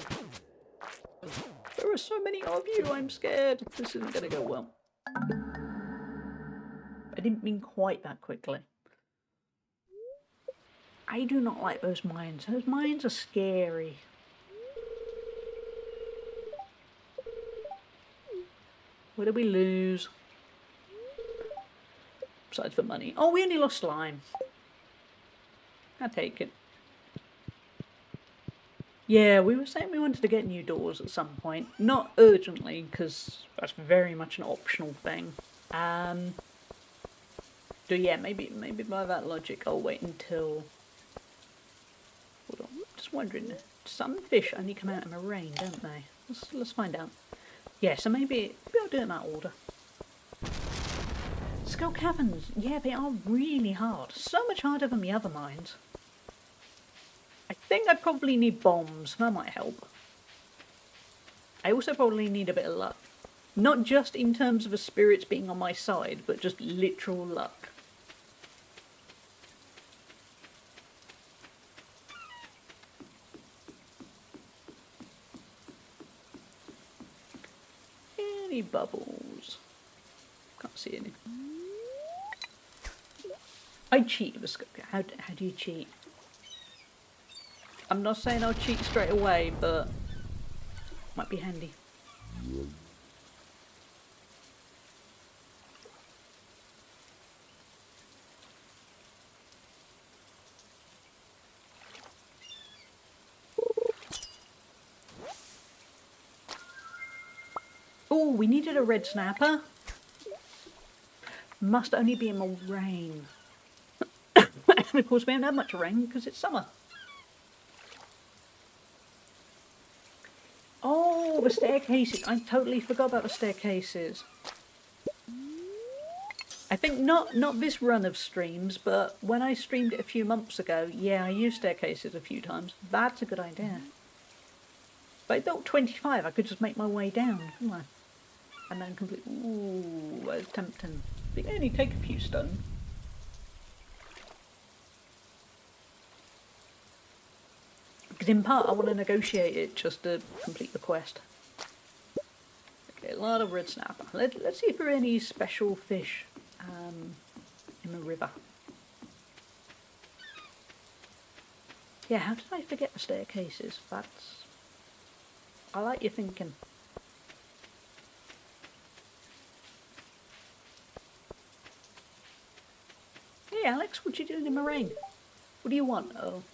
There are so many of you, I'm scared. This isn't gonna go well. I didn't mean quite that quickly. I do not like those mines. Those mines are scary. What did we lose? Besides for money. Oh, we only lost slime. I'll take it. Yeah, we were saying we wanted to get new doors at some point. Not urgently, because that's very much an optional thing. So yeah, maybe by that logic I'll wait until... Hold on, just wondering. Some fish only come out in the rain, don't they? Let's find out. Yeah, so maybe I'll do it in that order. Skull caverns, yeah, they are really hard. So much harder than the other mines. I think I probably need bombs, that might help. I also probably need a bit of luck. Not just in terms of the spirits being on my side, but just literal luck. Any bubbles? Can't see any. I cheat with skull. How do you cheat? I'm not saying I'll cheat straight away, but might be handy. Oh, we needed a red snapper. Must only be in the rain. And of course we haven't had much rain because it's summer. Oh, the staircases. I totally forgot about the staircases. I think not this run of streams, but when I streamed it a few months ago, yeah, I used staircases a few times. That's a good idea. But I thought 25, I could just make my way down, couldn't I? And then complete... Ooh, that's tempting. They only take a few stone. Because in part I want to negotiate it just to complete the quest. Okay, a lot of red snapper. Let's see if there are any special fish in the river. Yeah, how did I forget the staircases? That's... I like your thinking. Hey Alex, what you doing in the rain? What do you want? Oh.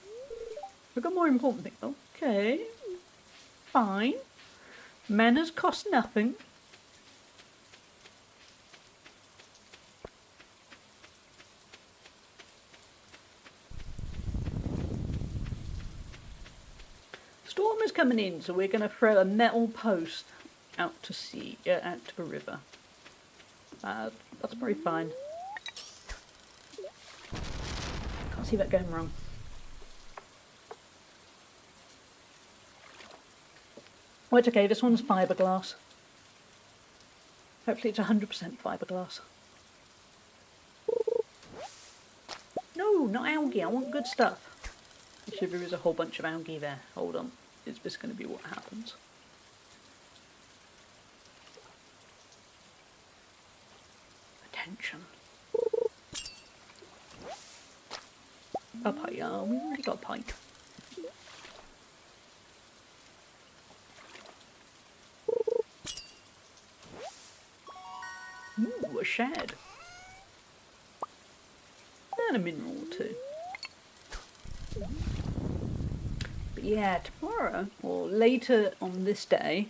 We've got more important things. Okay. Fine. Manners cost nothing. Storm is coming in, so we're going to throw a metal post out to sea, out to the river. That's very fine. Can't see that going wrong. Oh, it's okay, this one's fiberglass. Hopefully it's 100% fiberglass. No, not algae, I want good stuff. Actually, there is a whole bunch of algae there. Hold on, is this going to be what happens? Attention. A pike, oh, we've already got a pike. Ooh, a shed. And a mineral or two. But yeah, tomorrow, or later on this day,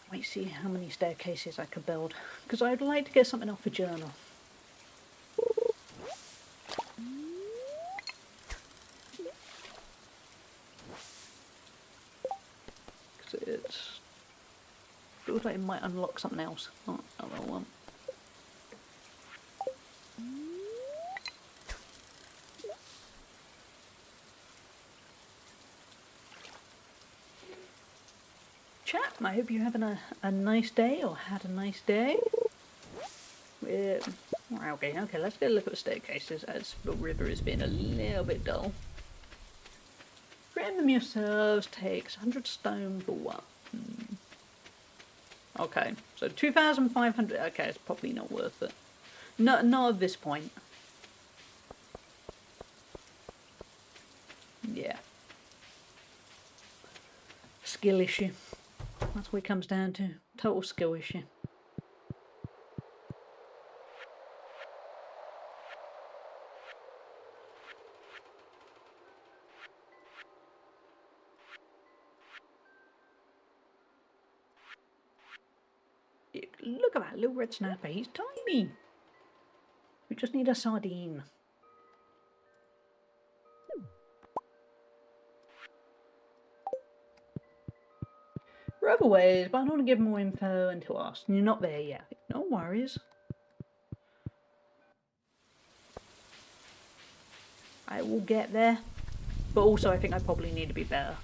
I might see how many staircases I could build. Because I'd like to get something off a journal. Because it feels like it might unlock something else. Oh, another one. Chat, I hope you're having a nice day or had a nice day. Okay, let's get a look at the staircases as the river has been a little bit dull. Grab them yourselves takes 100 stone for what? Okay, so 2,500. Okay, it's probably not worth it. Not at this point. Yeah. Skill issue. That's what it comes down to. Total skill issue. Look at that little red snapper. He's tiny. We just need a sardine. There are other ways, but I don't want to give more info until asked. You're not there yet. No worries. I will get there. But also I think I probably need to be better.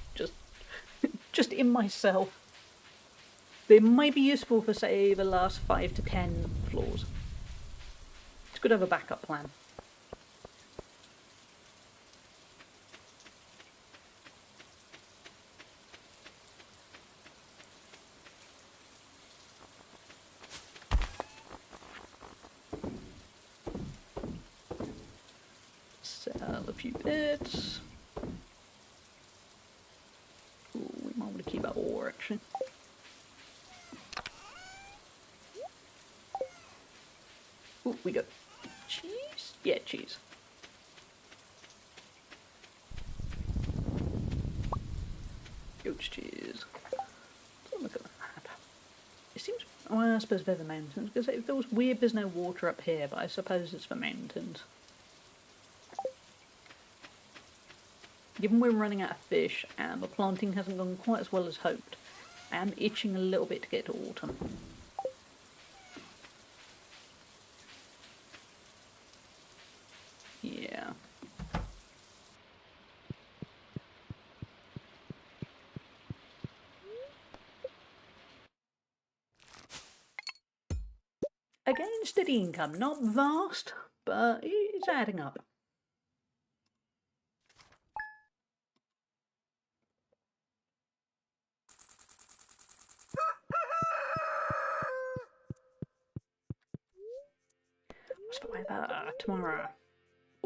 Just in myself. They might be useful for, say, the last 5 to 10 floors. It's good to have a backup plan. Sell a few bits. Ooh, we might want to keep that ore, actually. Ooh, we got cheese? Yeah, cheese. Goat's cheese. Let's look at the map. It seems... Well, I suppose they're the mountains. Because it feels weird there's no water up here, but I suppose it's the mountains. Given we're running out of fish and the planting hasn't gone quite as well as hoped, I am itching a little bit to get to autumn. Yeah. Again, steady income. Not vast, but it's adding up. What's the weather tomorrow?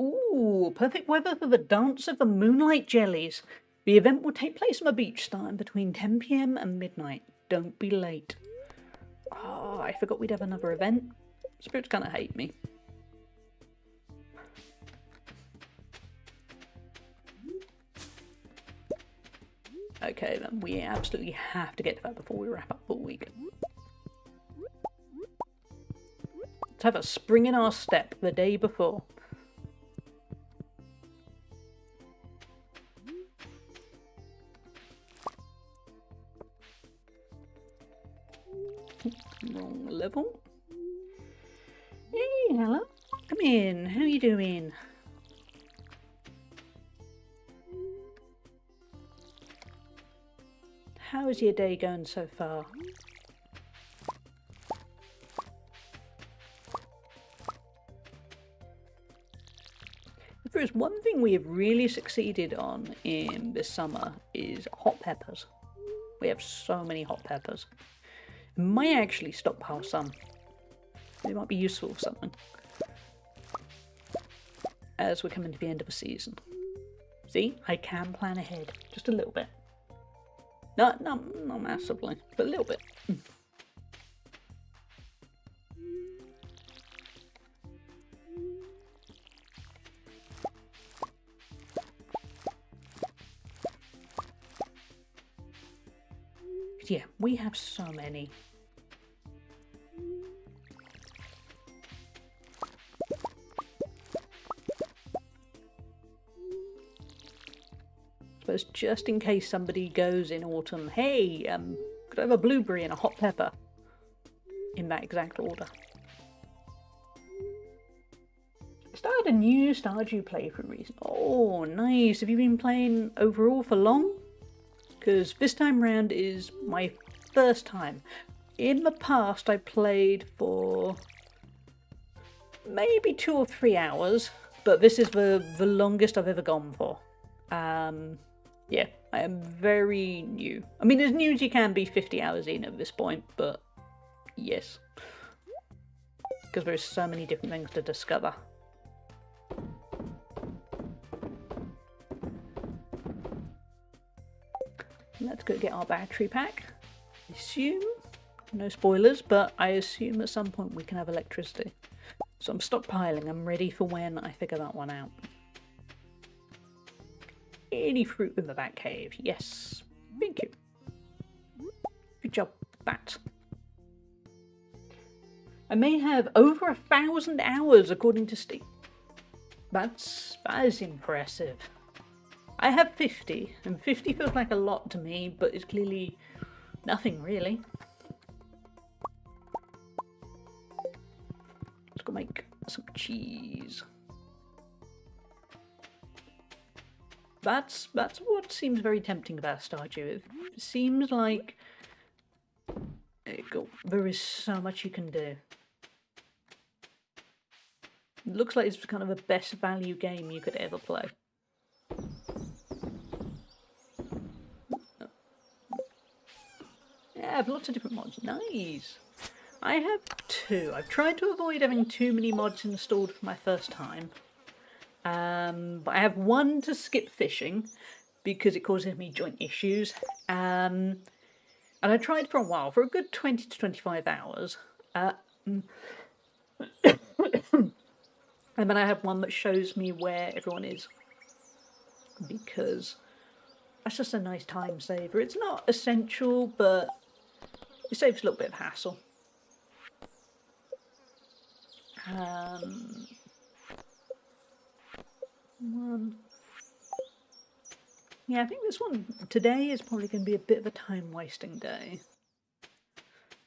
Ooh, perfect weather for the Dance of the Moonlight Jellies. The event will take place on the beach starting between 10 PM and midnight. Don't be late. Oh, I forgot we'd have another event. Spirits kind of hate me. Okay, then we absolutely have to get to that before we wrap up the week. Let's have a spring in our step the day before. Wrong level. Hey, hello. Come in. How you doing? How is your day going so far? If there's one thing we have really succeeded on in this summer is hot peppers. We have so many hot peppers. Might actually stockpile some. They might be useful for something. As we're coming to the end of the season. See, I can plan ahead. Just a little bit. Not massively, but a little bit. Yeah, we have so many. Suppose just in case somebody goes in autumn, hey, could I have a blueberry and a hot pepper? In that exact order. Started a new Stardew playthrough recently. Oh, nice. Have you been playing overall for long? Because this time round is my first time. In the past, I played for maybe 2 or 3 hours, but this is the longest I've ever gone for. Yeah, I am very new. I mean, as new as you can be 50 hours in at this point, but yes. Because there's so many different things to discover. Let's go get our battery pack. I assume, no spoilers, but I assume at some point we can have electricity. So I'm stockpiling, I'm ready for when I figure that one out. Any fruit in the back cave? Yes. Thank you. Good job, bat. I may have over 1,000 hours according to Steam. That is impressive. I have 50, and 50 feels like a lot to me, but it's clearly nothing really. Let's go make some cheese. That's what seems very tempting about Stardew. It seems like there is so much you can do. It looks like it's kind of the best value game you could ever play. Yeah, I have lots of different mods. Nice. I have 2. I've tried to avoid having too many mods installed for my first time. But I have 1 to skip fishing because it causes me joint issues. And I tried for a while, for a good 20 to 25 hours. And then I have 1 that shows me where everyone is. Because that's just a nice time saver. It's not essential, but it saves a little bit of hassle. One. Yeah, I think this one today is probably going to be a bit of a time-wasting day.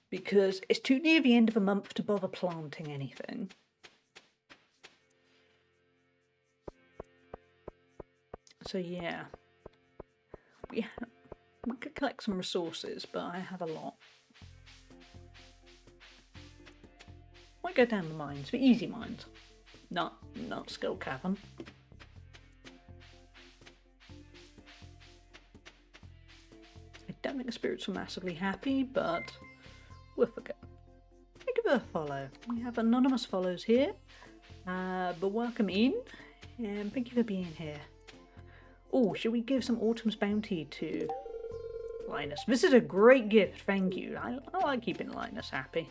Because it's too near the end of the month to bother planting anything. So yeah. We could collect some resources, but I have a lot. Might go down the mines, the easy mines. Not Skull Cavern. I don't think the spirits were massively happy, but we'll forget. Give it a follow. We have anonymous follows here, but welcome in, and thank you for being here. Oh, should we give some Autumn's Bounty to Linus? This is a great gift, thank you. I like keeping Linus happy.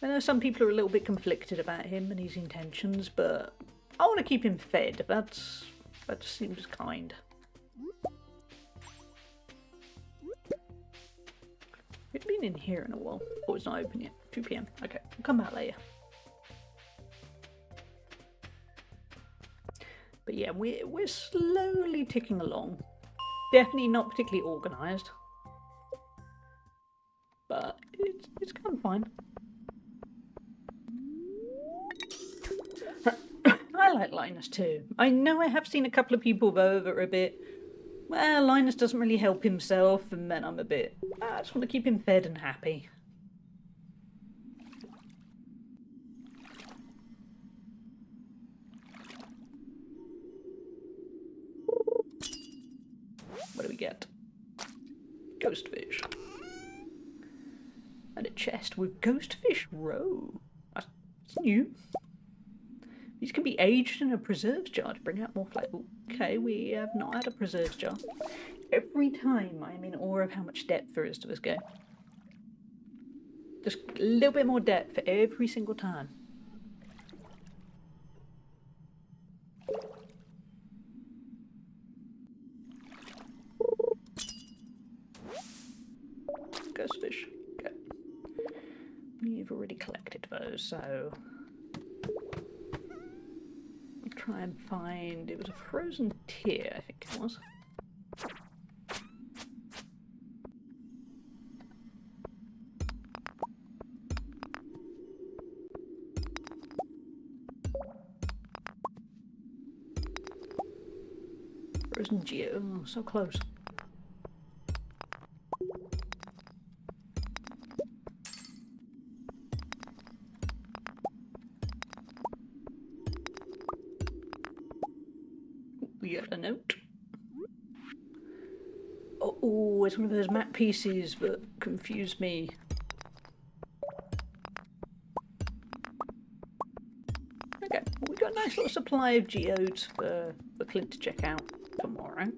I know some people are a little bit conflicted about him and his intentions, but I want to keep him fed. That just seems kind. We've been in here in a while. Oh, it's not open yet. 2 PM. Okay, we'll come back later. But yeah, we're slowly ticking along. Definitely not particularly organised. But it's kind of fine. I like Linus too. I know I have seen a couple of people though that are a bit, well, Linus doesn't really help himself, and then I'm a bit, I just want to keep him fed and happy. What do we get? Ghost fish. And a chest with ghost fish roe. That's new. These can be aged in a preserves jar to bring out more flavour. Okay, we have not had a preserves jar. Every time I'm in awe of how much depth there is to this game. Just a little bit more depth for every single time. Ghost fish. Okay. We've already collected those, so I'll try and find, it was a frozen tear, I think it was. Frozen geo, oh, so close. Oh, it's one of those map pieces that confused me. Okay, well, we've got a nice little supply of geodes for Clint to check out tomorrow.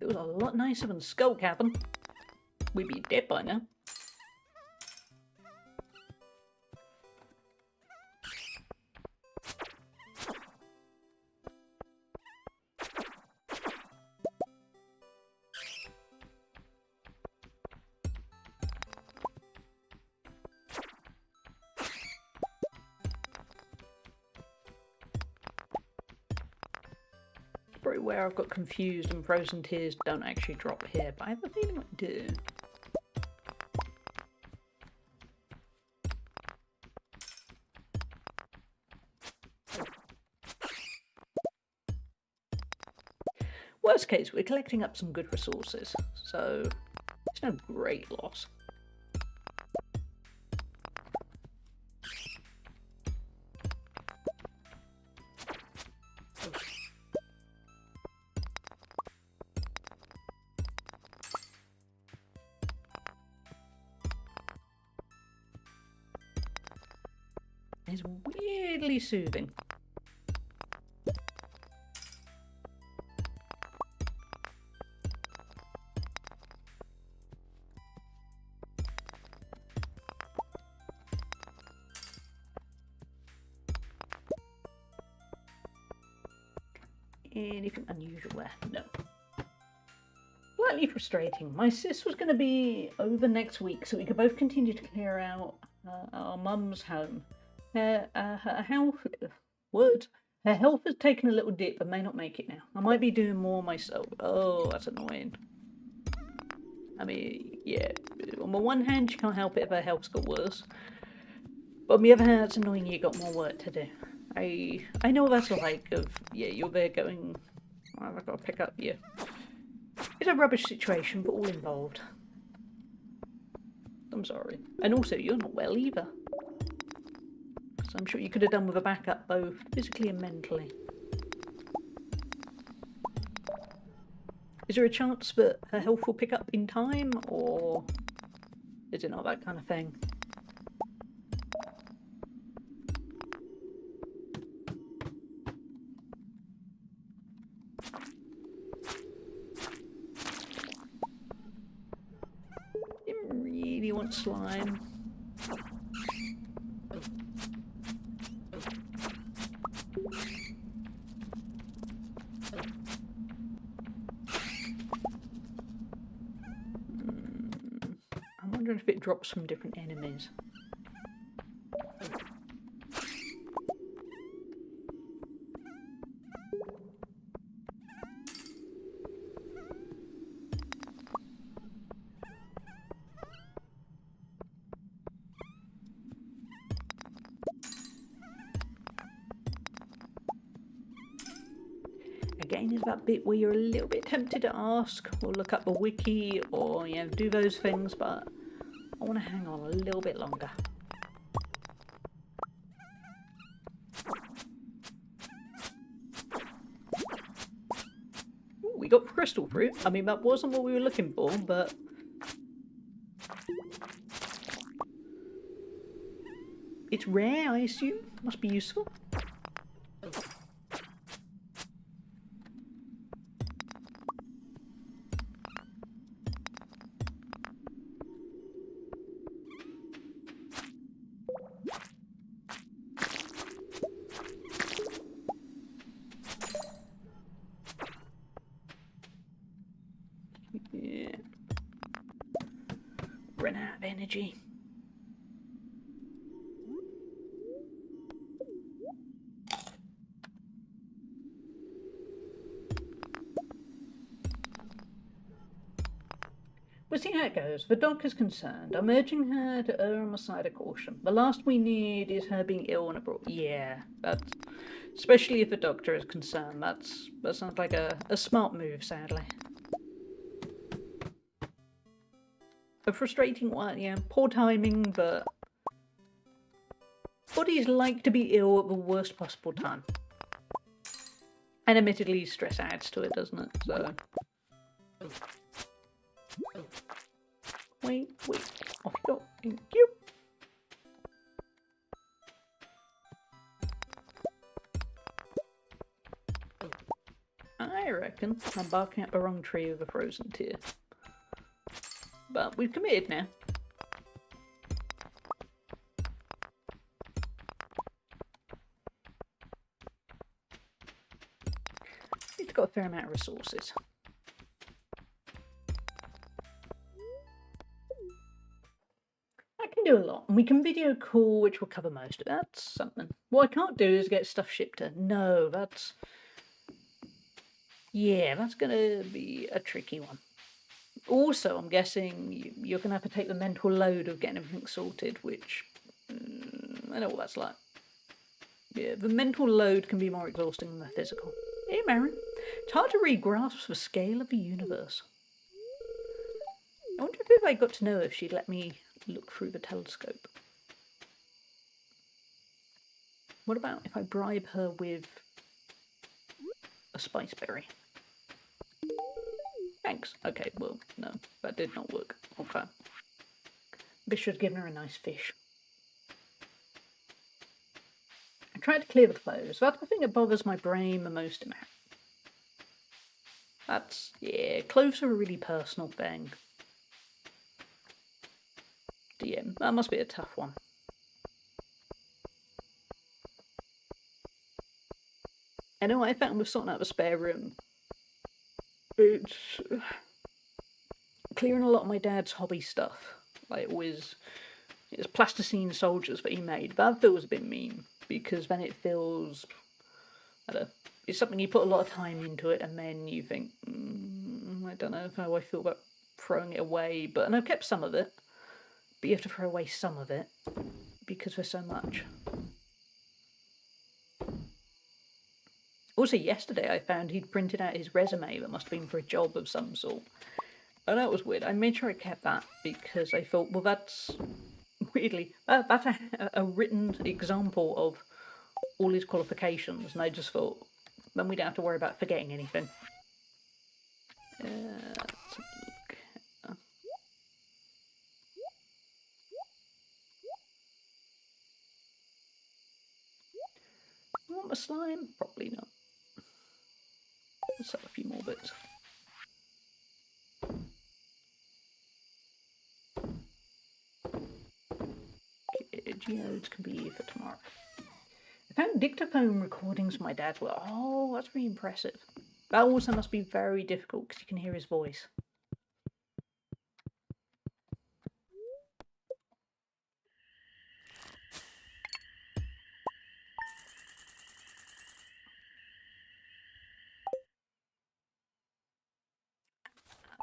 It was a lot nicer than Skull Cabin. We'd be dead by now. Probably where I've got confused and frozen tears don't actually drop here, but I have a feeling I do. Worst case, we're collecting up some good resources, so it's no great loss. It's weirdly soothing. Anything unusual there? No. Slightly frustrating. My sis was going to be over next week so we could both continue to clear out our mum's home. Her health her health has taken a little dip and may not make it now. I might be doing more myself. Oh, that's annoying. I mean, yeah. On the one hand, you can't help it if her health's got worse. But on the other hand, it's annoying you got more work to do. I know what that's like. Of yeah, you're there going. Oh, I've got to pick up you. It's a rubbish situation, but all involved. I'm sorry. And also, you're not well either. So I'm sure you could have done with a backup both physically and mentally. Is there a chance that her health will pick up in time, or is it not that kind of thing? Didn't really want slime. I'm wondering if it drops from different enemies. Again, is that bit where you're a little bit tempted to ask or look up a wiki or, you know, do those things, but I want to hang on a little bit longer. Ooh, we got crystal fruit. I mean, that wasn't what we were looking for, but it's rare, I assume. Must be useful. Yeah. Run out of energy. We'll see how it goes. The doc is concerned. I'm urging her to err on the side of caution. The last we need is her being ill and abroad. Yeah, that's... Especially if the doctor is concerned. That sounds like a smart move, sadly. A frustrating one, yeah. Poor timing, but Bodies like to be ill at the worst possible time. And admittedly, stress adds to it, doesn't it? So... Wait. Off you go. Thank you. I reckon I'm barking at the wrong tree with a frozen tear. But we've committed now. We've got a fair amount of resources. I can do a lot, and we can video call, which will cover most of it. That's something. What I can't do is get stuff shipped to. No, that's... Yeah, that's gonna be a tricky one. Also, I'm guessing you're gonna have to take the mental load of getting everything sorted, which... I know what that's like. Yeah, the mental load can be more exhausting than the physical. Hey, Mary. It's hard to really grasp the scale of the universe. I wonder if I got to know if she'd let me look through the telescope. What about if I bribe her with a spice berry? Thanks. Okay, well, no, that did not work. Okay. Maybe I should have given her a nice fish. I tried to clear the clothes. That's the thing that bothers my brain the most amount. That's, yeah, clothes are a really personal thing. Yeah, that must be a tough one. I know I found with sorting out the spare room. It's clearing a lot of my dad's hobby stuff. Like it was plasticine soldiers that he made. That feels a bit mean because then it feels, I don't know, it's something you put a lot of time into it and then you think, I don't know how I feel about throwing it away. And I've kept some of it. But you have to throw away some of it because there's so much. Also, yesterday I found he'd printed out his resume that must have been for a job of some sort. Oh, that was weird. I made sure I kept that because I thought, well, that's weirdly, that's a written example of all his qualifications. And I just thought, then we don't have to worry about forgetting anything. Let's look. Want the slime? Probably not. Let's sell a few more bits. Geodes can be for tomorrow. I found dictaphone recordings of my dad's work. Oh, that's really impressive. That also must be very difficult because you can hear his voice.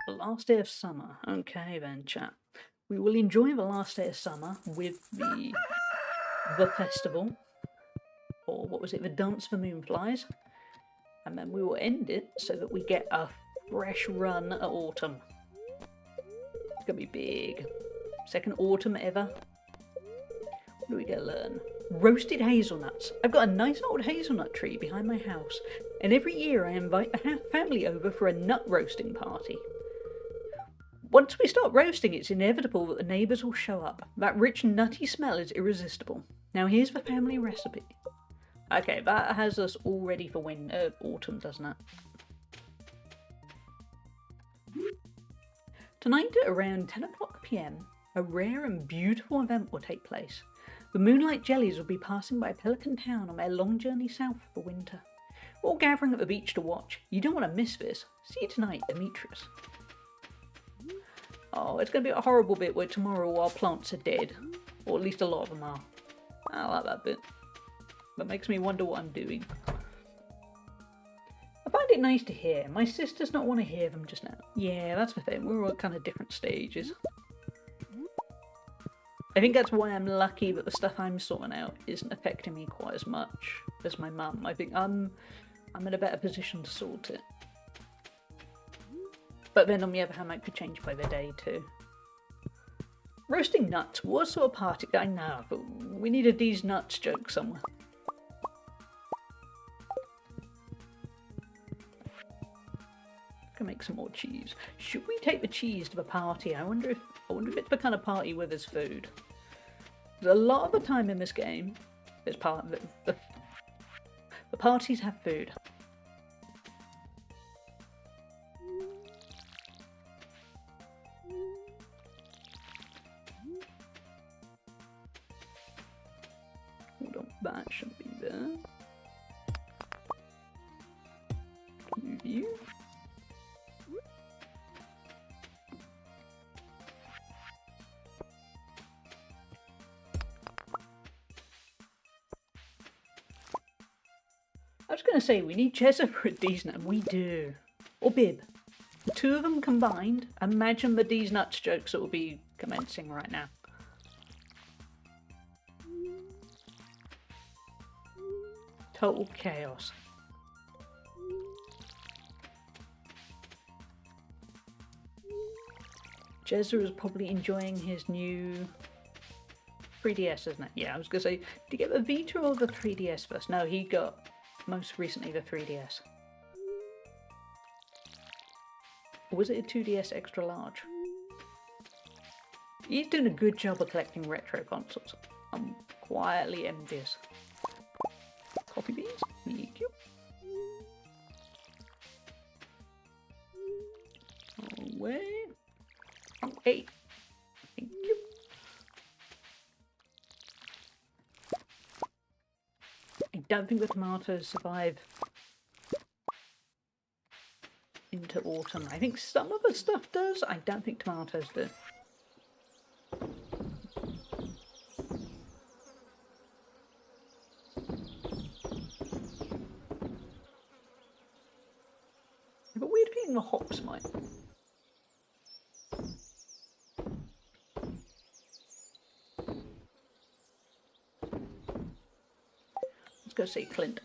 The last day of summer. Okay then, chat. We will enjoy the last day of summer with the festival. Or what was it? The Dance for Moonflies. And then we will end it so that we get a fresh run at autumn. It's going to be big. Second autumn ever. What do we get to learn? Roasted hazelnuts. I've got a nice old hazelnut tree behind my house. And every year I invite the family over for a nut roasting party. Once we start roasting, it's inevitable that the neighbours will show up. That rich, nutty smell is irresistible. Now here's the family recipe. Okay, that has us all ready for autumn, doesn't it? Tonight at around 10 o'clock PM, a rare and beautiful event will take place. The Moonlight Jellies will be passing by Pelican Town on their long journey south for winter. We're all gathering at the beach to watch. You don't want to miss this. See you tonight, Demetrius. Oh, it's going to be a horrible bit where tomorrow our plants are dead. Or at least a lot of them are. I like that bit. That makes me wonder what I'm doing. I find it nice to hear. My sis does not want to hear them just now. Yeah, that's the thing. We're all at kind of different stages. I think that's why I'm lucky that the stuff I'm sorting out isn't affecting me quite as much as my mum. I think I'm in a better position to sort it. But then on the other hand, that could change by the day too. Roasting nuts. What sort of party? I know, but we need a D's nuts joke somewhere. Gonna make some more cheese. Should we take the cheese to the party? I wonder if it's the kind of party where there's food. There's a lot of the time in this game, the parties have food. Hold on, that shouldn't be there. Move you. I was going to say, we need Jezza for a D's nut, and we do. Or Bib. The two of them combined, imagine the D's nuts jokes that will be commencing right now. Total chaos. Jezza is probably enjoying his new 3DS, isn't it? Yeah, I was going to say, did he get the Vita or the 3DS first? No, he got, most recently, the 3DS. Or was it a 2DS extra large? He's doing a good job of collecting retro consoles. I'm quietly envious. Coffee beans? Thank you. Away. Away. Thank you. I don't think the tomatoes survive into autumn. I think some of the stuff does. I don't think tomatoes do. I have a weird feeling the hops might. Let's go see Clint.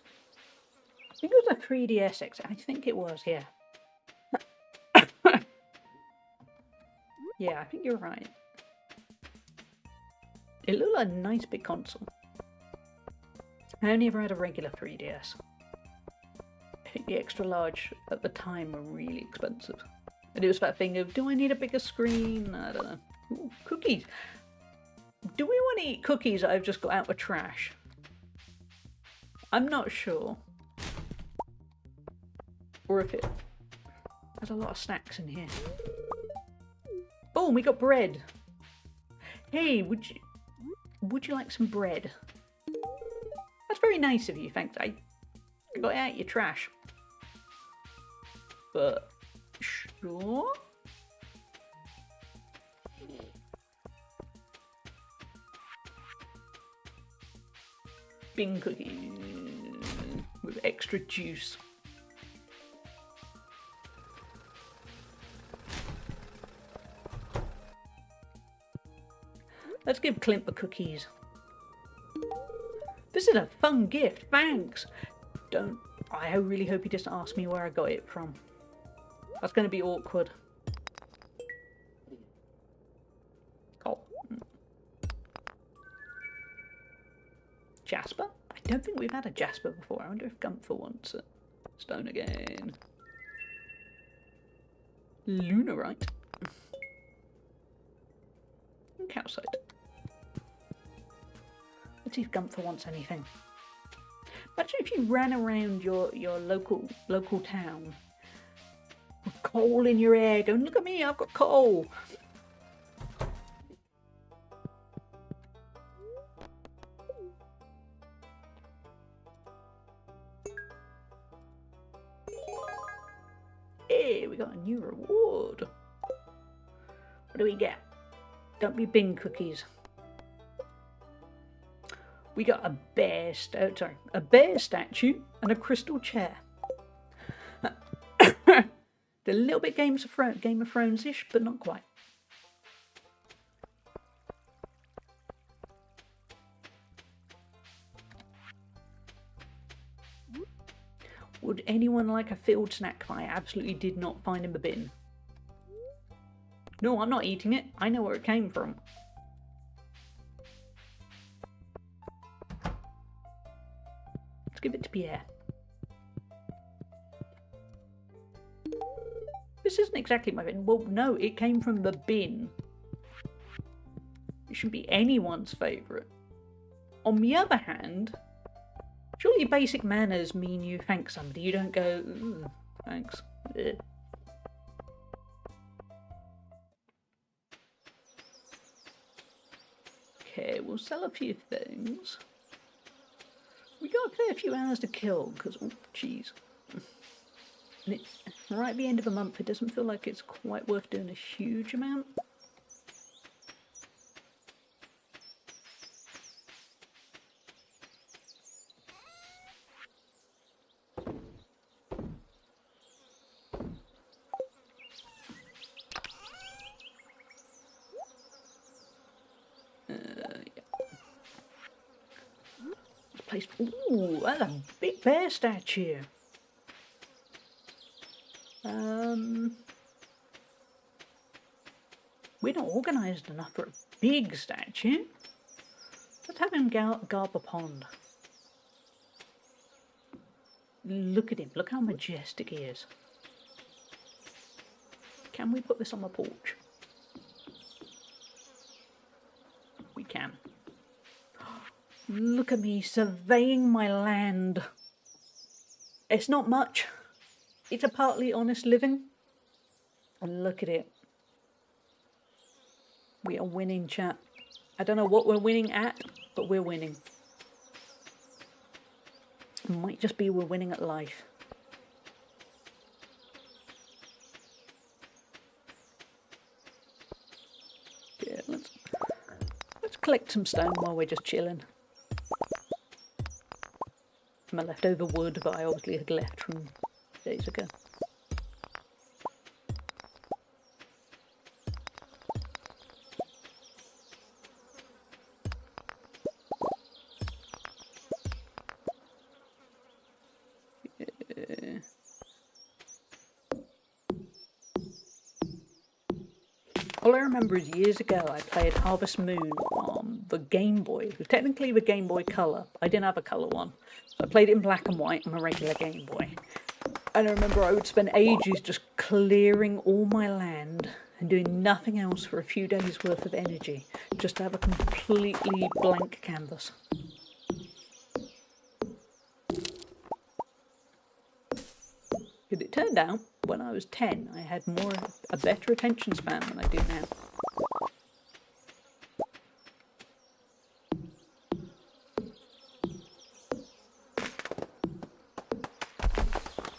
I think it was a 3DS X. I think it was, yeah. Yeah, I think you're right. It looked like a nice big console. I only ever had a regular 3DS. I think the extra large at the time were really expensive. And it was that thing of, do I need a bigger screen? I don't know. Ooh, cookies. Do we want to eat cookies that I've just got out of trash? I'm not sure. Or if it... There's a lot of snacks in here. Oh, we got bread. Hey, would you like some bread? That's very nice of you, thanks. I got it out your trash. But sure. Bing cookies with extra juice. Let's give Clint the cookies. This is a fun gift, thanks. I really hope he doesn't ask me where I got it from. That's going to be awkward. Oh. Jasper? I don't think we've had a Jasper before. I wonder if Gunther wants it. Stone again. Lunarite. And calcite. Let's see if Gunther wants anything. Imagine if you ran around your local town with coal in your hair, going, look at me, I've got coal. Hey, we got a new reward. What do we get? Don't be Bing cookies. We got a bear statue and a crystal chair. A little bit Game of Thrones-ish, but not quite. Would anyone like a field snack that I absolutely did not find in the bin? No, I'm not eating it. I know where it came from. give it to Pierre. This isn't exactly my bin. Well, no, it came from the bin. It shouldn't be anyone's favourite. On the other hand, surely basic manners mean you thank somebody. You don't go, ooh, thanks. Ugh. Okay, we'll sell a few things. We got a fair few hours to kill, because, oh, jeez. Right at the end of the month, it doesn't feel like it's quite worth doing a huge amount. Place. Ooh, that's a big bear statue. We're not organised enough for a big statue. Let's have him guard the pond. Look at him. Look how majestic he is. Can we put this on the porch? We can. Look at me surveying my land. It's not much. It's a partly honest living. And look at it. We are winning, chat. I don't know what we're winning at, but we're winning. It might just be we're winning at life. Yeah, let's collect some stone while we're just chilling. My leftover wood that I obviously had left from days ago. All I remember is years ago I played Harvest Moon on the Game Boy. It was technically the Game Boy Color. I didn't have a colour one. So I played it in black and white on a regular Game Boy. And I remember I would spend ages just clearing all my land and doing nothing else for a few days worth of energy. Just to have a completely blank canvas. But it turned out, when I was 10, I had a better attention span than I do now.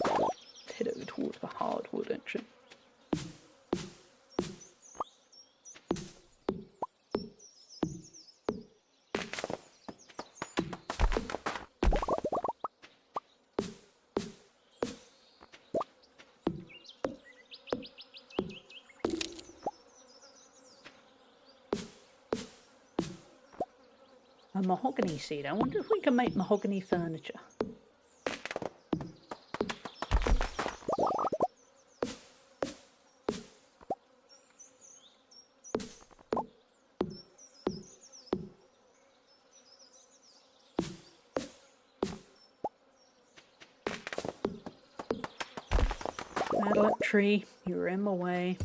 Let's head over towards the hardwood, actually. A mahogany seed. I wonder if we can make mahogany furniture. Bad luck tree, you're in my way.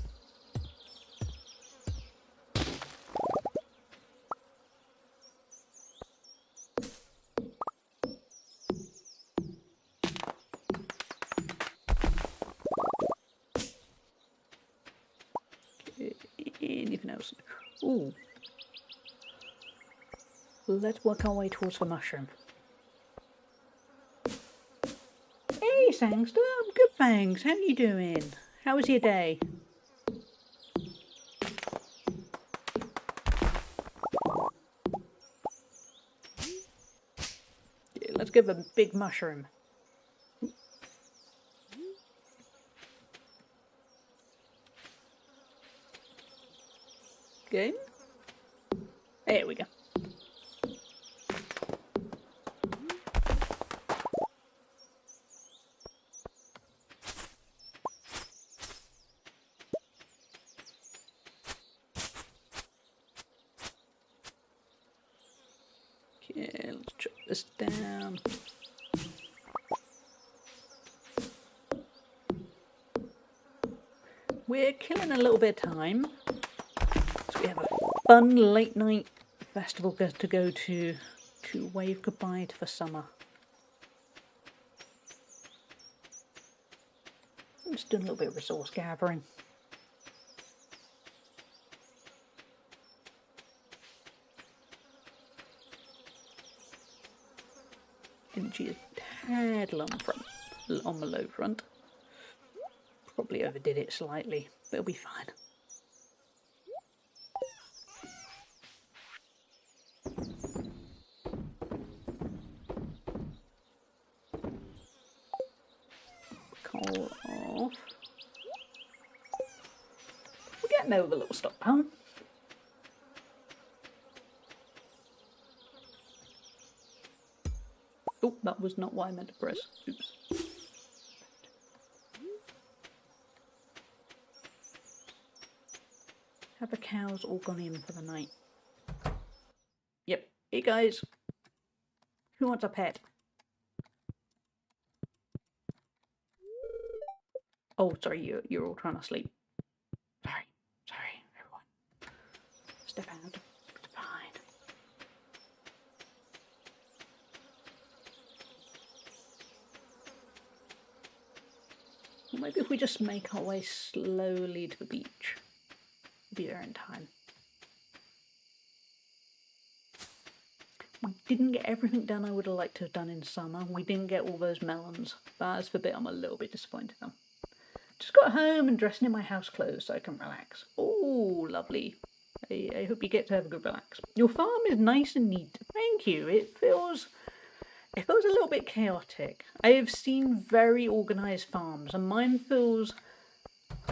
Anything else? Ooh. Let's work our way towards the mushroom. Hey, Sangster, I'm good, thanks. How you doing? How was your day? Yeah, let's give a big mushroom. Okay. There we go. Okay, let's chop this down. we're killing a little bit of time. So we have a fun late night festival to go to wave goodbye to the summer. I'm just doing a little bit of resource gathering. Energy is a tad low on the low front. Probably overdid it slightly, but it'll be fine. Coal off. We're getting there with a little stockpile. Oh, that was not what I meant to press. Oops. Have the cows all gone in for the night? Yep. Hey guys. Who wants a pet? Oh, sorry, you're all trying to sleep. Sorry, everyone. Step out. It's fine. Well, maybe if we just make our way slowly to the beach. We'll be there in time. We didn't get everything done I would have liked to have done in summer. We didn't get all those melons. That's the bit I'm a little bit disappointed in. Just got home and dressing in my house clothes so I can relax. Oh, lovely. I hope you get to have a good relax. Your farm is nice and neat. Thank you. It feels a little bit chaotic. I have seen very organised farms, and mine feels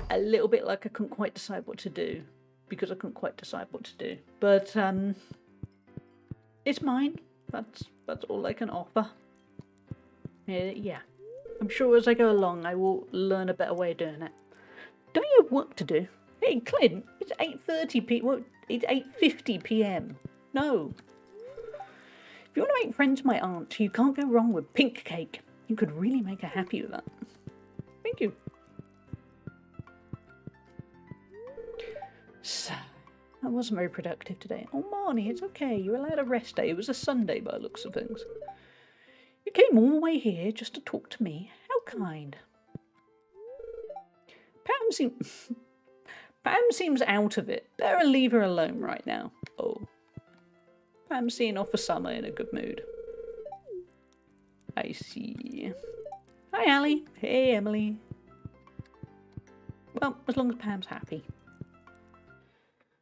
a little bit like I couldn't quite decide what to do. Because I couldn't quite decide what to do. But it's mine. That's all I can offer. Yeah. I'm sure as I go along I will learn a better way of doing it. Don't you have work to do? Hey Clint, it's 8:30 p. Well, it's 8:50 p.m. No. If you want to make friends with my aunt, you can't go wrong with pink cake. You could really make her happy with that. Thank you. So, I wasn't very productive today. Oh, Marnie, it's okay. You're allowed a rest day. It was a Sunday by the looks of things. You came all the way here just to talk to me. How kind. Pam seems out of it. Better leave her alone right now. Oh. Pam's seeing off for summer in a good mood. I see. Hi, Allie. Hey, Emily. Well, as long as Pam's happy.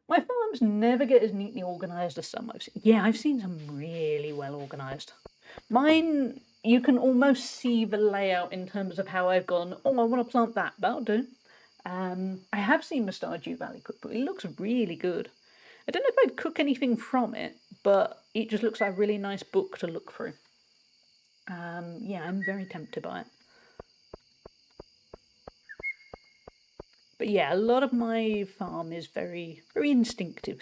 My farms never get as neatly organised as some I've seen. Yeah, I've seen some really well organised. Mine, you can almost see the layout in terms of how I've gone, oh, I want to plant that. That'll do. I have seen the Stardew Valley cookbook. It looks really good. I don't know if I'd cook anything from it, but it just looks like a really nice book to look through. Yeah, I'm very tempted by it. But yeah, a lot of my farm is very, very instinctive.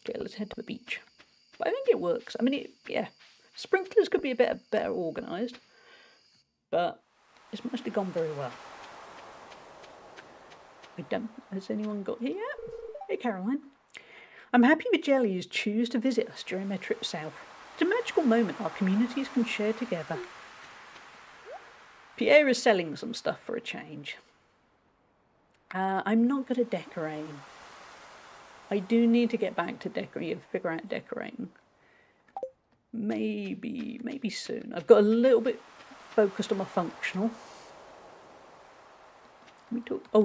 Okay, let's head to the beach. But I think it works. I mean, yeah, sprinklers could be a bit better organised, but it's mostly gone very well. Has anyone got here yet? Hey, Caroline. I'm happy the jellies choose to visit us during their trip south. It's a magical moment our communities can share together. Pierre is selling some stuff for a change. I'm not good at decorating. I do need to get back to decorating, figure out decorating. Maybe soon. I've got a little bit focused on my functional.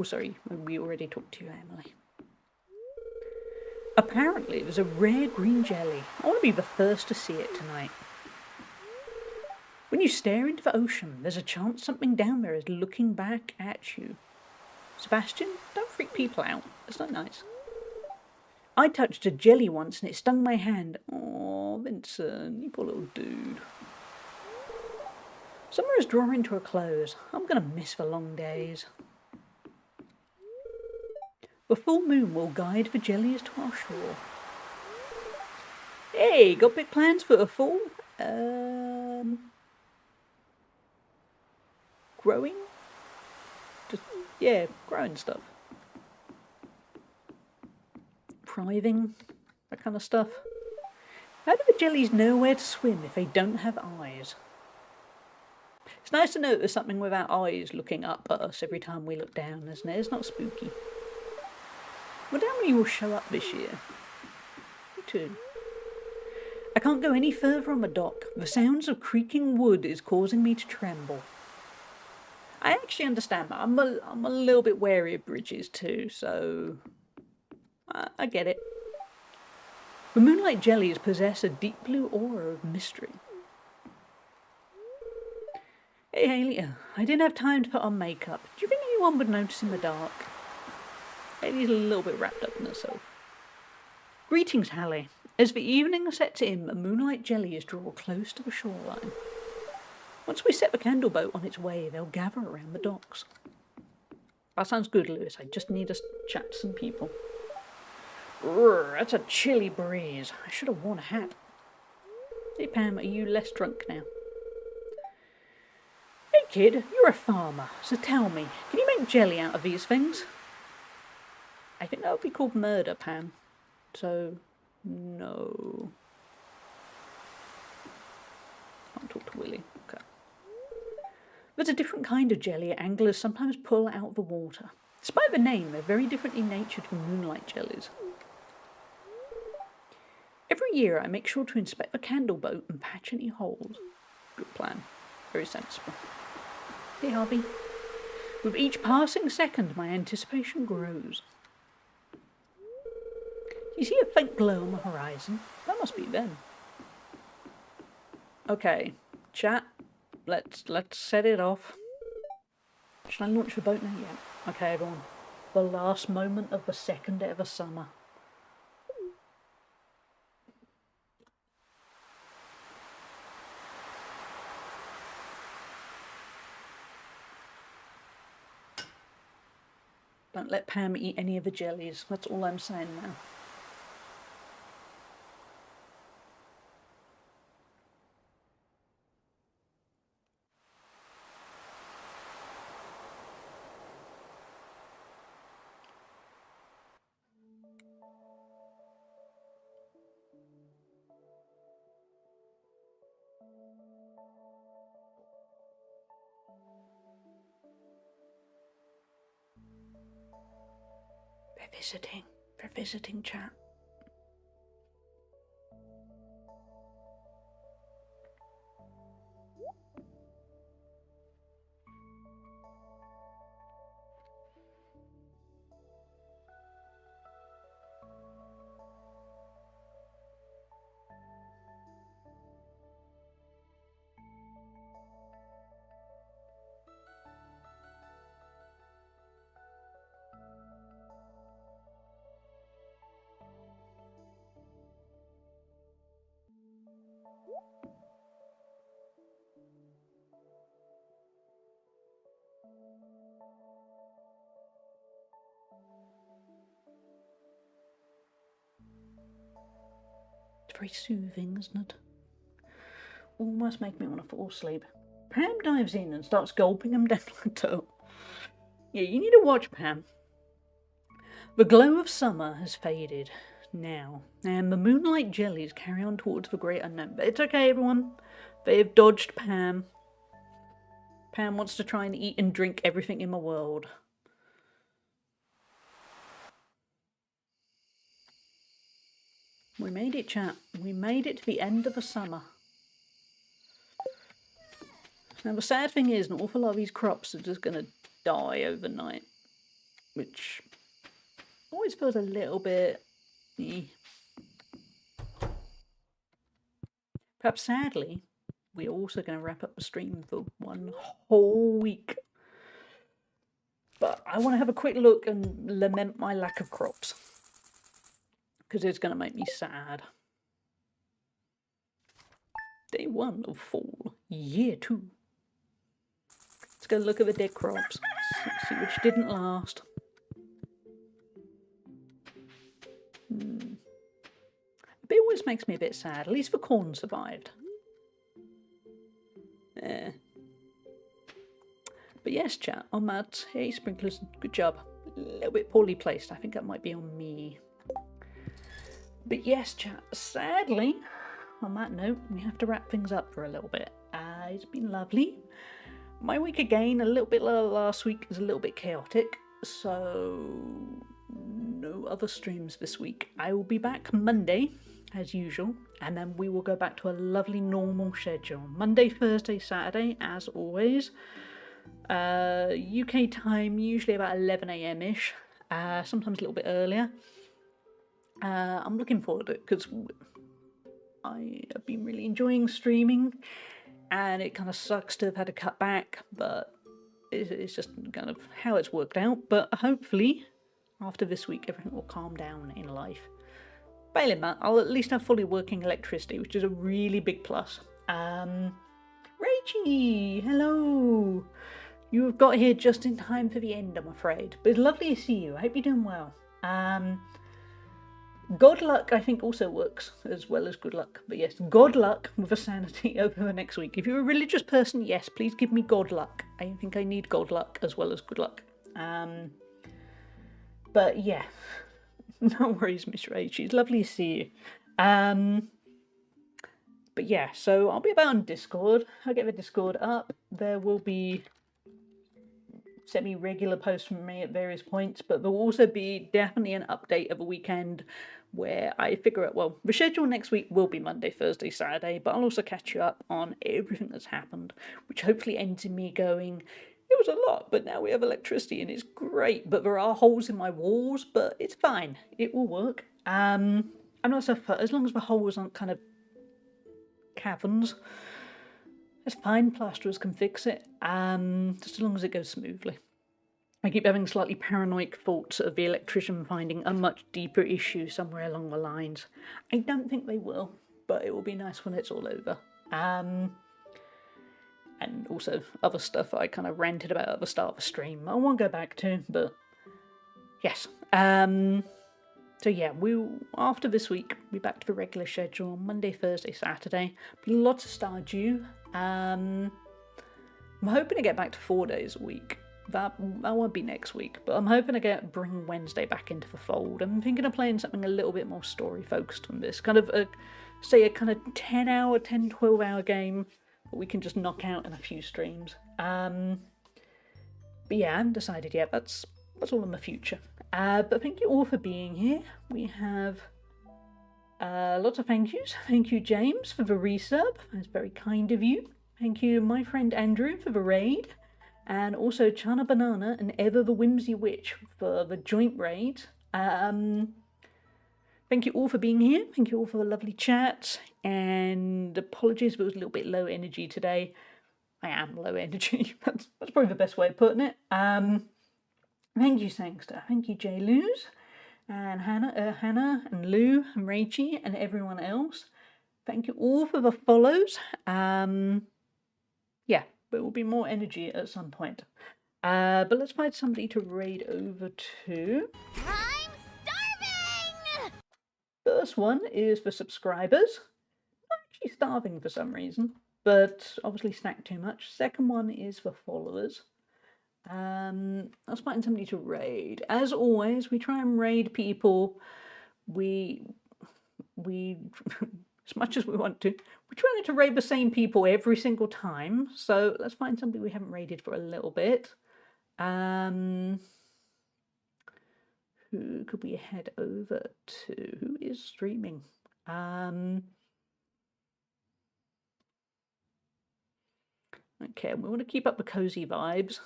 Sorry, we already talked to you, Emily. Apparently, there's a rare green jelly. I want to be the first to see it tonight. When you stare into the ocean, there's a chance something down there is looking back at you. Sebastian, don't freak people out. It's not nice. I touched a jelly once and it stung my hand. Oh, Vincent, you poor little dude. Summer is drawing to a close. I'm going to miss the long days. The full moon will guide the jellies to our shore. Hey, got big plans for a fall? Growing? Just Yeah, growing stuff. Thriving, that kind of stuff. How do the jellies know where to swim if they don't have eyes? It's nice to know there's something without eyes looking up at us every time we look down, isn't it? It's not spooky. Wonder how many will show up this year. Me too. I can't go any further on the dock. The sounds of creaking wood is causing me to tremble. I actually understand that. I'm a little bit wary of bridges too, so I get it. The moonlight jellies possess a deep blue aura of mystery. Hey Haley, I didn't have time to put on makeup. Do you think anyone would notice in the dark? Haley's a little bit wrapped up in herself. Greetings, Hallie. As the evening sets in, the moonlight jellies draw close to the shoreline. Once we set the candle boat on its way, they'll gather around the docks. That sounds good, Lewis. I just need to chat to some people. Brrr, that's a chilly breeze. I should have worn a hat. Hey Pam, are you less drunk now? Hey kid, you're a farmer, so tell me, can you make jelly out of these things? I think that would be called murder, Pam. So, no. Can't talk to Willie. Okay. There's a different kind of jelly anglers sometimes pull out of the water. Despite the name, they're very differently natured from moonlight jellies. Every year I make sure to inspect the candle boat and patch any holes. Good plan. Very sensible. Hey Harvey. With each passing second, my anticipation grows. Do you see a faint glow on the horizon? That must be them. Okay, chat. Let's set it off. Should I launch the boat now? Yeah. Okay, everyone. The last moment of the second ever summer. Don't let Pam eat any of the jellies. That's all I'm saying now. They're visiting, chat. It's very soothing, isn't it? Almost make me want to fall asleep. Pam dives in and starts gulping them down like a toe. Yeah, you need to watch Pam. The glow of summer has faded now, and the moonlight jellies carry on towards the great unknown. But it's okay, everyone. They have dodged Pam. Pam wants to try and eat and drink everything in the world. We made it, chat. We made it to the end of the summer. Now, the sad thing is, an awful lot of these crops are just going to die overnight, which always feels a little bit... Perhaps sadly, we're also going to wrap up the stream for one whole week. But I want to have a quick look and lament my lack of crops, because it's going to make me sad. Day 1 of fall, year 2. Let's go look at the dead crops, see which didn't last. It always makes me a bit sad. At least the corn survived. But yes, chat, on that, hey, Sprinklers, good job. A little bit poorly placed. I think that might be on me. But yes, chat, sadly, on that note, we have to wrap things up for a little bit. It's been lovely. My week again, a little bit like last week, is a little bit chaotic, so no other streams this week. I will be back Monday, as usual, and then we will go back to a lovely normal schedule. Monday, Thursday, Saturday, as always. UK time, usually about 11 a.m-ish, sometimes a little bit earlier. I'm looking forward to it, because I have been really enjoying streaming, and it kind of sucks to have had to cut back, but it's just kind of how it's worked out. But hopefully, after this week, everything will calm down in life. Failing that, I'll at least have fully working electricity, which is a really big plus. Rachie, hello! You have got here just in time for the end, I'm afraid. But it's lovely to see you. I hope you're doing well. God luck, I think, also works as well as good luck. But yes, God luck with a sanity over the next week. If you're a religious person, yes, please give me God luck. I think I need God luck as well as good luck. But yeah, no worries, Miss Rach. It's lovely to see you. But yeah, so I'll be about on Discord. I'll get the Discord up. There will be semi-regular posts from me at various points, but there will also be definitely an update of a weekend where I figure out, well, the schedule next week will be Monday, Thursday, Saturday, but I'll also catch you up on everything that's happened, which hopefully ends in me going, it was a lot, but now we have electricity and it's great, but there are holes in my walls, but it's fine, it will work. I'm not so far, as long as the holes aren't kind of caverns, it's fine, plasterers can fix it, just as long as it goes smoothly. I keep having slightly paranoid thoughts of the electrician finding a much deeper issue somewhere along the lines. I don't think they will, but it will be nice when it's all over. And also other stuff I kind of ranted about at the start of the stream I won't go back to, but yes. So yeah, after this week, we'll be back to the regular schedule, Monday, Thursday, Saturday. Be lots of Stardew. I'm hoping to get back to 4 days a week. That won't be next week, but I'm hoping to bring Wednesday back into the fold. I'm thinking of playing something a little bit more story focused than this. Kind of a kind of 12 hour game that we can just knock out in a few streams. But yeah, I haven't decided yet. That's all in the future. But thank you all for being here. We have lots of thank yous. Thank you, James, for the resub. That's very kind of you. Thank you, my friend Andrew, for the raid. And also Chana Banana and Ever the Whimsy Witch for the joint raid. Thank you all for being here. Thank you all for the lovely chat. And apologies if it was a little bit low energy today. I am low energy. That's probably the best way of putting it. Thank you, Sangster. Thank you, J. Luz. And Hannah and Lou and Rachie and everyone else. Thank you all for the follows. Yeah. There will be more energy at some point. But let's find somebody to raid over to. I'm starving! First one is for subscribers. Not actually starving for some reason, but obviously snacked too much. Second one is for followers. Let's find somebody to raid. As always, we try and raid people we as much as we want to. We're trying to raid the same people every single time, so let's find somebody we haven't raided for a little bit. Who could we head over to? Who is streaming? Okay, we want to keep up the cozy vibes,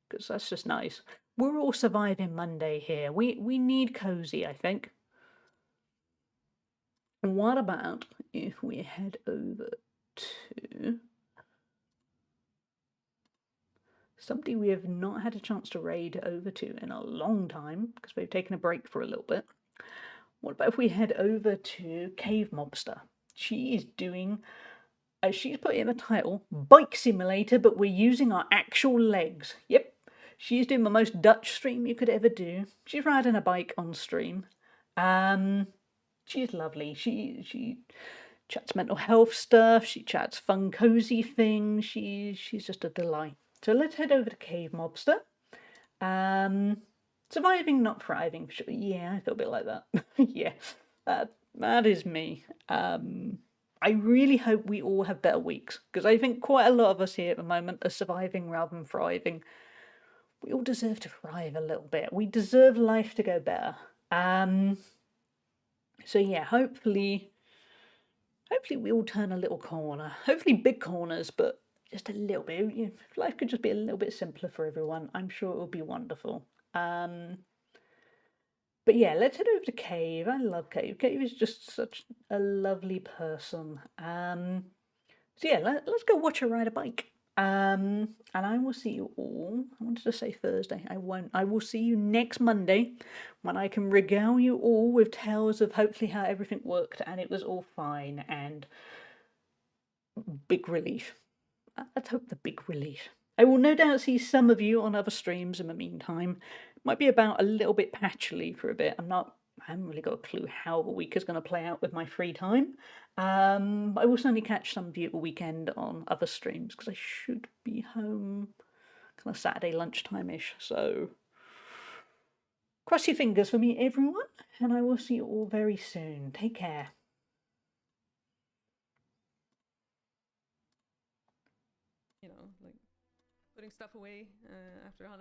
because that's just nice. We're all surviving Monday here. We need cozy, I think. What about if we head over to somebody we have not had a chance to raid over to in a long time, because we've taken a break for a little bit. What about if we head over to Cave Mobster? She is doing, as she's put in the title, Bike Simulator, but we're using our actual legs. Yep, she's doing the most Dutch stream you could ever do. She's riding a bike on stream. She's lovely. She chats mental health stuff. She chats fun, cozy things. She's just a delight. So let's head over to Cave Mobster. Surviving, not thriving. Yeah, I feel a bit like that. Yeah, that is me. I really hope we all have better weeks, because I think quite a lot of us here at the moment are surviving rather than thriving. We all deserve to thrive a little bit. We deserve life to go better. So yeah, hopefully we all turn a little corner. Hopefully big corners, but just a little bit. You know, if life could just be a little bit simpler for everyone, I'm sure it will be wonderful. But yeah, let's head over to Cave. I love Cave. Cave is just such a lovely person. So yeah, let's go watch her ride a bike. And I will see you all. I wanted to say Thursday. I won't. I will see you next Monday when I can regale you all with tales of hopefully how everything worked and it was all fine and big relief. Let's hope the big relief. I will no doubt see some of you on other streams in the meantime. Might be about a little bit patchily for a bit. I haven't really got a clue how the week is going to play out with my free time. I will certainly catch some of you at the weekend on other streams because I should be home kind of Saturday lunchtime-ish. So cross your fingers for me, everyone, and I will see you all very soon. Take care. You know, like putting stuff away after holiday.